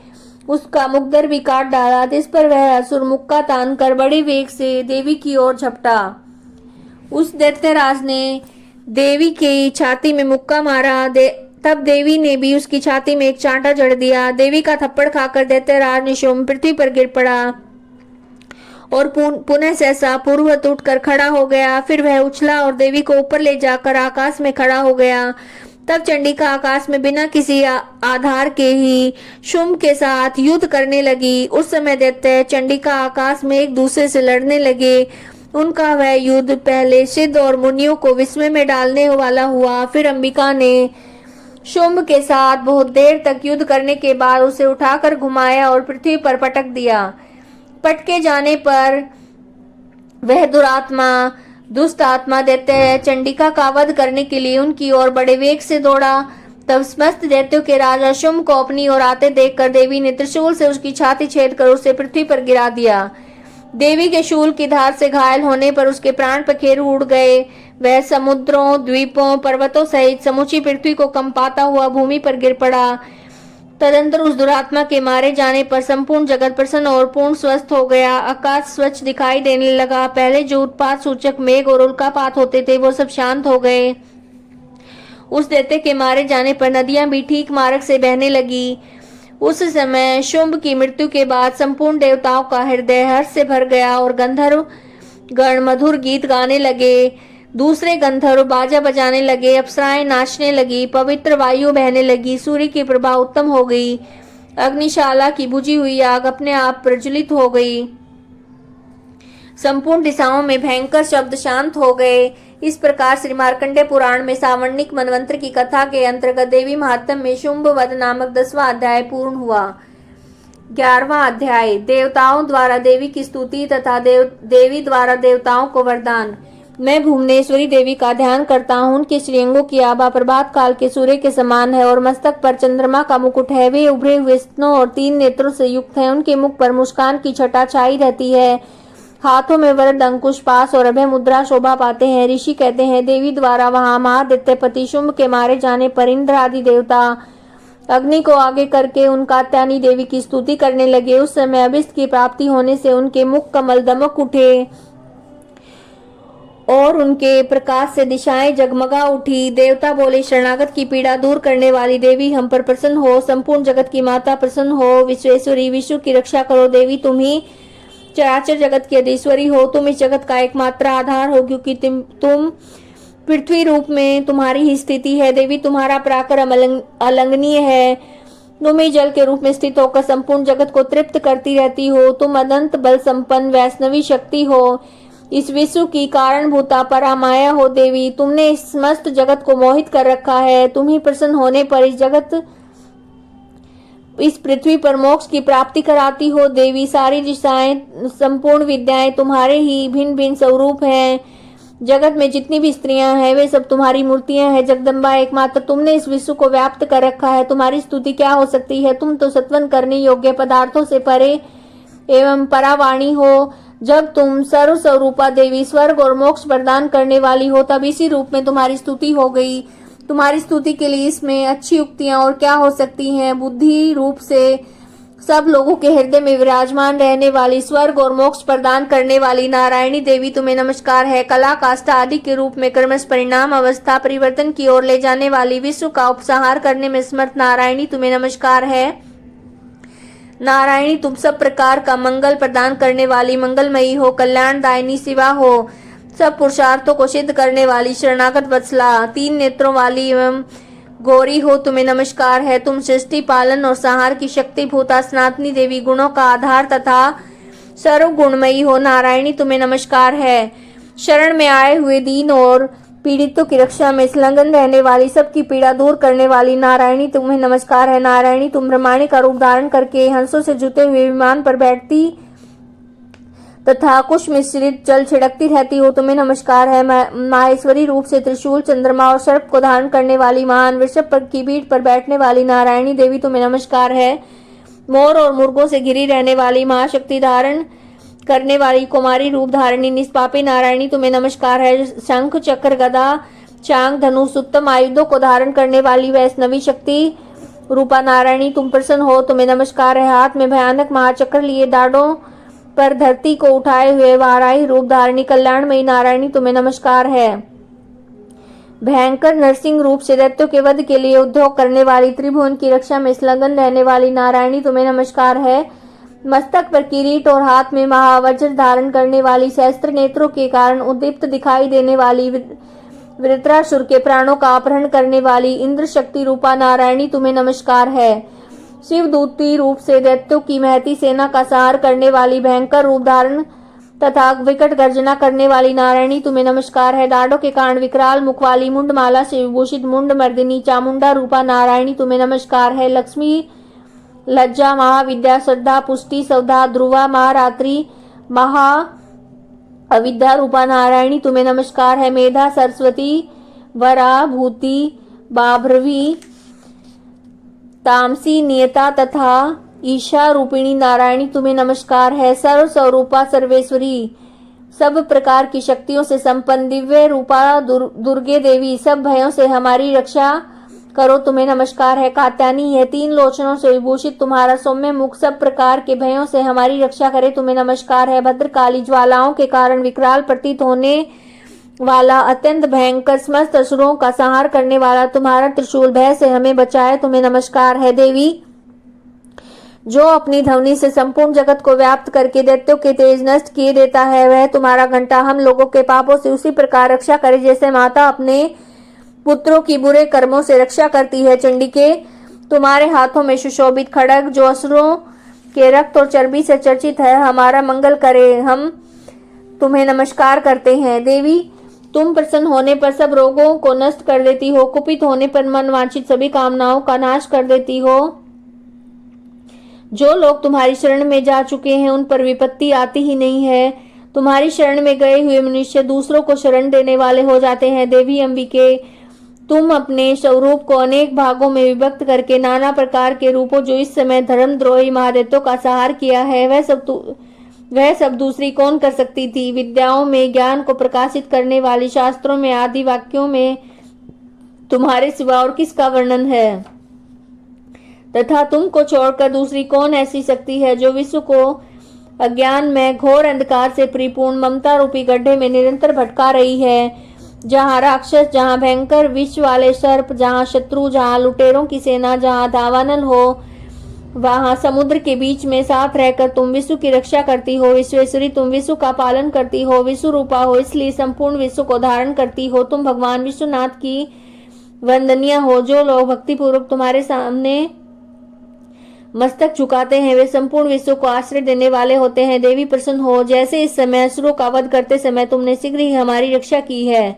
Speaker 1: उसका मुखद्वार भी काट डाला। जिस पर वह असुर मुक्का तानकर बड़े वेग से देवी की ओर झपटा। उस दैत्यराज ने देवी की छाती में मुक्का मारा। तब देवी ने भी उसकी छाती में एक चांटा जड़ दिया। देवी का थप्पड़ खाकर दैत्यराज निशुम्भ पृथ्वी पर गिर पड़ा और पुनः सहसा पूर्ववत उठकर खड़ा हो गया। फिर वह उछला और देवी को ऊपर ले जाकर आकाश में खड़ा हो गया। तब चंडिका आकाश में बिना किसी आधार के ही शुंभ के साथ युद्ध करने लगी। उस समय दैत्य चंडिका आकाश में एक दूसरे से लड़ने लगे। उनका वह युद्ध पहले सिद्ध और मुनियों को विस्मय में डालने वाला हुआ। फिर अंबिका ने शुंभ के साथ बहुत देर तक युद्ध करने के बाद उसे उठाकर घुमाया और पृथ्वी पर पटक दिया। पटके जाने पर वह दुष्ट आत्मा दैत्य चंडिका का वध करने के लिए उनकी ओर बड़े वेग से दौड़ा। तब समस्त दैत्यों के राजा शुंभ को अपनी ओर आते देखकर देवी ने त्रिशूल से उसकी छाती छेदकर उसे पृथ्वी पर गिरा दिया। देवी के शूल की धार से घायल होने पर उसके प्राण पखेरु उड़ गए। वह समुद्रों, द्वीपों, पर्वतों सहित समूची पृथ्वी को कंपाता हुआ भूमि पर गिर पड़ा। तदंतर उस दुरात्मा के मारे जाने पर संपूर्ण जगत प्रसन्न और पूर्ण स्वस्थ हो गया। आकाश स्वच्छ दिखाई देने लगा। पहले जो उत्पात सूचक मेघ और उल्कापात होते थे वो सब शांत हो गए। उस दैत्य के मारे जाने पर नदियां भी ठीक मार्ग से बहने लगी। उस समय शुंभ की मृत्यु के बाद संपूर्ण देवताओं का हृदय हर्ष से भर गया और गंधर्व गण मधुर गीत गाने लगे। दूसरे गंधर्व बाजा बजाने लगे, अप्सराएं नाचने लगी, पवित्र वायु बहने लगी, सूर्य की प्रभा उत्तम हो गई, अग्निशाला की बुझी हुई आग अपने आप प्रज्वलित हो गई। संपूर्ण दिशाओं में भयंकर शब्द शांत हो गए। इस प्रकार श्री मार्कंडेय पुराण में सावर्णिक मनवंतर की कथा के अंतर्गत देवी महात्म्य में शुंभ वध नामक 10वां अध्याय पूर्ण हुआ। 11वां अध्याय देवताओं द्वारा देवी की स्तुति तथा देवी द्वारा देवताओं को वरदान। मैं भुवनेश्वरी देवी का ध्यान करता हूँ। उनके श्रीअंगों की आभा प्रभात काल के सूर्य के समान है और मस्तक पर चंद्रमा का मुकुट है। वे उभरे हुए स्तनों और 3 नेत्रों से युक्त है। उनके मुख पर मुस्कान की छटा छाई रहती है। हाथों में वरद अंकुश पास और अभय मुद्रा शोभा पाते हैं। ऋषि कहते हैं देवी द्वारा वहां महादैत्यपति शुंभ के मारे जाने पर इंद्र आदि देवता अग्नि को आगे करके उन कात्यायनी देवी की स्तुति करने लगे। उस समय अभिष्ट की प्राप्ति होने से उनके मुख कमल दमक उठे और उनके प्रकाश से दिशाएं जगमगा उठी। देवता बोले शरणागत की पीड़ा दूर करने वाली देवी हम पर प्रसन्न हो। संपूर्ण जगत की माता प्रसन्न हो। विश्वेश्वरी विश्व की रक्षा करो। देवी तुम ही चराचर जगत की अधीश्वरी हो। तुम इस जगत का एकमात्र आधार हो क्योंकि तुम पृथ्वी रूप में तुम्हारी ही स्थिति है। देवी तुम्हारा पराक्रम अलंघनीय है। तुम ही जल के रूप में स्थित होकर संपूर्ण जगत को तृप्त करती रहती हो। तुम अनंत बल संपन्न वैष्णवी शक्ति हो। इस विश्व की कारणभूता परामाया हो। देवी तुमने इस समस्त जगत को मोहित कर रखा है। तुम ही प्रसन्न होने पर इस पृथ्वी पर मोक्ष की प्राप्ति कराती हो। देवी सारी दिशाएं संपूर्ण विद्याएं तुम्हारे ही भिन्न भिन्न स्वरूप हैं। जगत में जितनी भी स्त्रियां हैं वे सब तुम्हारी मूर्तियां हैं। जगदम्बा एकमात्र तुमने इस विश्व को व्याप्त कर रखा है। तुम्हारी स्तुति क्या हो सकती है। तुम तो सत्वन करने योग्य पदार्थों से परे एवं परावाणी हो। जब तुम सर्व स्वरूपा देवी स्वर्ग और मोक्ष प्रदान करने वाली हो तब इसी रूप में तुम्हारी स्तुति हो गई। तुम्हारी स्तुति के लिए इसमें अच्छी युक्तियां और क्या हो सकती हैं। बुद्धि रूप से सब लोगों के हृदय में विराजमान रहने वाली स्वर्ग और मोक्ष प्रदान करने वाली नारायणी देवी तुम्हें नमस्कार है। कला काष्ठा आदि के रूप में क्रमश परिणाम अवस्था परिवर्तन की ओर ले जाने वाली विश्व का उपसंहार करने में समर्थ नारायणी तुम्हें नमस्कार है। नारायणी तुम सब प्रकार का मंगल प्रदान करने वाली मंगलमयी हो। कल्याणदायिनी शिवा हो। सब पुरुषार्थों को सिद्ध करने वाली शरणागत वत्सला 3 नेत्रों वाली एवं गौरी हो तुम्हें नमस्कार है। तुम सृष्टि पालन और संहार की शक्ति भूता सनातनी देवी गुणों का आधार तथा सर्व गुणमयी हो। नारायणी तुम्हें नमस्कार है। शरण में आए हुए दीन और पीड़ितों की रक्षा में संलग्न रहने वाली सबकी पीड़ा दूर करने वाली नारायणी तुम्हें नमस्कार है। नारायणी तुम ब्रह्मांड का रूप धारण करके हंसों से जुटे हुए विमान पर बैठती तथा कुश मिश्रित जल छिड़कती रहती हो तुम्हें नमस्कार है। माहेश्वरी रूप से त्रिशूल चंद्रमा और सर्प को धारण करने वाली महान वृषभ की पीठ पर बैठने वाली नारायणी देवी तुम्हें नमस्कार है। मोर और मुर्गों से घिरी रहने वाली महाशक्ति धारण करने वाली कुमारी रूप धारणी निष्पापी नारायणी तुम्हें नमस्कार है। शंख चक्र गदा चांग धनुष उत्तम आयुधों को धारण करने वाली वैष्णवी शक्ति रूपा नारायणी तुम प्रसन्न हो, तुम्हें नमस्कार है। हाथ में भयानक महाचक्र लिए दाढ़ों पर धरती को उठाए हुए वाराही रूप धारणी कल्याणमयी नारायणी तुम्हें नमस्कार है। भयंकर नरसिंह रूप से दैत्यों के वध के लिए उद्योग करने वाली त्रिभुवन की रक्षा में संलग्न रहने वाली नारायणी तुम्हें नमस्कार है। मस्तक पर किरीट और हाथ में महावज्र धारण करने वाली सहस्त्र नेत्रों के कारण उद्दीप्त दिखाई देने वाली वृत्रासुर के प्राणों का अपहरण करने वाली इंद्र शक्ति रूपा नारायणी तुम्हें नमस्कार है। शिवदूती रूप से दैत्यों की महती सेना का संहार करने वाली भयंकर रूप धारण तथा विकट गर्जना करने वाली नारायणी तुम्हें नमस्कार है। दाढ़ों के कारण विकराल मुख वाली मुंडमाला से विभूषित मुंड मर्दिनी चामुंडा रूपा नारायणी तुम्हें नमस्कार है। लक्ष्मी लज्जा महाविद्या श्रद्धा पुष्टि सौधा ध्रुवा महारात्रि महा अविद्या रूपा नारायणी तुम्हें नमस्कार है। मेधा सरस्वती वरा भूति बाभ्रवी तामसी नियता तथा ईशा रूपिणी नारायणी तुम्हें नमस्कार है। सर्व स्वरूपा सर्वेश्वरी सब प्रकार की शक्तियों से संपन्न दिव्य रूपा दुर्गे देवी सब भयों से हमारी रक्षा करो तुम्हें नमस्कार है। कात्यायनी यह तीन लोचनों से विभूषित तुम्हारा सौम्य मुख सब प्रकार के भयों से हमारी रक्षा करे तुम्हें नमस्कार है। भद्रकाली ज्वालाओं के कारण विकराल प्रतीत होने वाला अत्यंत भयंकर समस्त असुरों का संहार करने वाला तुम्हारा त्रिशूल भय से हमें बचाए तुम्हें नमस्कार है। देवी जो अपनी ध्वनि से संपूर्ण जगत को व्याप्त करके दैत्यों के तेज नष्ट किए देता है, वह तुम्हारा घंटा हम लोगों के पापों से उसी प्रकार रक्षा करे जैसे माता अपने पुत्रों की बुरे कर्मों से रक्षा करती है। चंडिके तुम्हारे हाथों में सुशोभित खड्ग जो असुरों के रक्त और चर्बी से चर्चित है, हमारा मंगल करे हम तुम्हें नमस्कार करते हैं। देवी तुम प्रसन्न होने पर सब रोगों को नष्ट कर देती हो, कुपित होने पर मन वांछित सभी कामनाओं का नाश कर देती हो। जो लोग तुम्हारी शरण में जा चुके हैं उन पर विपत्ति आती ही नहीं है। तुम्हारी शरण में गए हुए मनुष्य दूसरों को शरण देने वाले हो जाते हैं। देवी अंबिके तुम अपने स्वरूप को अनेक भागों में विभक्त करके नाना प्रकार के रूपों जो इस समय धर्मद्रोही महादैत्यों का संहार किया है, वह सब दूसरी कौन कर सकती थी। विद्याओं में ज्ञान को प्रकाशित करने वाली शास्त्रों में आदि वाक्यों में तुम्हारे सिवा और किसका वर्णन है, तथा तुमको छोड़कर दूसरी कौन ऐसी शक्ति है जो विश्व को अज्ञान में घोर अंधकार से परिपूर्ण ममता रूपी गड्ढे में निरंतर भटका रही है। जहाँ राक्षस, जहाँ भयंकर विष वाले सर्प, जहाँ शत्रु, जहाँ लुटेरों की सेना, जहाँ दावानल हो, वहाँ समुद्र के बीच में साथ रहकर तुम विश्व की रक्षा करती हो। विश्वेश्वरी तुम विश्व का पालन करती हो, विश्व रूपा हो, इसलिए संपूर्ण विश्व को धारण करती हो। तुम भगवान विश्वनाथ की वंदनीय हो। जो लोग भक्तिपूर्वक तुम्हारे सामने मस्तक झुकाते हैं वे संपूर्ण विश्व को आश्रय देने वाले होते हैं। देवी प्रसन्न हो, जैसे इस समय असुरों का वध करते समय तुमने शीघ्र ही हमारी रक्षा की है,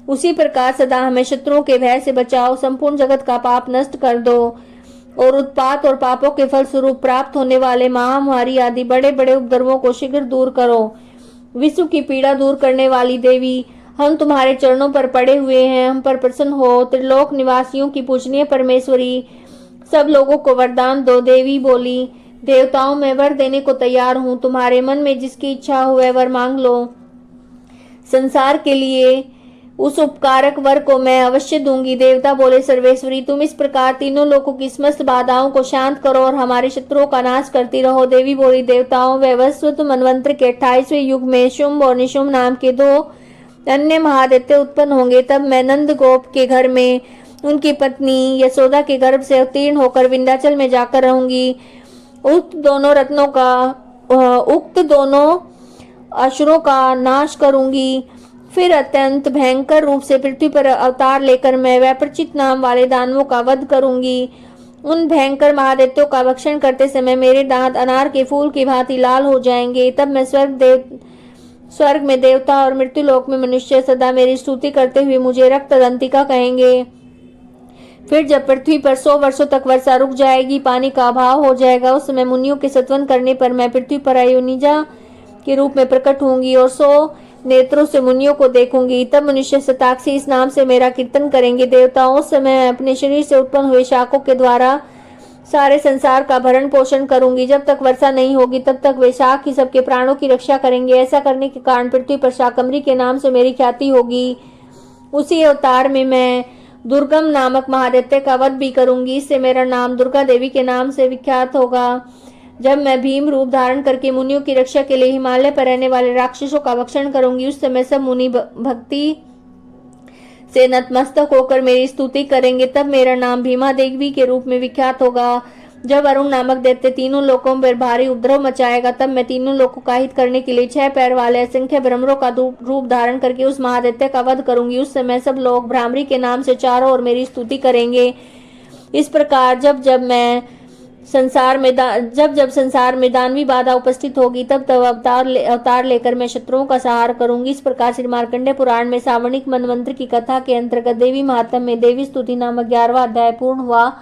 Speaker 1: उसी प्रकार सदा हमें शत्रुओं के भय से बचाओ। संपूर्ण जगत का पाप नष्ट कर दो और उत्पात और पापों के फल स्वरूप प्राप्त होने वाले महामारी आदि बड़े बड़े उपद्रवों को शीघ्र दूर करो। विश्व की पीड़ा दूर करने वाली देवी हम तुम्हारे चरणों पर पड़े हुए हैं, हम पर प्रसन्न हो। त्रिलोक निवासियों की पूजनीय परमेश्वरी सब लोगों को वरदान दो। देवी बोली, देवताओं मैं वर देने को तैयार हूँ, तुम्हारे मन में जिसकी इच्छा हो वह वर मांग लो। संसार के लिए उस उपकारक वर को मैं अवश्य दूंगी। देवता बोले, सर्वेश्वरी तुम इस प्रकार तीनों लोगों की समस्त बाधाओं को शांत करो और हमारे शत्रुओं का नाश करती रहो। देवी बोली, देवताओं वैवस्वत मनवंत्र के 28वें युग में शुंभ और निशुंभ नाम के 2 अन्य महादैत्य उत्पन्न होंगे। तब मैं नंद गोप के घर में उनकी पत्नी यशोदा के गर्भ से उत्तीर्ण होकर विंध्याचल में जाकर रहूंगी। उक्त दोनों असुरों का नाश करूंगी। फिर अत्यंत भयंकर रूप से पृथ्वी पर अवतार लेकर मैं वैप्रचित नाम वाले दानवों का वध करूंगी। उन भयंकर महादैत्यों का भक्षण करते समय मेरे दांत अनार के फूल की भांति लाल हो जाएंगे। तब मैं स्वर्ग में देवता और मृत्युलोक में मनुष्य सदा मेरी स्तुति करते हुए मुझे रक्तदंतिका कहेंगे। फिर जब पृथ्वी पर 100 वर्षों तक वर्षा रुक जाएगी, पानी का अभाव हो जाएगा, उस समय मुनियों के सत्वन करने पर मैं पृथ्वी पर अयोनिजा के रूप में प्रकट होंगी और 100 नेत्रों से मुनियों को देखूंगी। तब मनुष्य शताक्षी इस नाम से मेरा कीर्तन करेंगे। देवताओं उस समय अपने शरीर से उत्पन्न हुए शाखों के द्वारा सारे संसार का भरण पोषण करूंगी। जब तक वर्षा नहीं होगी तब तक वे शाख ही सबके प्राणों की रक्षा करेंगे। ऐसा करने के कारण पृथ्वी पर शाकंभरी के नाम से मेरी ख्याति होगी। उसी अवतार में मैं दुर्गम नामक महादैत्य का वध भी करूंगी। इससे मेरा नाम दुर्गा देवी के नाम से विख्यात होगा। जब मैं भीम रूप धारण करके मुनियों की रक्षा के लिए हिमालय पर रहने वाले राक्षसों का भक्षण करूंगी, उस समय सब मुनि भक्ति से नतमस्तक होकर मेरी स्तुति करेंगे। तब मेरा नाम भीमा देवी के रूप में विख्यात होगा। जब अरुण नामक दैत्य तीनों लोकों पर भारी उपद्रव मचाएगा, तब मैं तीनों लोकों का हित करने के लिए 6 पैर वाले असंख्य भ्रमरों का रूप धारण करके उस महादैत्य का वध करूंगी। उस समय सब लोग भ्रामरी के नाम से चारों ओर मेरी स्तुति करेंगे। इस प्रकार जब जब संसार में दानवी बाधा उपस्थित होगी, तब अवतार लेकर मैं शत्रुओं का संहार करूंगी। इस प्रकार श्री मार्कंडेय पुराण में सावर्णिक मनवंतर की कथा के अंतर्गत देवी महात्म्य में देवी स्तुति नामक 11वां अध्याय पूर्ण हुआ।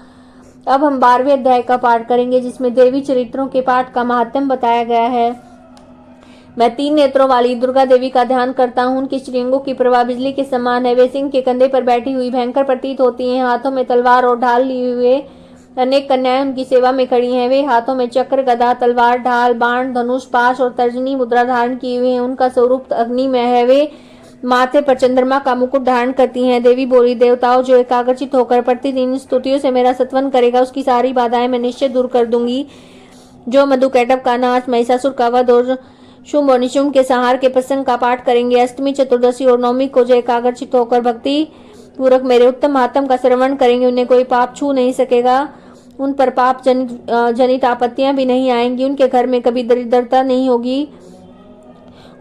Speaker 1: अब हम 12वें अध्याय का पाठ करेंगे, जिसमें देवी चरित्रों के पाठ का महात्म्य बताया गया है। मैं 3 नेत्रों वाली दुर्गा देवी का ध्यान करता हूँ। उनकी श्रृंगों की प्रभा बिजली के समान है। वे सिंह के कंधे पर बैठी हुई भयंकर प्रतीत होती हैं। हाथों में तलवार और ढाल लिए हुए अनेक कन्याएं उनकी सेवा में खड़ी हैं। वे हाथों में चक्र, गदा, तलवार, ढाल, बाण, धनुष, पाश और तर्जनी मुद्रा धारण किए हुए हैं। उनका स्वरूप अग्निमय है। वे माथे पर चंद्रमा का मुकुट धारण करती हैं। देवी बोली, देवताओं, जो एकाग्रचित होकर प्रतिदिन स्तुतियों से मेरा सत्वन करेगा, उसकी सारी बाधाएं मैं निश्चय दूर कर दूंगी। जो मधुकैटभ का नाश, महिषासुर का वध और शुंभ और निशुंभ के संहार के प्रसंग का पाठ करेंगे। अष्टमी, चतुर्दशी और नवमी को जो एकाग्रचित होकर भक्ति पूर्वक मेरे उत्तम महात्म का श्रवण करेंगे, उन्हें कोई पाप छू नहीं सकेगा। उन पर पाप जनित आपत्तियां भी नहीं आएंगी। उनके घर में कभी दरिद्रता नहीं होगी।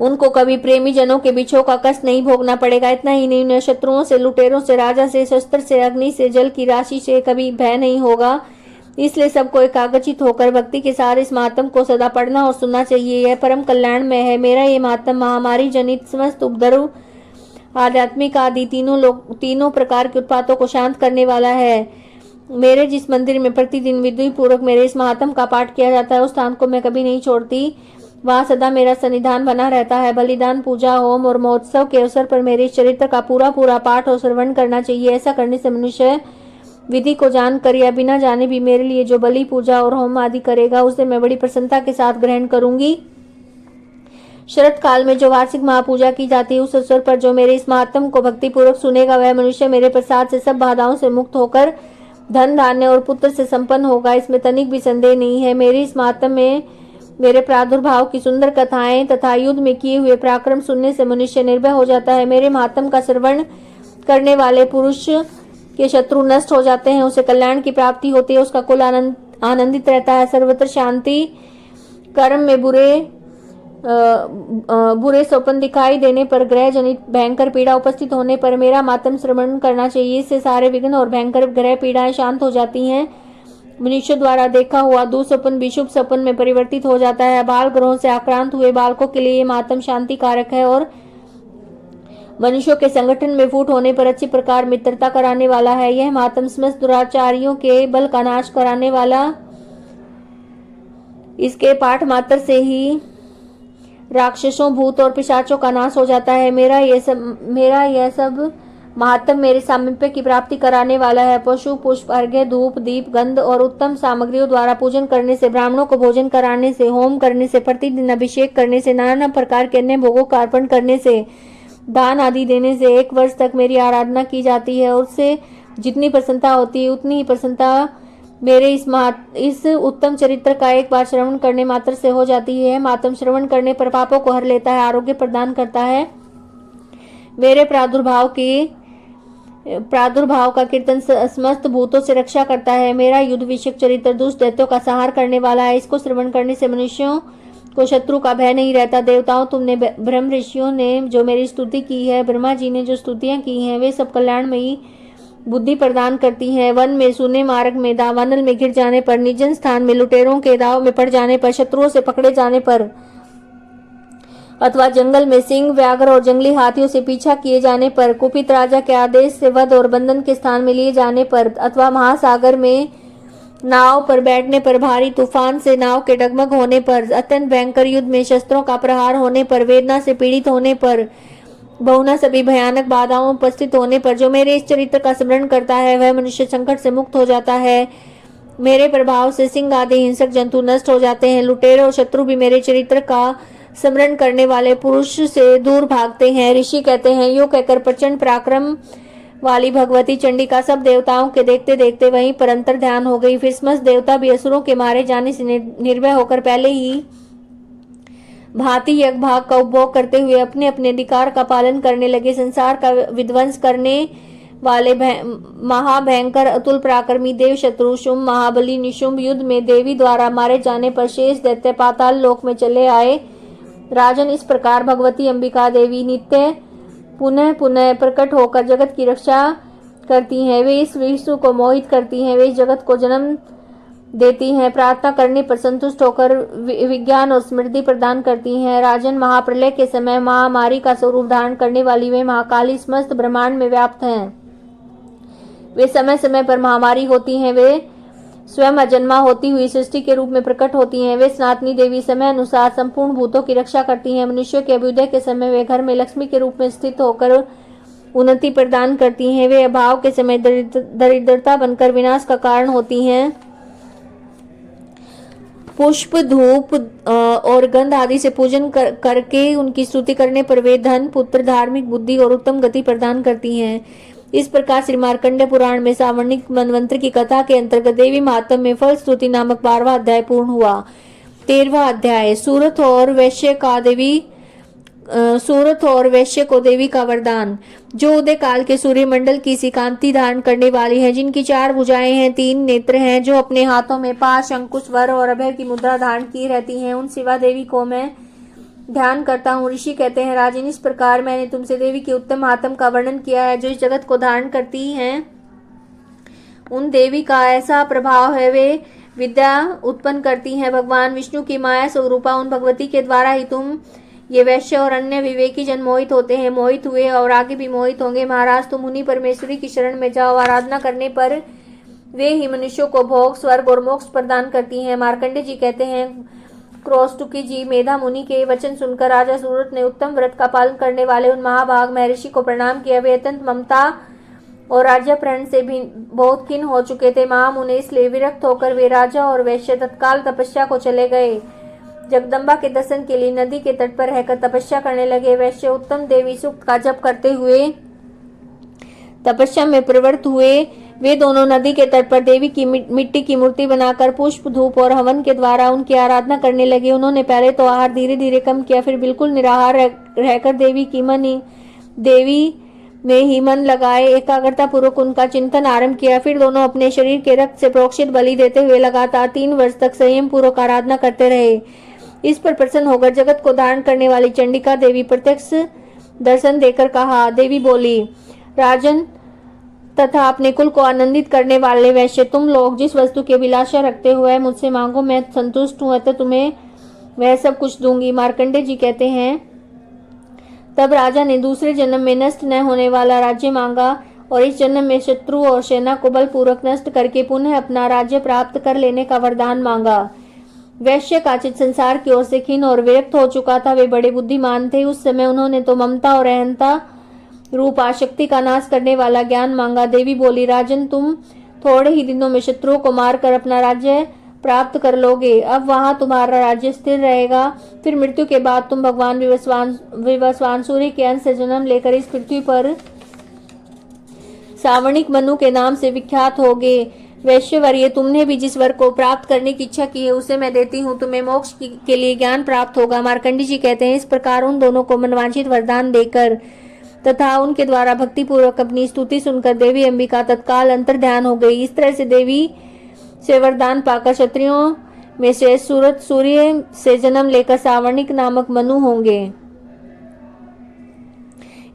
Speaker 1: उनको कभी प्रेमी जनों के बिछोह का कष्ट नहीं भोगना पड़ेगा। इतना ही नहीं, उन्हें शत्रुओं से, लुटेरों से, राजा से, शस्त्र से, अग्नि से, जल की राशि से कभी भय नहीं होगा। इसलिए सबको एकाग्रचित होकर भक्ति के सारे इस महात्म को सदा पढ़ना और सुनना चाहिए। यह परम कल्याण में है। मेरा ये महात्म महामारी जनित समस्त उपद्रव, आध्यात्मिक आदि तीनों प्रकार के उत्पातों को शांत करने वाला है। मेरे जिस मंदिर में प्रतिदिन विधि पूर्वक मेरे इस महात्म का पाठ किया जाता है, उस स्थान को मैं कभी नहीं छोड़ती। वहाँ सदा मेरा सन्निधान बना रहता है। बलिदान, पूजा, होम और महोत्सव के अवसर पर मेरे इस चरित्र का पूरा पाठ और श्रवण करना चाहिए। ऐसा करने से मनुष्य विधि को जानकर या बिना जाने भी मेरे लिए जो बलि, पूजा और होम आदि करेगा, उसे मैं बड़ी प्रसन्नता के साथ ग्रहण करूंगी। शरत काल में जो वार्षिक महापूजा की जाती है, उस अवसर पर जो मेरे इस महात्म को भक्ति पूर्वक सुनेगा, वह मनुष्य मेरे प्रसाद से सब बाधाओं से मुक्त होकर धन, धान्य और पुत्र से संपन्न होगा। इसमें तनिक भी संदेह नहीं है। मेरे इस महात्म में मेरे प्रादुर्भाव की सुंदर कथाएं तथा युद्ध में किए हुए पराक्रम सुनने से मनुष्य निर्भय हो जाता है। मेरे महात्म का श्रवण करने वाले पुरुष के शत्रु नष्ट हो जाते हैं। उसे कल्याण की प्राप्ति होती है। उसका कुल आनंदित रहता है। सर्वत्र शांति। कर्म में बुरे स्वप्न दिखाई देने पर, ग्रह जनित भयंकर पीड़ा उपस्थित होने पर मेरा महात्म श्रवण करना चाहिए। इससे सारे विघ्न और भयंकर ग्रह पीड़ाएं शांत हो जाती हैं। मनुष्य द्वारा देखा हुआ दुःस्वप्न भी शुभ स्वप्न में परिवर्तित हो जाता है। बाल ग्रहों से आक्रांत हुए बालकों के लिए ये महात्म शांति कारक है और मनुष्यों के संगठन में फूट होने पर अच्छी प्रकार मित्रता कराने वाला है। यह महात्म समस्त दुराचारियों के बल का नाश कराने वाला। इसके पाठ मात्र से ही राक्षसों, भूत और पिशाचों का नाश हो जाता है। मेरा यह सब महात्म मेरे सामीप्य की प्राप्ति कराने वाला है। पशु, पुष्प, अर्घ्य, धूप, दीप, गंध और उत्तम सामग्रियों द्वारा पूजन करने से, ब्राह्मणों को भोजन कराने से, होम करने से, प्रतिदिन अभिषेक करने से, नाना प्रकार के अन्य भोगों का अर्पण करने से, दान आदि देने से 1 वर्ष तक मेरी आराधना की जाती है। और उससे जितनी प्रसन्नता होती है, उतनी ही प्रसन्नता मेरे इस उत्तम चरित्र का एक बार श्रवण करने मात्र से हो जाती है। महात्म श्रवण करने पर पापों को हर लेता है, आरोग्य प्रदान करता है। मेरे प्रादुर्भाव का कीर्तन समस्त भूतों से रक्षा करता है। मेरा युद्ध विषयक चरित्र दुष्ट दैत्यों का संहार करने वाला है। इसको श्रवण करने से मनुष्यों को शत्रु का भय नहीं रहता। देवताओं, तुमने, ब्रह्म ऋषियों ने जो मेरी स्तुति की है, ब्रह्मा जी ने जो स्तुतियां की हैं, वे सब कल्याणमयी बुद्धि प्रदान करती हैं। वन में, सूने मार्ग में, दावानल में गिर जाने पर, निर्जन स्थान में लुटेरों के दाव में पड़ जाने पर, शत्रुओं से पकड़े जाने पर, अथवा जंगल में सिंह, व्याघ्र और जंगली हाथियों से पीछा किए जाने पर, कुपित राजा के आदेश से वध और बंधन के स्थान में लिए जाने पर, अथवा महासागर में नाव पर बैठने पर, भारी तूफान से नाव के डगमग होने पर, अत्यंत भयंकर युद्ध में शस्त्रों का प्रहार होने पर, वेदना से पीड़ित होने पर, बहुना सभी भयानक बाधाओं उपस्थित होने पर, जो मेरे इस चरित्र का स्मरण करता है, वह मनुष्य संकट से मुक्त हो जाता है। मेरे प्रभाव से सिंह आदि हिंसक जंतु नष्ट हो जाते हैं। लुटेरे और शत्रु भी मेरे चरित्र का स्मरण करने वाले पुरुष से दूर भागते हैं। ऋषि कहते हैं, यूं कहकर प्रचंड पराक्रम वाली भगवती चंडिका सब देवताओं के देखते देखते वहीं पर अंतर ध्यान हो गई। फिर समस्त देवता भी असुरों के मारे जाने से निर्भय होकर पहले ही भांति यज्ञ भाग का उपभोग करते हुए अपने अपने अधिकार का पालन करने लगे। संसार का विध्वंस करने वाले महाभयंकर अतुल पराक्रमी देव शत्रु शुंभ महाबली निशुंभ युद्ध में देवी द्वारा मारे जाने पर शेष दैत्य पाताल लोक में चले आए। राजन, इस प्रकार भगवती अंबिका देवी नित्य पुनः पुनः प्रकट होकर जगत की रक्षा करती हैं। वे इस विष्णु को मोहित करती हैं, वे इस जगत को जन्म देती हैं, प्रार्थना करने पर संतुष्ट होकर विज्ञान और स्मृति प्रदान करती हैं। राजन, महाप्रलय के समय महामारी का स्वरूप धारण करने वाली वे महाकाली समस्त ब्रह्मांड में व्याप्त हैं। वे समय समय पर महामारी होती हैं, वे स्वयं अजन्मा होती हुई सृष्टि के रूप में प्रकट होती हैं। वे सनातनी देवी समय अनुसार संपूर्ण भूतों की रक्षा करती हैं। मनुष्यों के अभ्युदय के समय वे घर में लक्ष्मी के रूप में स्थित होकर उन्नति प्रदान करती हैं। वे अभाव के समय दरिद्रता बनकर विनाश का कारण होती हैं। पुष्प, धूप और गंध आदि से पूजन करके उनकी स्तुति करने पर वे धन, पुत्र, धार्मिक बुद्धि और उत्तम गति प्रदान करती हैं। इस प्रकार श्री मार्कंडेय पुराण में सावर्णिक मनवंतर की कथा के अंतर्गत देवी महात्म्य में फल स्तुति नामक 12वां अध्याय पूर्ण हुआ। 13वां अध्याय सूरत और वैश्य को देवी का वरदान। जो उदय काल के सूर्य मंडल की सी कांति धारण करने वाली है, जिनकी 4 भुजाएं हैं, 3 नेत्र हैं, जो अपने हाथों में पाश, अंकुश, वर और अभय की मुद्रा धारण की रहती हैं, उन शिवा देवी को मैं ध्यान करता हूँ। ऋषि कहते हैं, राजन, इस प्रकार मैंने तुमसे देवी के उत्तम आत्म का वर्णन किया है, जो इस जगत को धारण करती हैं। उन देवी का ऐसा प्रभाव है, वे विद्या उत्पन्न करती हैं। भगवान विष्णु की माया स्वरूपा उन भगवती के द्वारा ही तुम ये वैश्य और अन्य विवेकी जन मोहित होते हैं, मोहित हुए और आगे भी मोहित होंगे। महाराज, तुम उन्हीं परमेश्वरी की शरण में जाओ। आराधना करने पर वे ही मनुष्यों को भोग, स्वर्ग और मोक्ष प्रदान करती हैं। मार्कंडेय जी कहते हैं, क्रोष्टुकी जी मेधा मुनि के वचन सुनकर राजा सूरत ने उत्तम व्रत का पालन करने वाले उन महाभाग महर्षि को प्रणाम किया। वे अत्यंत ममता और राज्यप्रण से भी बहुत खिन्न हो चुके थे। महामुनि इसलिए विरक्त होकर वे राजा और वैश्य तत्काल तपस्या को चले गए। जगदम्बा के दर्शन के लिए नदी के तट पर रहकर तपस्या करने लगे। वैश्य उत्तम देवी सूक्त का जप करते हुए तपस्या में प्रवृत्त हुए। वे दोनों नदी के तट पर देवी की मिट्टी की मूर्ति बनाकर पुष्प, धूप और हवन के द्वारा उनकी आराधना करने लगे। उन्होंने पहले तो आहार धीरे धीरे कम किया, फिर बिल्कुल निराहार रहकर देवी में ही मन लगाए एकाग्रता पूर्वक उनका चिंतन आरंभ किया। फिर दोनों अपने शरीर के रक्त से प्रोक्षित बलि देते हुए लगातार 3 वर्ष तक संयम पूर्वक आराधना करते रहे। इस पर प्रसन्न होकर जगत को धारण करने वाली चंडिका देवी प्रत्यक्ष दर्शन देकर कहा। देवी बोली, राजन तथा अपने कुल को आनंदित करने वाले वैश्य, तुम लोग जिस वस्तु की अभिलाषा रखते हुए मुझसे मांगो, मैं संतुष्ट हूं, अतः तुम्हें वह सब कुछ दूंगी। मार्कंडेय जी कहते हैं, तब राजा ने दूसरे जन्म में नष्ट न होने वाला राज्य मांगा और इस जन्म में शत्रु और सेना को बलपूर्वक नष्ट करके पुनः अपना राज्य प्राप्त कर लेने का वरदान मांगा। वैश्य का चित्त संसार की ओर से खिन्न और विरक्त हो चुका था। वे बड़े बुद्धिमान थे। उस समय उन्होंने तो ममता और अहंता रूप आसक्ति का नाश करने वाला ज्ञान मांगा। देवी बोली, राजन, तुम थोड़े ही दिनों में शत्रुओं को मारकर अपना राज्य प्राप्त कर लोगे। अब वहां तुम्हारा राज्य स्थिर रहेगा। फिर मृत्यु के बाद तुम भगवान विवस्वान सूर्य के अंश से जन्म लेकर इस पृथ्वी पर सावर्णिक मनु के नाम से विख्यात होगे। वैश्यवर्य, तुमने भी जिस वर को प्राप्त करने की इच्छा की है उसे मैं देती हूँ। तुम्हें मोक्ष के लिए ज्ञान प्राप्त होगा। मार्कंडेय जी कहते हैं, इस प्रकार उन दोनों को मनवांछित वरदान देकर तथा उनके द्वारा भक्ति पूर्वक अपनी स्तुति सुनकर देवी अंबिका तत्काल अंतर ध्यान हो गई। इस तरह से देवी से वरदान पाकर क्षत्रियों में से सूर्य से जन्म लेकर सावर्णिक नामक मनु होंगे।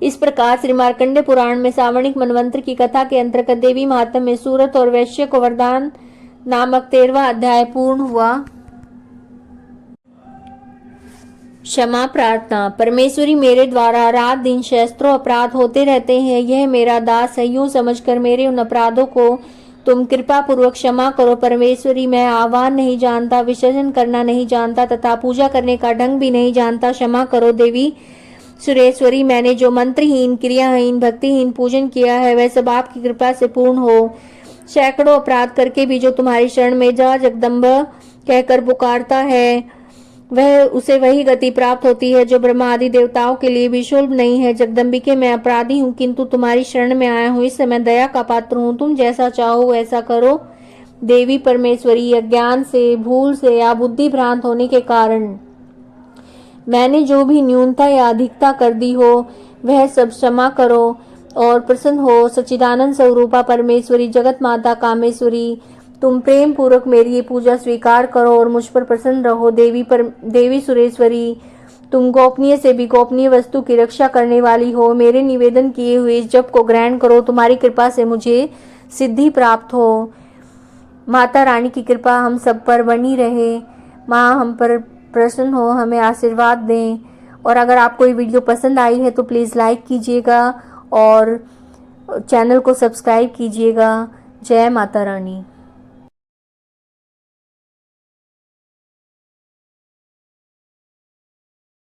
Speaker 1: इस प्रकार श्री मार्कंडेय पुराण में सावर्णिक मनवंतर की कथा के अंतर्गत देवी महात्म्य में सूरत और वैश्य को वरदान नामक 13वां अध्याय पूर्ण हुआ। क्षमा प्रार्थना। परमेश्वरी, मेरे द्वारा रात दिन सहस्त्रों अपराध होते रहते हैं। यह मेरा दास है, यूं समझकर मेरे उन अपराधों को तुम कृपा पूर्वक क्षमा करो। परमेश्वरी, मैं आह्वान नहीं जानता, विसर्जन करना नहीं जानता तथा पूजा करने का ढंग भी नहीं जानता, क्षमा करो। देवी सुरेश्वरी, मैंने जो मंत्रहीन, क्रियाहीन, भक्तिहीन पूजन किया है वह सब आपकी कृपा से पूर्ण हो। सैकड़ों अपराध करके भी जो तुम्हारी शरण में जा जगदम्ब कहकर पुकारता है वह उसे वही गति प्राप्त होती है जो ब्रह्मा आदि देवताओं के लिए भी शुल्भ नहीं है। जगदम्बिके, मैं अपराधी हूँ, किंतु तुम्हारी शरण में आया हूँ। इस समय दया का पात्र हूँ, तुम जैसा चाहो वैसा करो। देवी परमेश्वरी, अज्ञान से, भूल से या बुद्धि भ्रांत होने के कारण मैंने जो भी न्यूनता या अधिकता कर दी हो वह सब क्षमा करो और प्रसन्न हो। सच्चिदानंद स्वरूपा परमेश्वरी, जगत माता कामेश्वरी, तुम प्रेम पूर्वक मेरी ये पूजा स्वीकार करो और मुझ पर प्रसन्न रहो। देवी सुरेश्वरी, तुम गोपनीय से भी गोपनीय वस्तु की रक्षा करने वाली हो। मेरे निवेदन किए हुए इस जप को ग्रहण करो, तुम्हारी कृपा से मुझे सिद्धि प्राप्त हो। माता रानी की कृपा हम सब पर बनी रहे। माँ हम पर प्रसन्न हो, हमें आशीर्वाद दें। और अगर आपको ये वीडियो पसंद आई है तो प्लीज़ लाइक कीजिएगा और चैनल को सब्सक्राइब कीजिएगा। जय माता रानी।